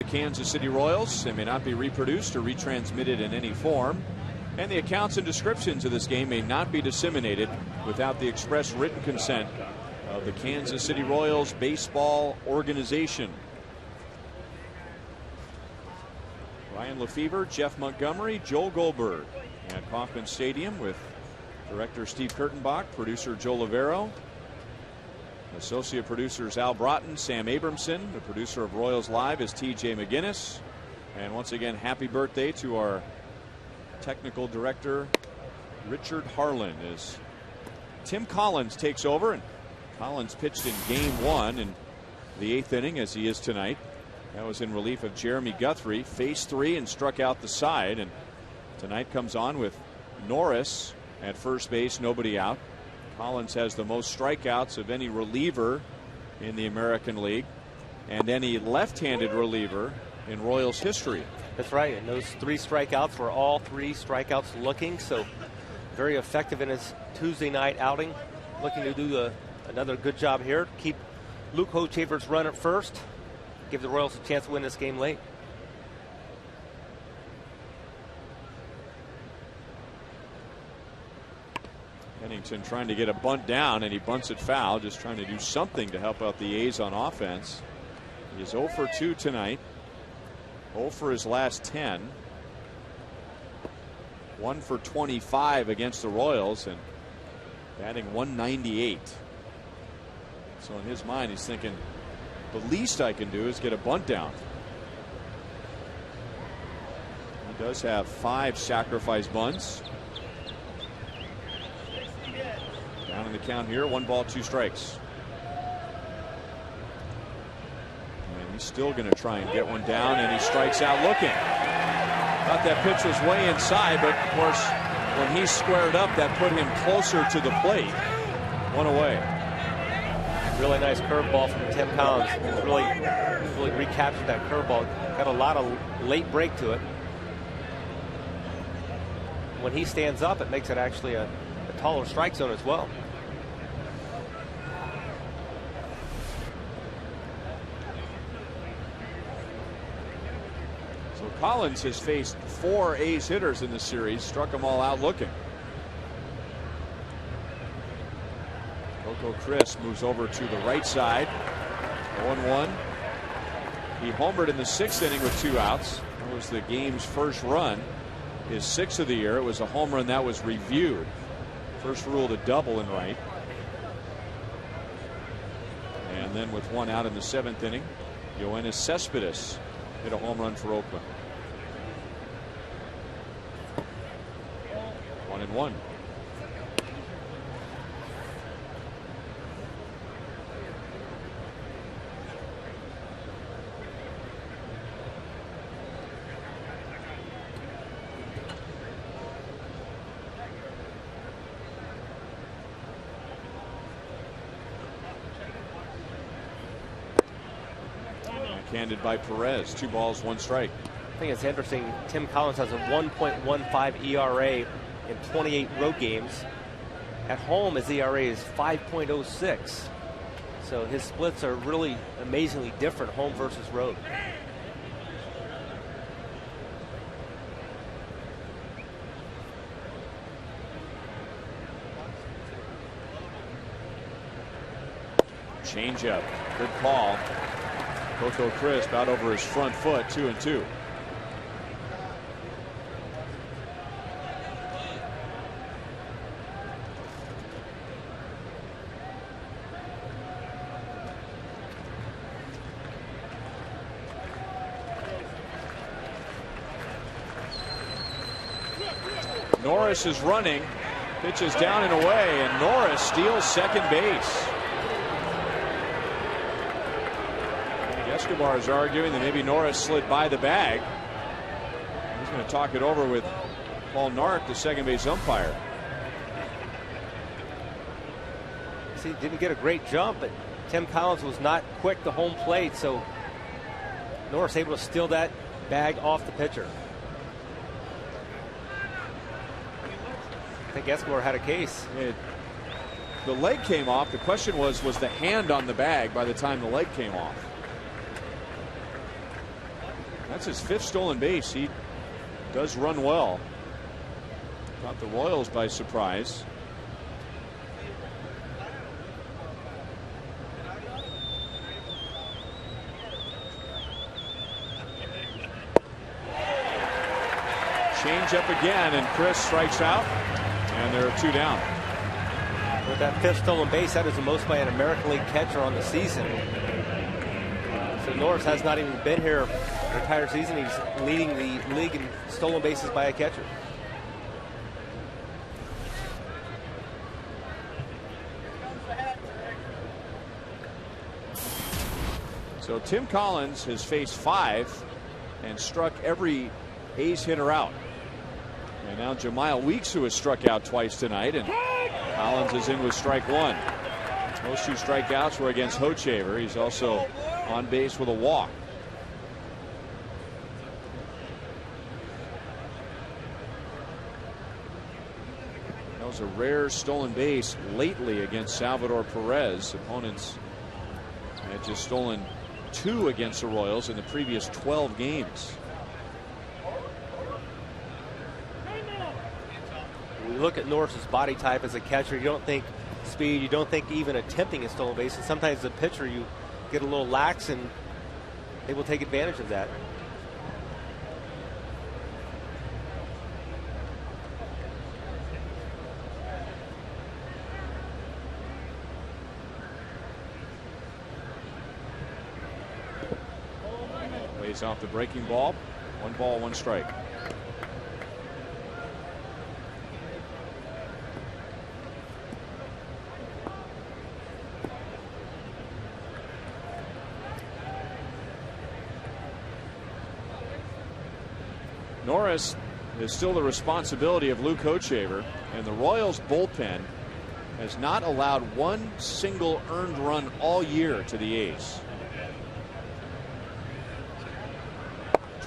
Kansas City Royals. They may not be reproduced or retransmitted in any form, and the accounts and descriptions of this game may not be disseminated without the express written consent of the Kansas City Royals baseball organization. Ryan Lefevre, Jeff Montgomery, Joel Goldberg at Kauffman Stadium with director Steve Kurtenbach, producer Joe Lavero, associate producers Al Broughton, Sam Abramson. The producer of Royals Live is TJ McGinnis. And once again, happy birthday to our technical director Richard Harlan as Tim Collins takes over. And Collins pitched in game one in the eighth inning, as he is tonight. That was in relief of Jeremy Guthrie. Faced three and struck out the side. And tonight comes on with Norris at first base, nobody out. Collins has the most strikeouts of any reliever in the American League and any left-handed reliever in Royals history. That's right, and those 3 strikeouts were all 3 strikeouts looking, so very effective in his Tuesday night outing. Looking to do another good job here. Keep Luke Hochevar's run at first. Give the Royals a chance to win this game late. Pennington trying to get a bunt down, and he bunts it foul, just trying to do something to help out the A's on offense. He is 0 for 2 tonight. 0 for his last 10. 1 for 25 against the Royals and batting 198. So in his mind, he's thinking the least I can do is get a bunt down. He does have 5 sacrifice bunts. Down in the count here, 1 ball, 2 strikes. And he's still going to try and get one down, and he strikes out looking. Thought that pitch was way inside, but of course, when he squared up, that put him closer to the plate. 1 away. Really nice curveball from Tim Collins. Really recaptured that curveball. Got a lot of late break to it. When he stands up, it makes it actually a taller strike zone as well. So Collins has faced 4 A's hitters in this series, struck them all out looking. Coco Chris moves over to the right side. 0-1. He homered in the 6th inning with 2 outs. That was the game's first run, his 6th of the year. It was a home run that was reviewed. First rule to double in right. And then with 1 out in the 7th inning, Yoenis Cespedes hit a home run for Oakland. 1-1. Handed by Perez. 2 balls, 1 strike. I think it's interesting. Tim Collins has a 1.15 ERA in 28 road games. At home, his ERA is 5.06. So his splits are really amazingly different, home versus road. Changeup. Good call. Coco Crisp out over his front foot, 2-2. Norris is running. Pitch is down and away, and Norris steals second base. Escobar is arguing that maybe Norris slid by the bag. He's going to talk it over with Paul Nark, the second base umpire. See, didn't get a great jump, but Tim Collins was not quick to home plate, so Norris able to steal that bag off the pitcher. I think Escobar had a case. The leg came off. The question was the hand on the bag by the time the leg came off? That's his 5th stolen base. He does run well. Caught the Royals by surprise. Change up again, and Chris strikes out, and there are 2 down. With that 5th stolen base, that is the most by an American League catcher on the season. So Norris has not even been here the entire season. He's leading the league in stolen bases by a catcher. So Tim Collins has faced 5 and struck every A's hitter out. And now Jemile Weeks, who has struck out twice tonight, and Collins is in with strike 1. Those 2 strikeouts were against Hochevar. He's also on base with a walk. That was a rare stolen base lately against Salvador Perez. Opponents had just stolen 2 against the Royals in the previous 12 games. When you look at Norris's body type as a catcher, you don't think speed, you don't think even attempting a stolen base, and sometimes as a pitcher you get a little lax and they will take advantage of that. Lays off the breaking ball. 1 ball, 1 strike. Norris is still the responsibility of Luke Hochevar, and the Royals bullpen has not allowed 1 single earned run all year to the A's.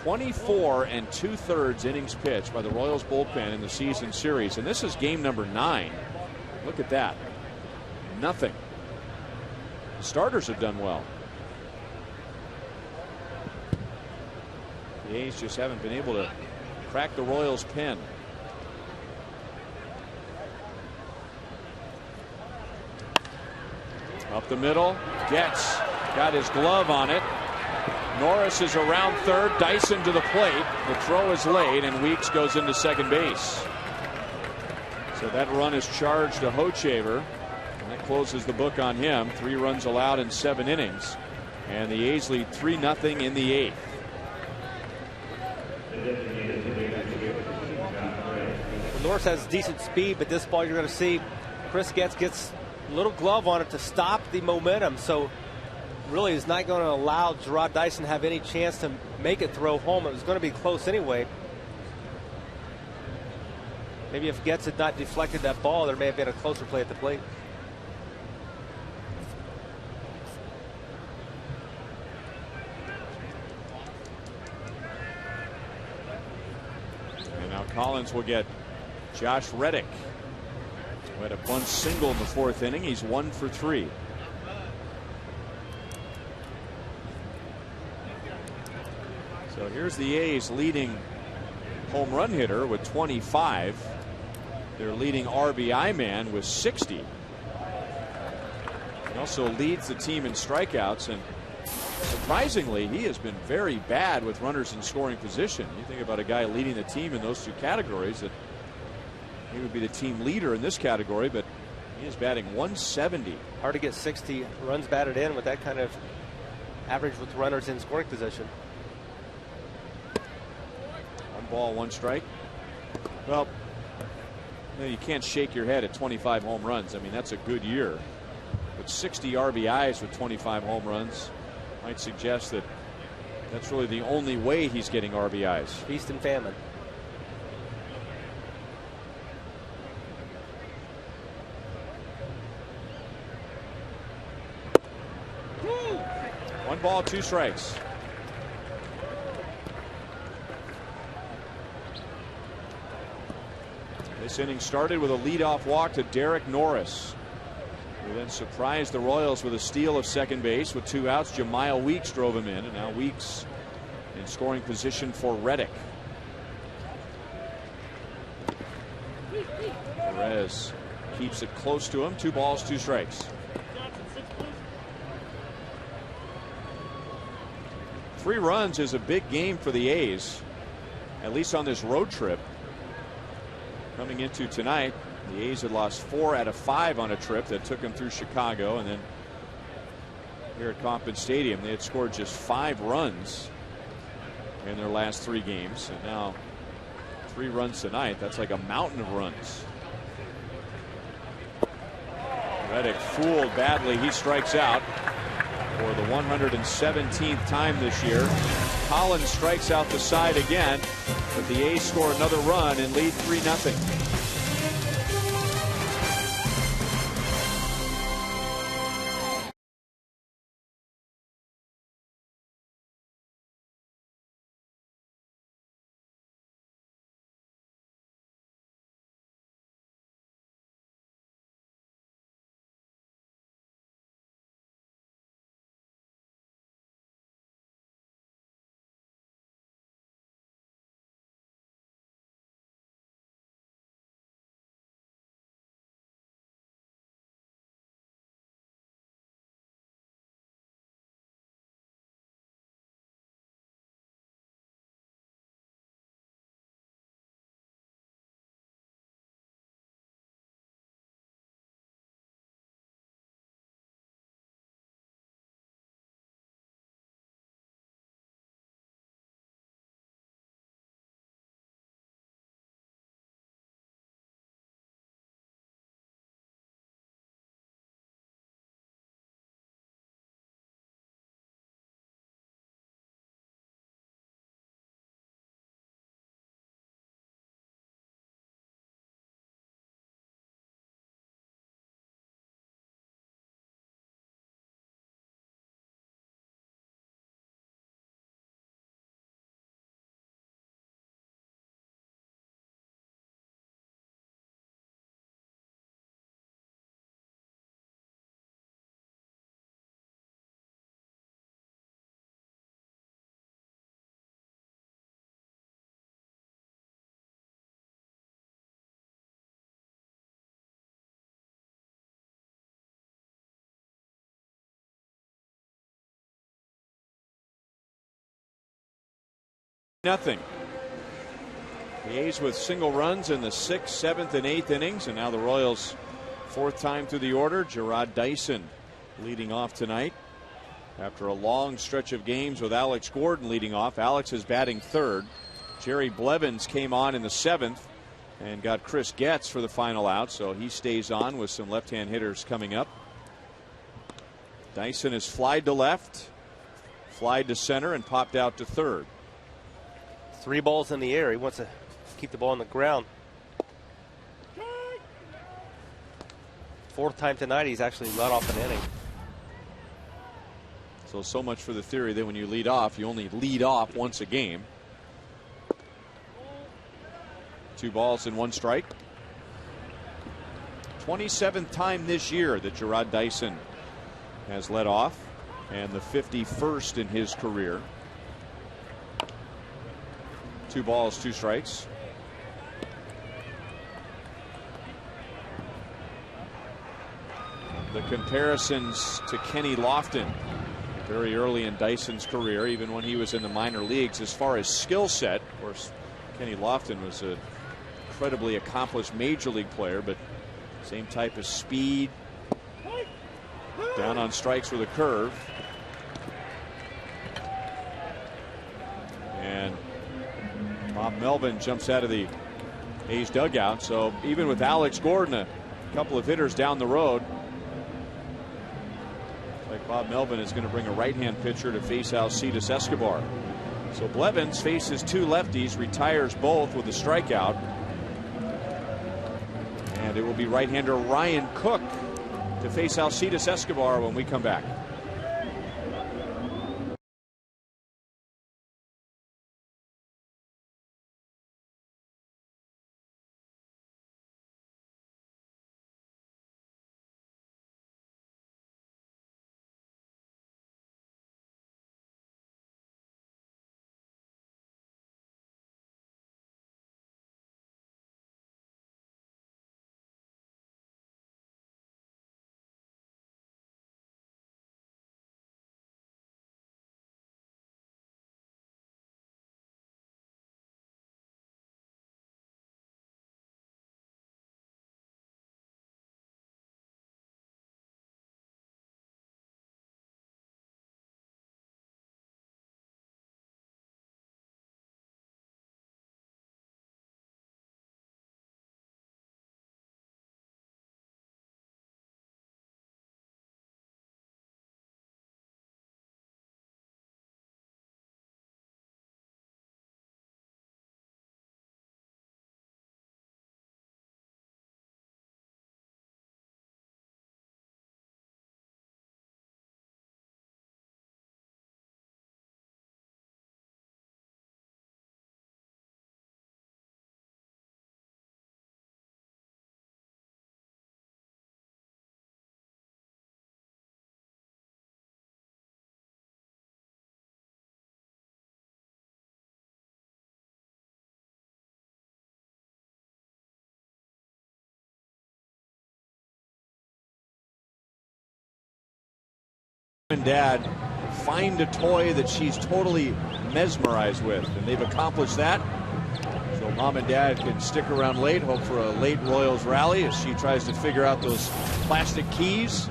24 2/3 innings pitched by the Royals bullpen in the season series, and this is game number 9. Look at that. Nothing. The starters have done well. The A's just haven't been able to crack the Royals' pen. Up the middle, got his glove on it. Norris is around third, Dyson to the plate. The throw is late, and Weeks goes into second base. So that run is charged to Hochevar, and that closes the book on him. 3 runs allowed in 7 innings, and the A's lead 3-0 in the 8th. Norris has decent speed, but this ball you're going to see Chris gets a little glove on it to stop the momentum, so really is not going to allow Gerard Dyson to have any chance to make it throw home. It was going to be close anyway. Maybe if Getz had not deflected that ball, there may have been a closer play at the plate. And now Collins will get Josh Reddick, who had a bunt single in the 4th inning. He's 1 for 3. So here's the A's leading home run hitter with 25. Their leading RBI man with 60. He also leads the team in strikeouts, and surprisingly, he has been very bad with runners in scoring position. You think about a guy leading the team in those 2 categories, that he would be the team leader in this category, but he is batting 170. Hard to get 60 runs batted in with that kind of average with runners in scoring position. 1 ball, 1 strike. Well, you can't shake your head at 25 home runs. I mean, that's a good year. But 60 RBIs with 25 home runs might suggest that that's really the only way he's getting RBIs. Feast and famine. One ball, 2 strikes. This inning started with a leadoff walk to Derek Norris, who then surprised the Royals with a steal of second base with 2 outs. Jamiel Weeks drove him in, and now Weeks in scoring position for Reddick. Perez keeps it close to him. 2 balls, 2 strikes. 3 runs is a big game for the A's, at least on this road trip. Coming into tonight, the A's had lost 4 out of 5 on a trip that took them through Chicago, and then here at Kauffman Stadium they had scored just 5 runs in their last 3 games, and now 3 runs tonight. That's like a mountain of runs. Reddick fooled badly. He strikes out for the 117th time this year. Collins strikes out the side again, but the A's score another run and lead 3-0. Nothing. The A's with single runs in the 6th, 7th, and 8th innings, and now the Royals' 4th time through the order. Jarrod Dyson leading off tonight after a long stretch of games with Alex Gordon leading off. Alex is batting 3rd. Jerry Blevins came on in the 7th and got Chris Getz for the final out, so he stays on with some left-hand hitters coming up. Dyson has flied to left, flied to center, and popped out to 3rd. 3 balls in the air. He wants to keep the ball on the ground. 4th time tonight he's actually let off an inning. So much for the theory that when you lead off, you only lead off once a game. 2 balls and 1 strike. 27th time this year that Jarrod Dyson has led off, and the 51st in his career. 2 balls, 2 strikes. The comparisons to Kenny Lofton very early in Dyson's career, even when he was in the minor leagues, as far as skill set. Of course, Kenny Lofton was an incredibly accomplished major league player, but same type of speed. Down on strikes with a curve. And Bob Melvin jumps out of the A's dugout. So even with Alex Gordon, a couple of hitters down the road, like Bob Melvin is going to bring a right-hand pitcher to face Alcides Escobar. So Blevins faces 2 lefties, retires both with a strikeout. And it will be right-hander Ryan Cook to face Alcides Escobar when we come back. And Dad find a toy that she's totally mesmerized with, and they've accomplished that. So Mom and Dad can stick around late, hope for a late Royals rally as she tries to figure out those plastic keys.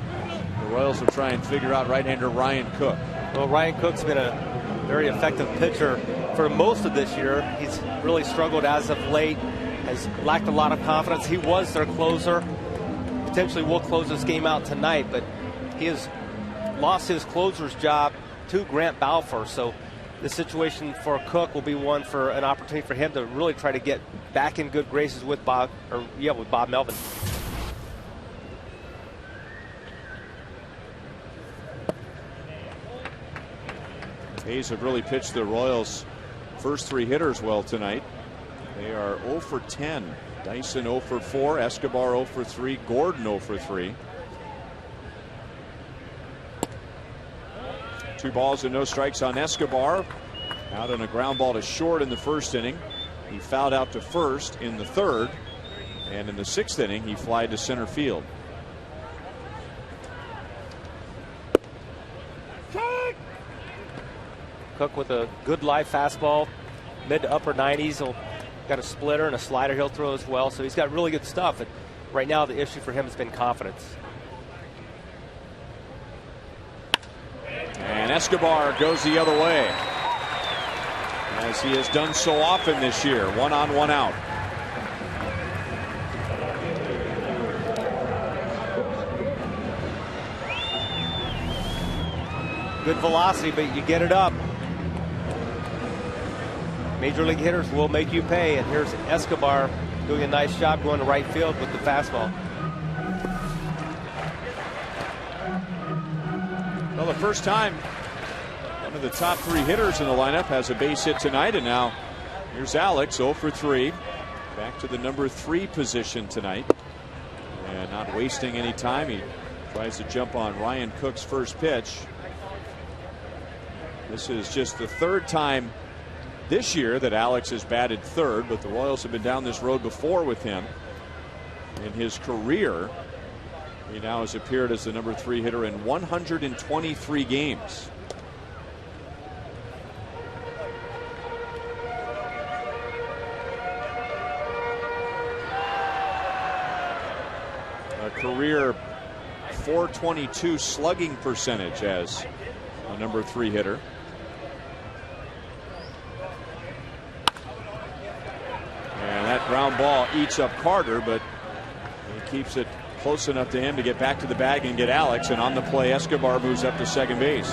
The Royals will try and figure out right-hander Ryan Cook. Well, Ryan Cook's been a very effective pitcher for most of this year. He's really struggled as of late, has lacked a lot of confidence. He was their closer. Potentially will close this game out tonight, but he has lost his closer's job to Grant Balfour. So the situation for Cook will be one for an opportunity for him to really try to get back in good graces with Bob Melvin. A's have really pitched the Royals' first 3 hitters well tonight. They are 0 for 10. Dyson 0 for 4, Escobar 0 for 3, Gordon 0 for 3. 2 balls and no strikes on Escobar. Out on a ground ball to short in the 1st inning. He fouled out to 1st in the 3rd. And in the 6th inning, he flied to center field. Cook with a good live fastball. mid to upper 90s. He'll got a splitter and a slider he'll throw as well. So he's got really good stuff. And right now the issue for him has been confidence. And Escobar goes the other way, as he has done so often this year. 1 on, 1 out. Good velocity, but you get it up. Major league hitters will make you pay. And here's Escobar doing a nice job going to right field with the fastball. Well, the first time one of the top 3 hitters in the lineup has a base hit tonight, and now here's Alex, 0 for 3. Back to the number 3 position tonight. And not wasting any time. He tries to jump on Ryan Cook's first pitch. This is just the 3rd time this year that Alex has batted 3rd, but the Royals have been down this road before with him. In his career, he now has appeared as the number 3 hitter in 123 games. A career .422 slugging percentage as a number 3 hitter. And that ground ball eats up Carter, but he keeps it close enough to him to get back to the bag and get Alex. And on the play, Escobar moves up to second base.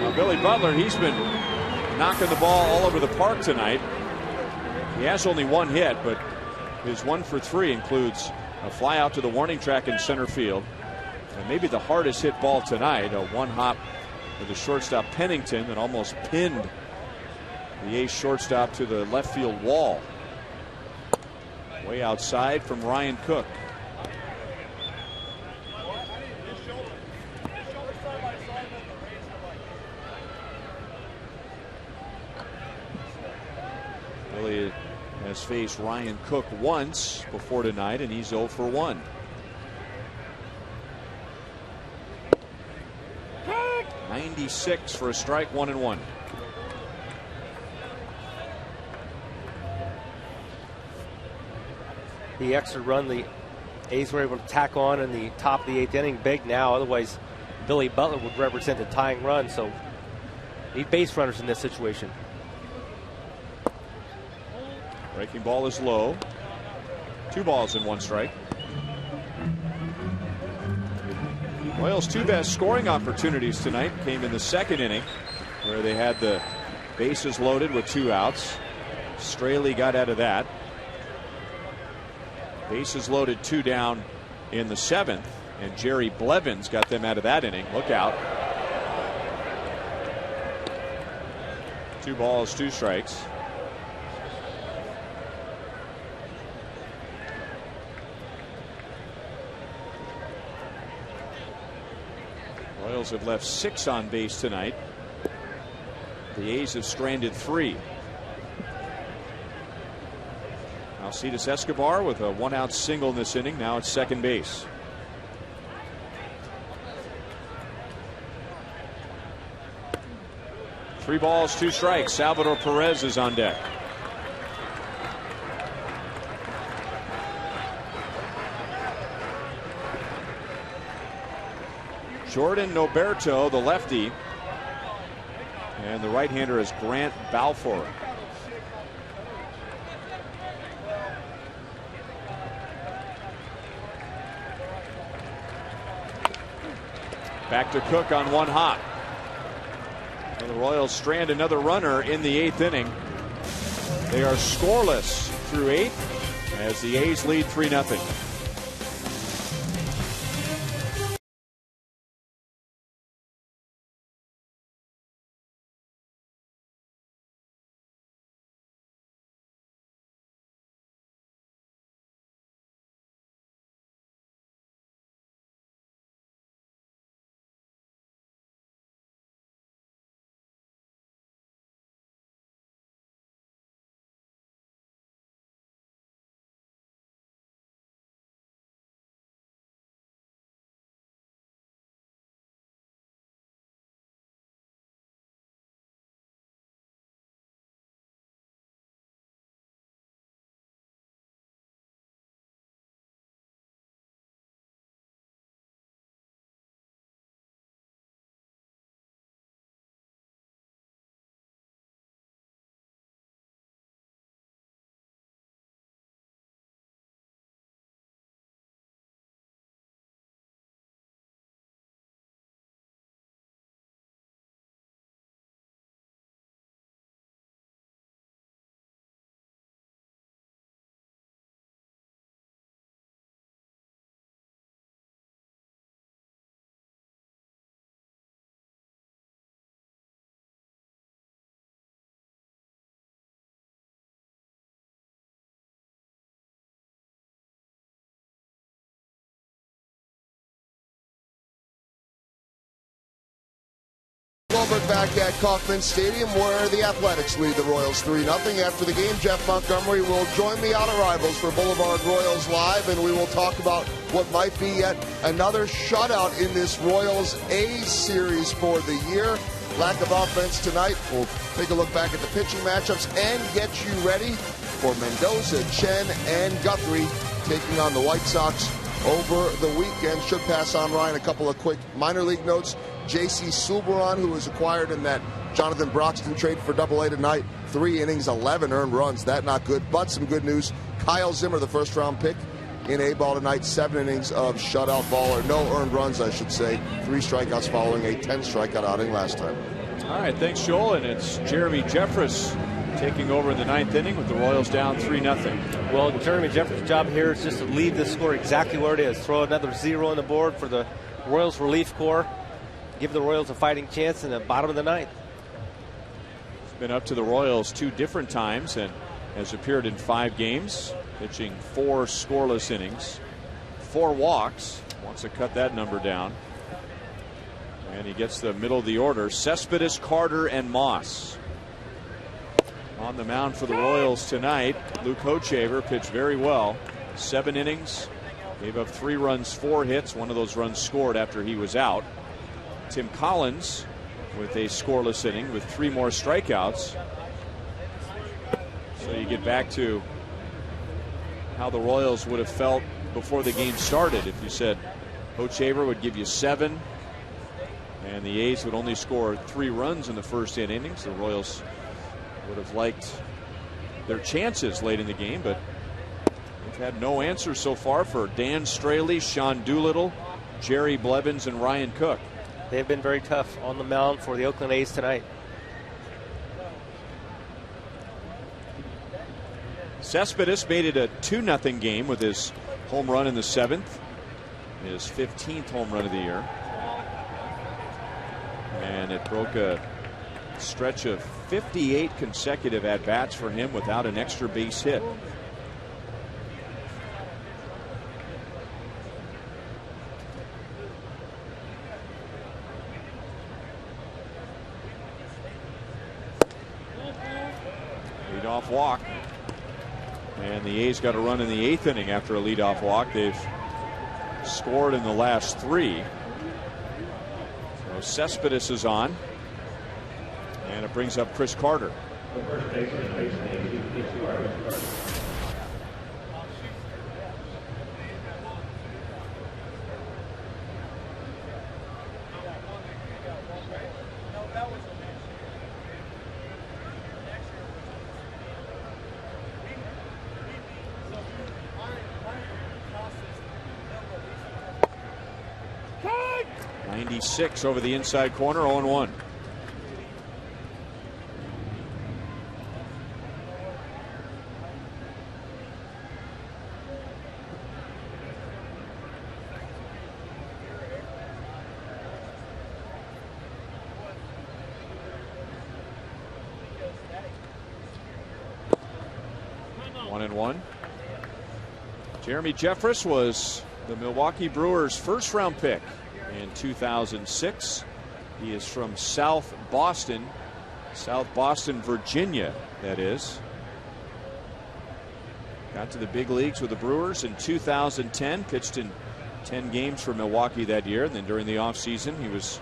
Now, Billy Butler, he's been knocking the ball all over the park tonight. He has only 1 hit, but his 1 for 3 includes a fly out to the warning track in center field. And maybe the hardest hit ball tonight, a 1-hop with the shortstop Pennington that almost pinned the ace shortstop to the left field wall. Way outside from Ryan Cook. Billy has faced Ryan Cook once before tonight, and he's 0 for 1. .96 for a strike, 1-1. The extra run the A's were able to tack on in the top of the 8th inning big now. Otherwise, Billy Butler would represent the tying run. So need base runners in this situation. Breaking ball is low. 2 balls and 1 strike. Royals' 2 best scoring opportunities tonight came in the 2nd inning, where they had the bases loaded with 2 outs. Straley got out of that. Bases loaded 2 down in the 7th, and Jerry Blevins got them out of that inning. Look out. 2 balls, 2 strikes. Royals have left 6 on base tonight. The A's have stranded 3. Alcides Escobar with a 1-out single in this inning. Now at second base. 3 balls, 2 strikes. Salvador Perez is on deck. Jordan Noberto, the lefty, and the right-hander is Grant Balfour. Back to Cook on 1 hop. And the Royals strand another runner in the 8th inning. They are scoreless through 8 as the A's lead 3-0. Goldberg back at Kauffman Stadium, where the Athletics lead the Royals 3-0. After the game, Jeff Montgomery will join me out of Rivals for Boulevard Royals Live, and we will talk about what might be yet another shutout in this Royals A series for the year. Lack of offense tonight. We'll take a look back at the pitching matchups and get you ready for Mendoza, Chen, and Guthrie taking on the White Sox over the weekend. Should pass on, Ryan, a couple of quick minor league notes. J.C. Subban, who was acquired in that Jonathan Broxton trade for AA tonight, 3 innings, 11 earned runs. That not good, but some good news. Kyle Zimmer, the first-round pick in A-ball tonight, 7 innings of shutout ball, or no earned runs, I should say. 3 strikeouts following a 10-strikeout outing last time. All right, thanks, Joel. And it's Jeremy Jeffress taking over in the 9th inning with the Royals down 3-0. Well, Jeremy Jeffress' job here is just to leave the score exactly where it is. Throw another 0 on the board for the Royals relief corps. Give the Royals a fighting chance in the bottom of the 9th. He's been up to the Royals 2 different times and has appeared in 5 games, pitching 4 scoreless innings, 4 walks. Wants to cut that number down. And he gets the middle of the order. Cespedes, Carter, and Moss. On the mound for the Royals tonight, Luke Hochevar pitched very well. 7 innings, gave up 3 runs, 4 hits. One of those runs scored after he was out. Tim Collins with a scoreless inning with 3 more strikeouts. So you get back to how the Royals would have felt before the game started if you said Hochevar would give you 7 and the A's would only score 3 runs in the first 10 innings. The Royals would have liked their chances late in the game, but they've had no answers so far for Dan Straley, Sean Doolittle, Jerry Blevins, and Ryan Cook. They've been very tough on the mound for the Oakland A's tonight. Cespedes made it a 2-0 game with his home run in the 7th, his 15th home run of the year. And it broke a stretch of 58 consecutive at-bats for him without an extra base hit. Leadoff walk. And the A's got a run in the 8th inning after a leadoff walk. They've scored in the last 3. So Cespedes is on. And it brings up Chris Carter. .96 over the inside corner, 0-1. Jeremy Jeffress was the Milwaukee Brewers' first-round pick in 2006. He is from South Boston, Virginia, that is. Got to the big leagues with the Brewers in 2010, pitched in 10 games for Milwaukee that year. And then during the offseason, he was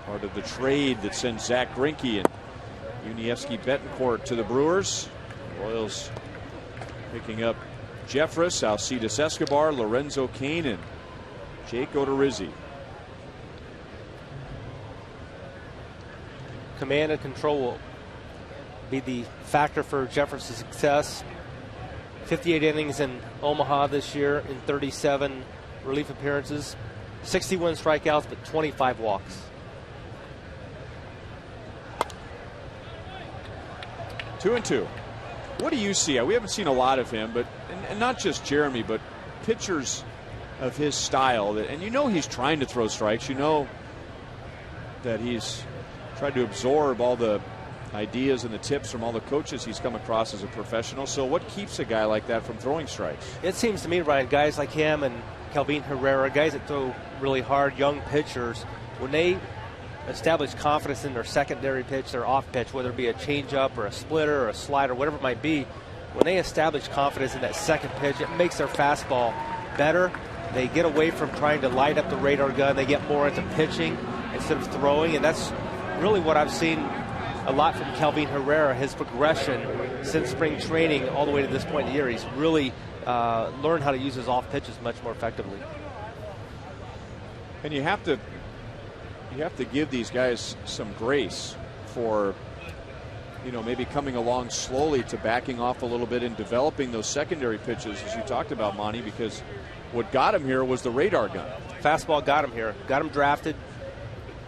part of the trade that sent Zach Greinke and Yuniesky Betancourt to the Brewers. The Royals picking up Jeffress, Alcides Escobar, Lorenzo Cain, and Jake Odorizzi. Command and control will be the factor for Jeffress' success. 58 innings in Omaha this year in 37 relief appearances, 61 strikeouts, but 25 walks. Two and two. What do you see? We haven't seen a lot of him, but and not just Jeremy, but pitchers of his style. And you know he's trying to throw strikes. You know that he's tried to absorb all the ideas and the tips from all the coaches he's come across as a professional. So what keeps a guy like that from throwing strikes? It seems to me, Ryan, guys like him and Calvin Herrera, guys that throw really hard, young pitchers, when they establish confidence in their secondary pitch, their off pitch, whether it be a changeup or a splitter or a slider, whatever it might be. When they establish confidence in that second pitch, it makes their fastball better. They get away from trying to light up the radar gun. They get more into pitching instead of throwing, and that's really what I've seen a lot from Kelvin Herrera, his progression since spring training all the way to this point in the year. He's really learned how to use his off pitches much more effectively. And you have to give these guys some grace for, maybe coming along slowly to backing off a little bit and developing those secondary pitches, as you talked about, Monty, because what got him here was the radar gun. Fastball got him here, got him drafted,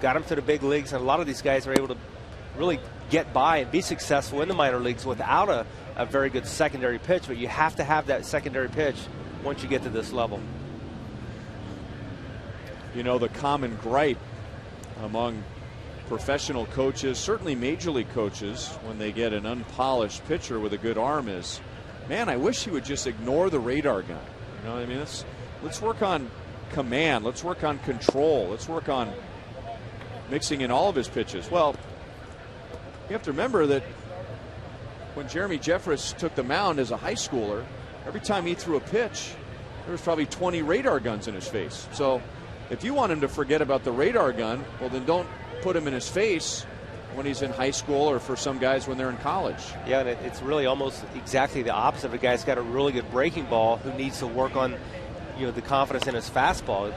got him to the big leagues, and a lot of these guys are able to really get by and be successful in the minor leagues without a very good secondary pitch, but you have to have that secondary pitch once you get to this level. The common gripe among professional coaches, certainly major league coaches, when they get an unpolished pitcher with a good arm is, man, I wish he would just ignore the radar gun. I mean, let's work on command. Let's work on control. Let's work on mixing in all of his pitches. Well, you have to remember that when Jeremy Jeffress took the mound as a high schooler, every time he threw a pitch, there was probably 20 radar guns in his face. So if you want him to forget about the radar gun, well, then don't put him in his face when he's in high school, or for some guys when they're in college. Yeah, and it's really almost exactly the opposite. A guy's got a really good breaking ball who needs to work on, the confidence in his fastball.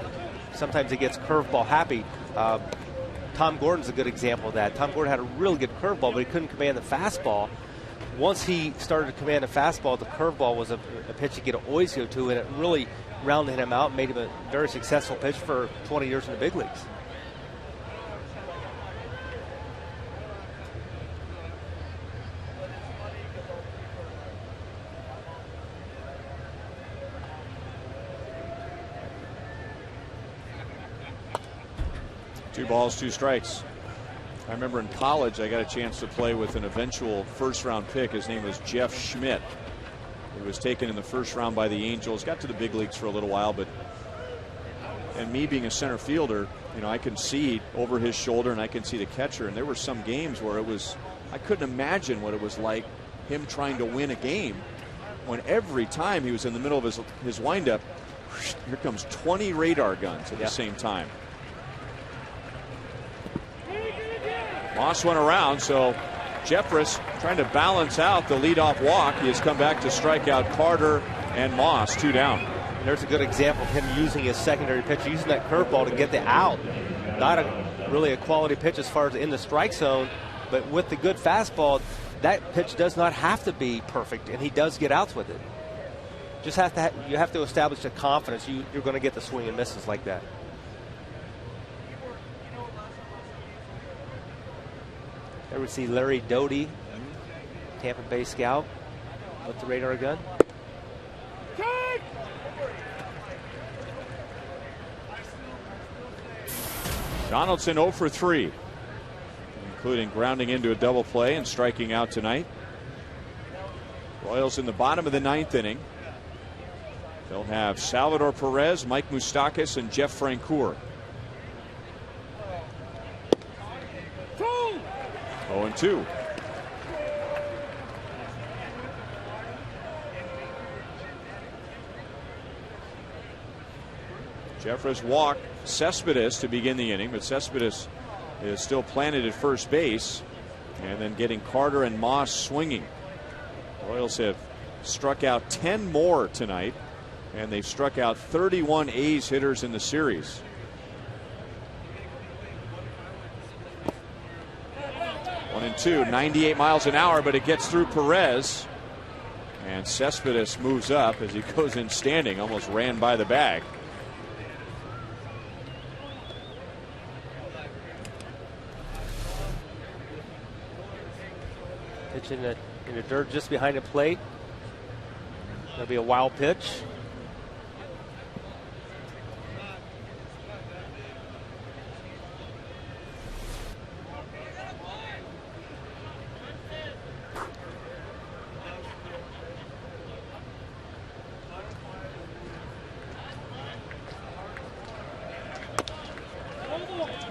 Sometimes he gets curveball happy. Tom Gordon's a good example of that. Tom Gordon had a really good curveball, but he couldn't command the fastball. Once he started to command the fastball, the curveball was a pitch he could always go to, and it really rounded him out and made him a very successful pitcher for 20 years in the big leagues. Two balls, two strikes. I remember in college I got a chance to play with an eventual first-round pick. His name was Jeff Schmidt. He was taken in the first round by the Angels, got to the big leagues for a little while, and me being a center fielder, I can see over his shoulder and I can see the catcher, and there were some games where I couldn't imagine what it was like, him trying to win a game, when every time he was in the middle of his windup, here comes 20 radar guns at the same time. Moss went around, so Jeffress trying to balance out the leadoff walk. He has come back to strike out Carter and Moss, 2 down. There's a good example of him using his secondary pitch, using that curveball to get the out. Not really a quality pitch as far as in the strike zone, but with the good fastball, that pitch does not have to be perfect, and he does get outs with it. You have to establish a confidence you're going to get the swing and misses like that. There we see Larry Doty, Tampa Bay scout, with the radar gun. Donaldson 0 for 3, including grounding into a double play and striking out tonight. Royals in the bottom of the 9th inning. They'll have Salvador Perez, Mike Moustakas, and Jeff Francoeur. 0-2. Jeffress walked Cespedes to begin the inning, but Cespedes is still planted at first base, and then getting Carter and Moss swinging. Royals have struck out 10 more tonight, and they've struck out 31 A's hitters in the series. 1-2, 98 miles an hour, but it gets through Perez, and Cespedes moves up as he goes in standing, almost ran by the bag. Pitch in the dirt just behind the plate. That'll be a wild pitch.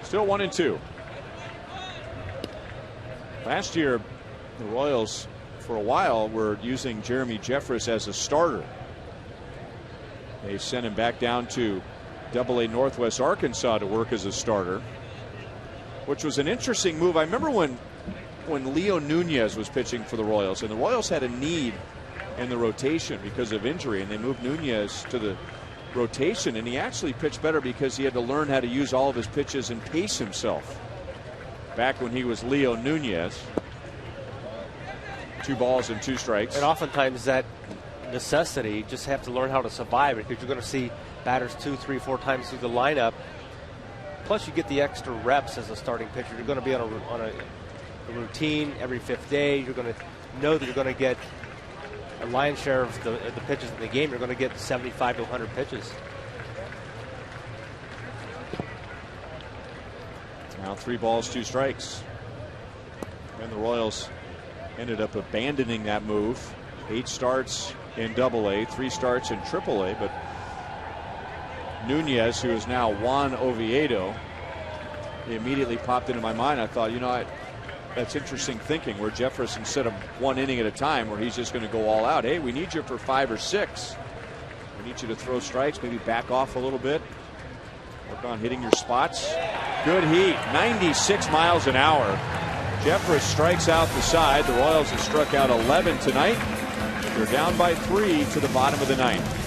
Still 1-2. Last year, the Royals, for a while, were using Jeremy Jeffress as a starter. They sent him back down to AA Northwest Arkansas to work as a starter, which was an interesting move. I remember when Leo Nunez was pitching for the Royals, and the Royals had a need in the rotation because of injury, and they moved Nunez to the rotation, and he actually pitched better because he had to learn how to use all of his pitches and pace himself. Back when he was Leo Nunez. 2 balls and 2 strikes. And oftentimes that necessity, just have to learn how to survive it, because you're going to see batters 2, 3, 4 times through the lineup. Plus you get the extra reps as a starting pitcher. You're going to be on a routine every 5th day. You're going to know that you're going to get a lion's share of the pitches in the game. You're going to get 75 to 100 pitches. Now 3 balls, 2 strikes. And the Royals ended up abandoning that move. 8 starts in AA, 3 starts in AAA, but Nunez, who is now Juan Oviedo, he immediately popped into my mind. I thought, that's interesting thinking, where Jeffress, instead of 1 inning at a time, where he's just going to go all out. Hey, we need you for 5 or 6. We need you to throw strikes, maybe back off a little bit. Work on hitting your spots. Good heat, 96 miles an hour. Jeffress strikes out the side. The Royals have struck out 11 tonight. They're down by 3 to the bottom of the 9th.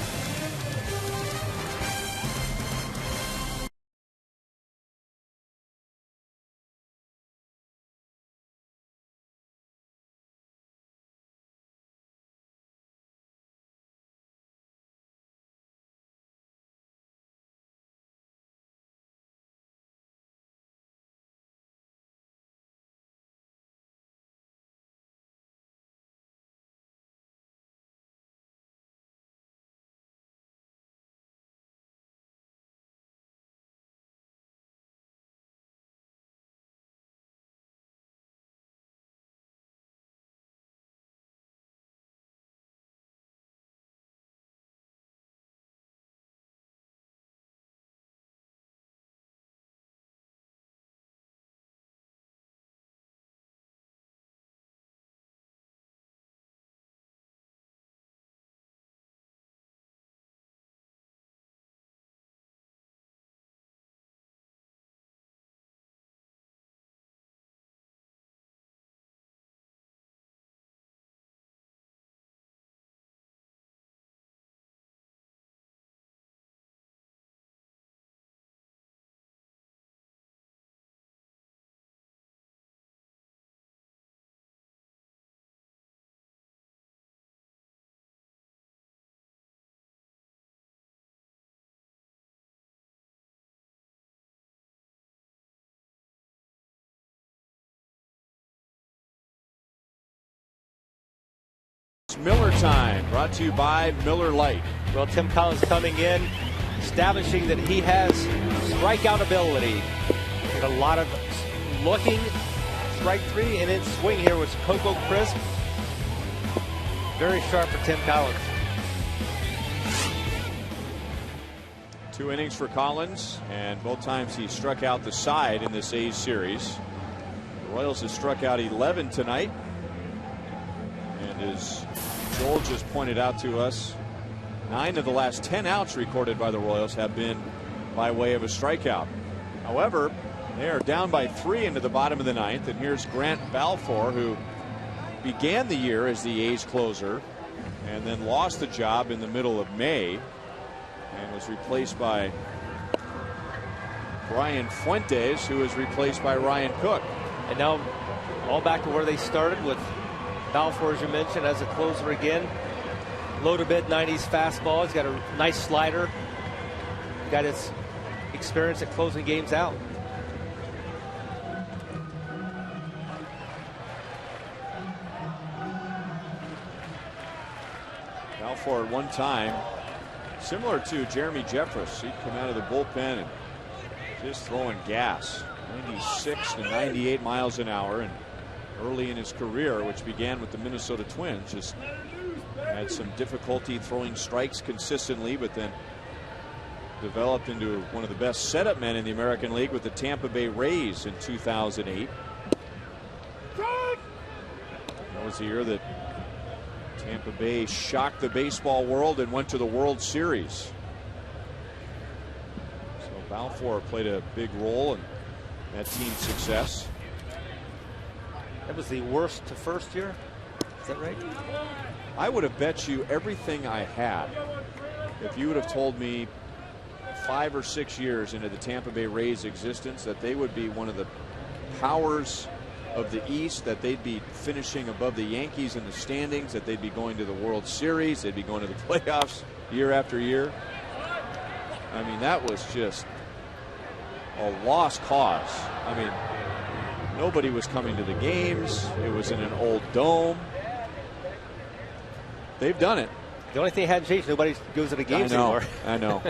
Miller time, brought to you by Miller Lite. Well, Tim Collins coming in, establishing that he has strikeout ability. Did a lot of looking, strike 3, and then swing here was Coco Crisp. Very sharp for Tim Collins. 2 innings for Collins, and both times he struck out the side in this A's series. The Royals have struck out 11 tonight. And as Joel just pointed out to us, 9 of the last 10 outs recorded by the Royals have been by way of a strikeout. However, they are down by 3 into the bottom of the 9th, and here's Grant Balfour, who began the year as the A's closer and then lost the job in the middle of May and was replaced by Brian Fuentes, who was replaced by Ryan Cook. And now all back to where they started with Balfour, as you mentioned, as a closer again. Low to mid 90s fastball. He's got a nice slider. Got his experience at closing games out. Balfour at one time, similar to Jeremy Jeffress, he'd come out of the bullpen and just throwing gas. 96 to 98 miles an hour, and early in his career, which began with the Minnesota Twins, just had some difficulty throwing strikes consistently, but then developed into one of the best setup men in the American League with the Tampa Bay Rays in 2008. was the year that Tampa Bay shocked the baseball world and went to the World Series. So Balfour played a big role in that team's success. That was the worst to first year. Is that right? I would have bet you everything I had if you would have told me 5 or 6 years into the Tampa Bay Rays existence that they would be one of the powers of the East, that they'd be finishing above the Yankees in the standings, that they'd be going to the World Series, they'd be going to the playoffs year after year. I mean, that was just a lost cause. I mean, nobody was coming to the games. It was in an old dome. They've done it. The only thing that hadn't changed, nobody goes to the games anymore. I know.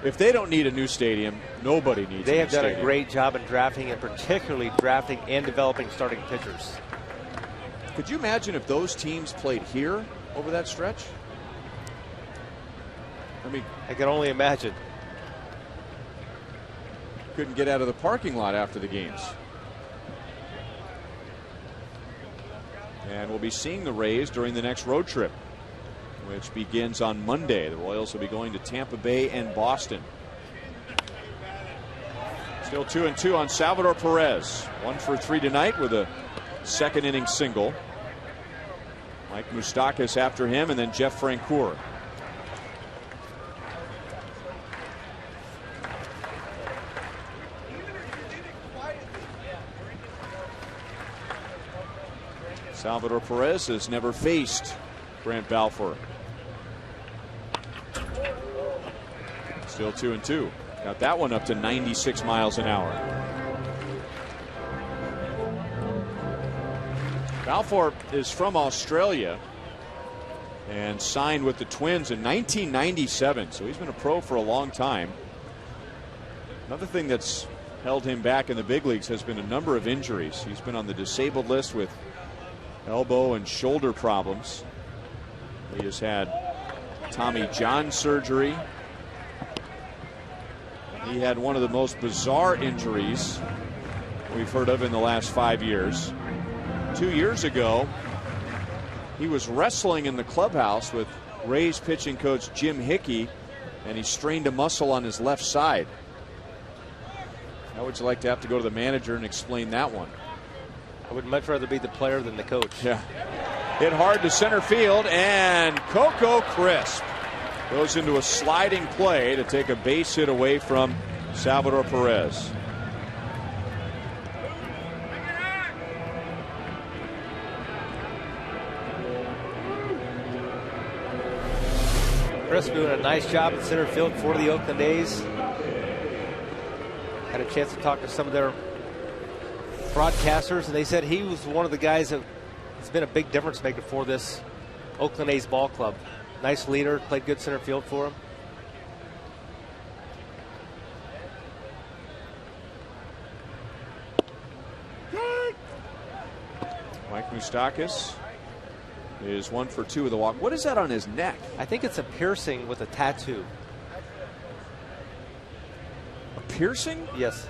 If they don't need a new stadium, nobody needs a new stadium. They have done a great job in drafting, and particularly drafting and developing starting pitchers. Could you imagine if those teams played here over that stretch? I mean, I can only imagine. Couldn't get out of the parking lot after the games. And we'll be seeing the Rays during the next road trip, which begins on Monday. The Royals will be going to Tampa Bay and Boston. Still 2-2 on Salvador Perez. 1 for 3 tonight with a second inning single. Mike Moustakas after him, and then Jeff Francoeur. Salvador Perez has never faced Grant Balfour. Still 2-2. Got that one up to 96 miles an hour. Balfour is from Australia and signed with the Twins in 1997, so he's been a pro for a long time. Another thing that's held him back in the big leagues has been a number of injuries. He's been on the disabled list with elbow and shoulder problems. He has had Tommy John surgery. He had one of the most bizarre injuries we've heard of in the last 5 years. 2 years ago, he was wrestling in the clubhouse with Rays pitching coach Jim Hickey, and he strained a muscle on his left side. How would you like to have to go to the manager and explain that one? I would much rather be the player than the coach. Yeah. Hit hard to center field, and Coco Crisp goes into a sliding play to take a base hit away from Salvador Perez. Crisp doing a nice job in center field for the Oakland A's. Had a chance to talk to some of their broadcasters, and they said he was one of the guys that has been a big difference maker for this Oakland A's ball club. Nice leader, played good center field for him. Mike Moustakas is 1 for 2 with a walk. What is that on his neck? I think it's a piercing with a tattoo. A piercing? Yes.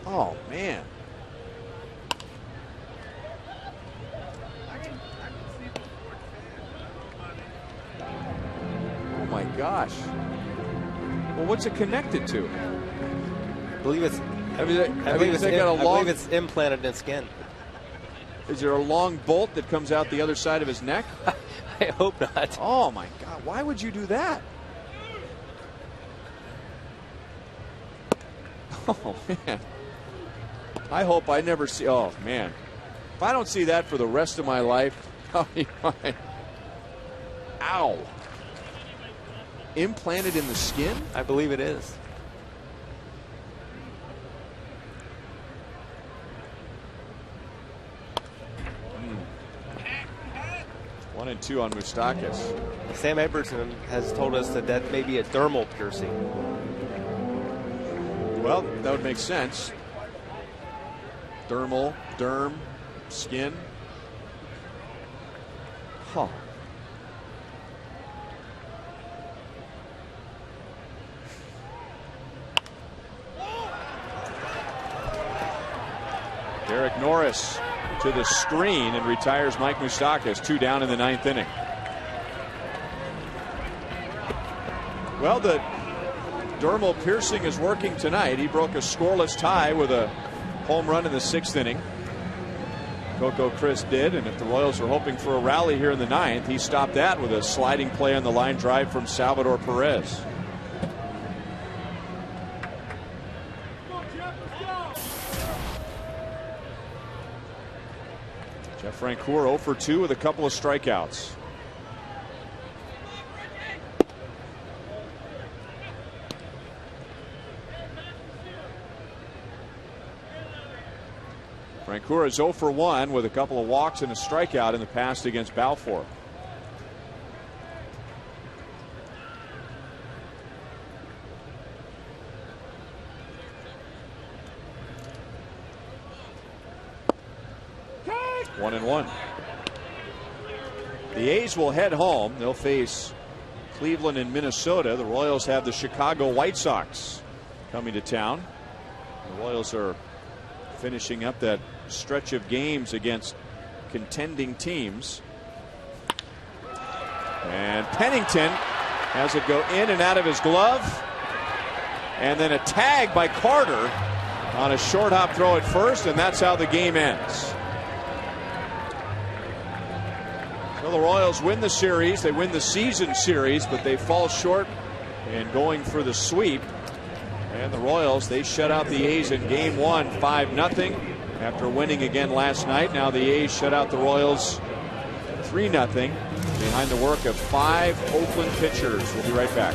Oh, man. Oh, my gosh. Well, what's it connected to? I believe it's I believe it's implanted in his skin. Is there a long bolt that comes out the other side of his neck? I hope not. Oh, my God. Why would you do that? Oh, man. I hope I never see. Oh, man. If I don't see that for the rest of my life, I'll be fine. Ow. Implanted in the skin? I believe it is. One and two on Moustakas. Sam Edwardson has told us that that may be a dermal piercing. Well, that would make sense. Dermal, derm, skin. Huh. Derek Norris to the screen and retires Mike Moustakas. 2 down in the 9th inning. Well, the dermal piercing is working tonight. He broke a scoreless tie with a home run in the 6th inning. Coco Chris did, and if the Royals were hoping for a rally here in the 9th, he stopped that with a sliding play on the line drive from Salvador Perez. Jeff Francoeur 0 for 2 with a couple of strikeouts. Francoeur is 0 for 1 with a couple of walks and a strikeout in the past against Balfour. Take. 1-1. The A's will head home. They'll face Cleveland and Minnesota. The Royals have the Chicago White Sox coming to town. The Royals are finishing up that stretch of games against contending teams. And Pennington has it go in and out of his glove. And then a tag by Carter on a short hop throw at first, and that's how the game ends. So the Royals win the series. They win the season series, but they fall short in going for the sweep. And the Royals, they shut out the A's in game 1, 5-0. After winning again last night. Now the A's shut out the Royals 3-0 behind the work of 5 Oakland pitchers. We'll be right back.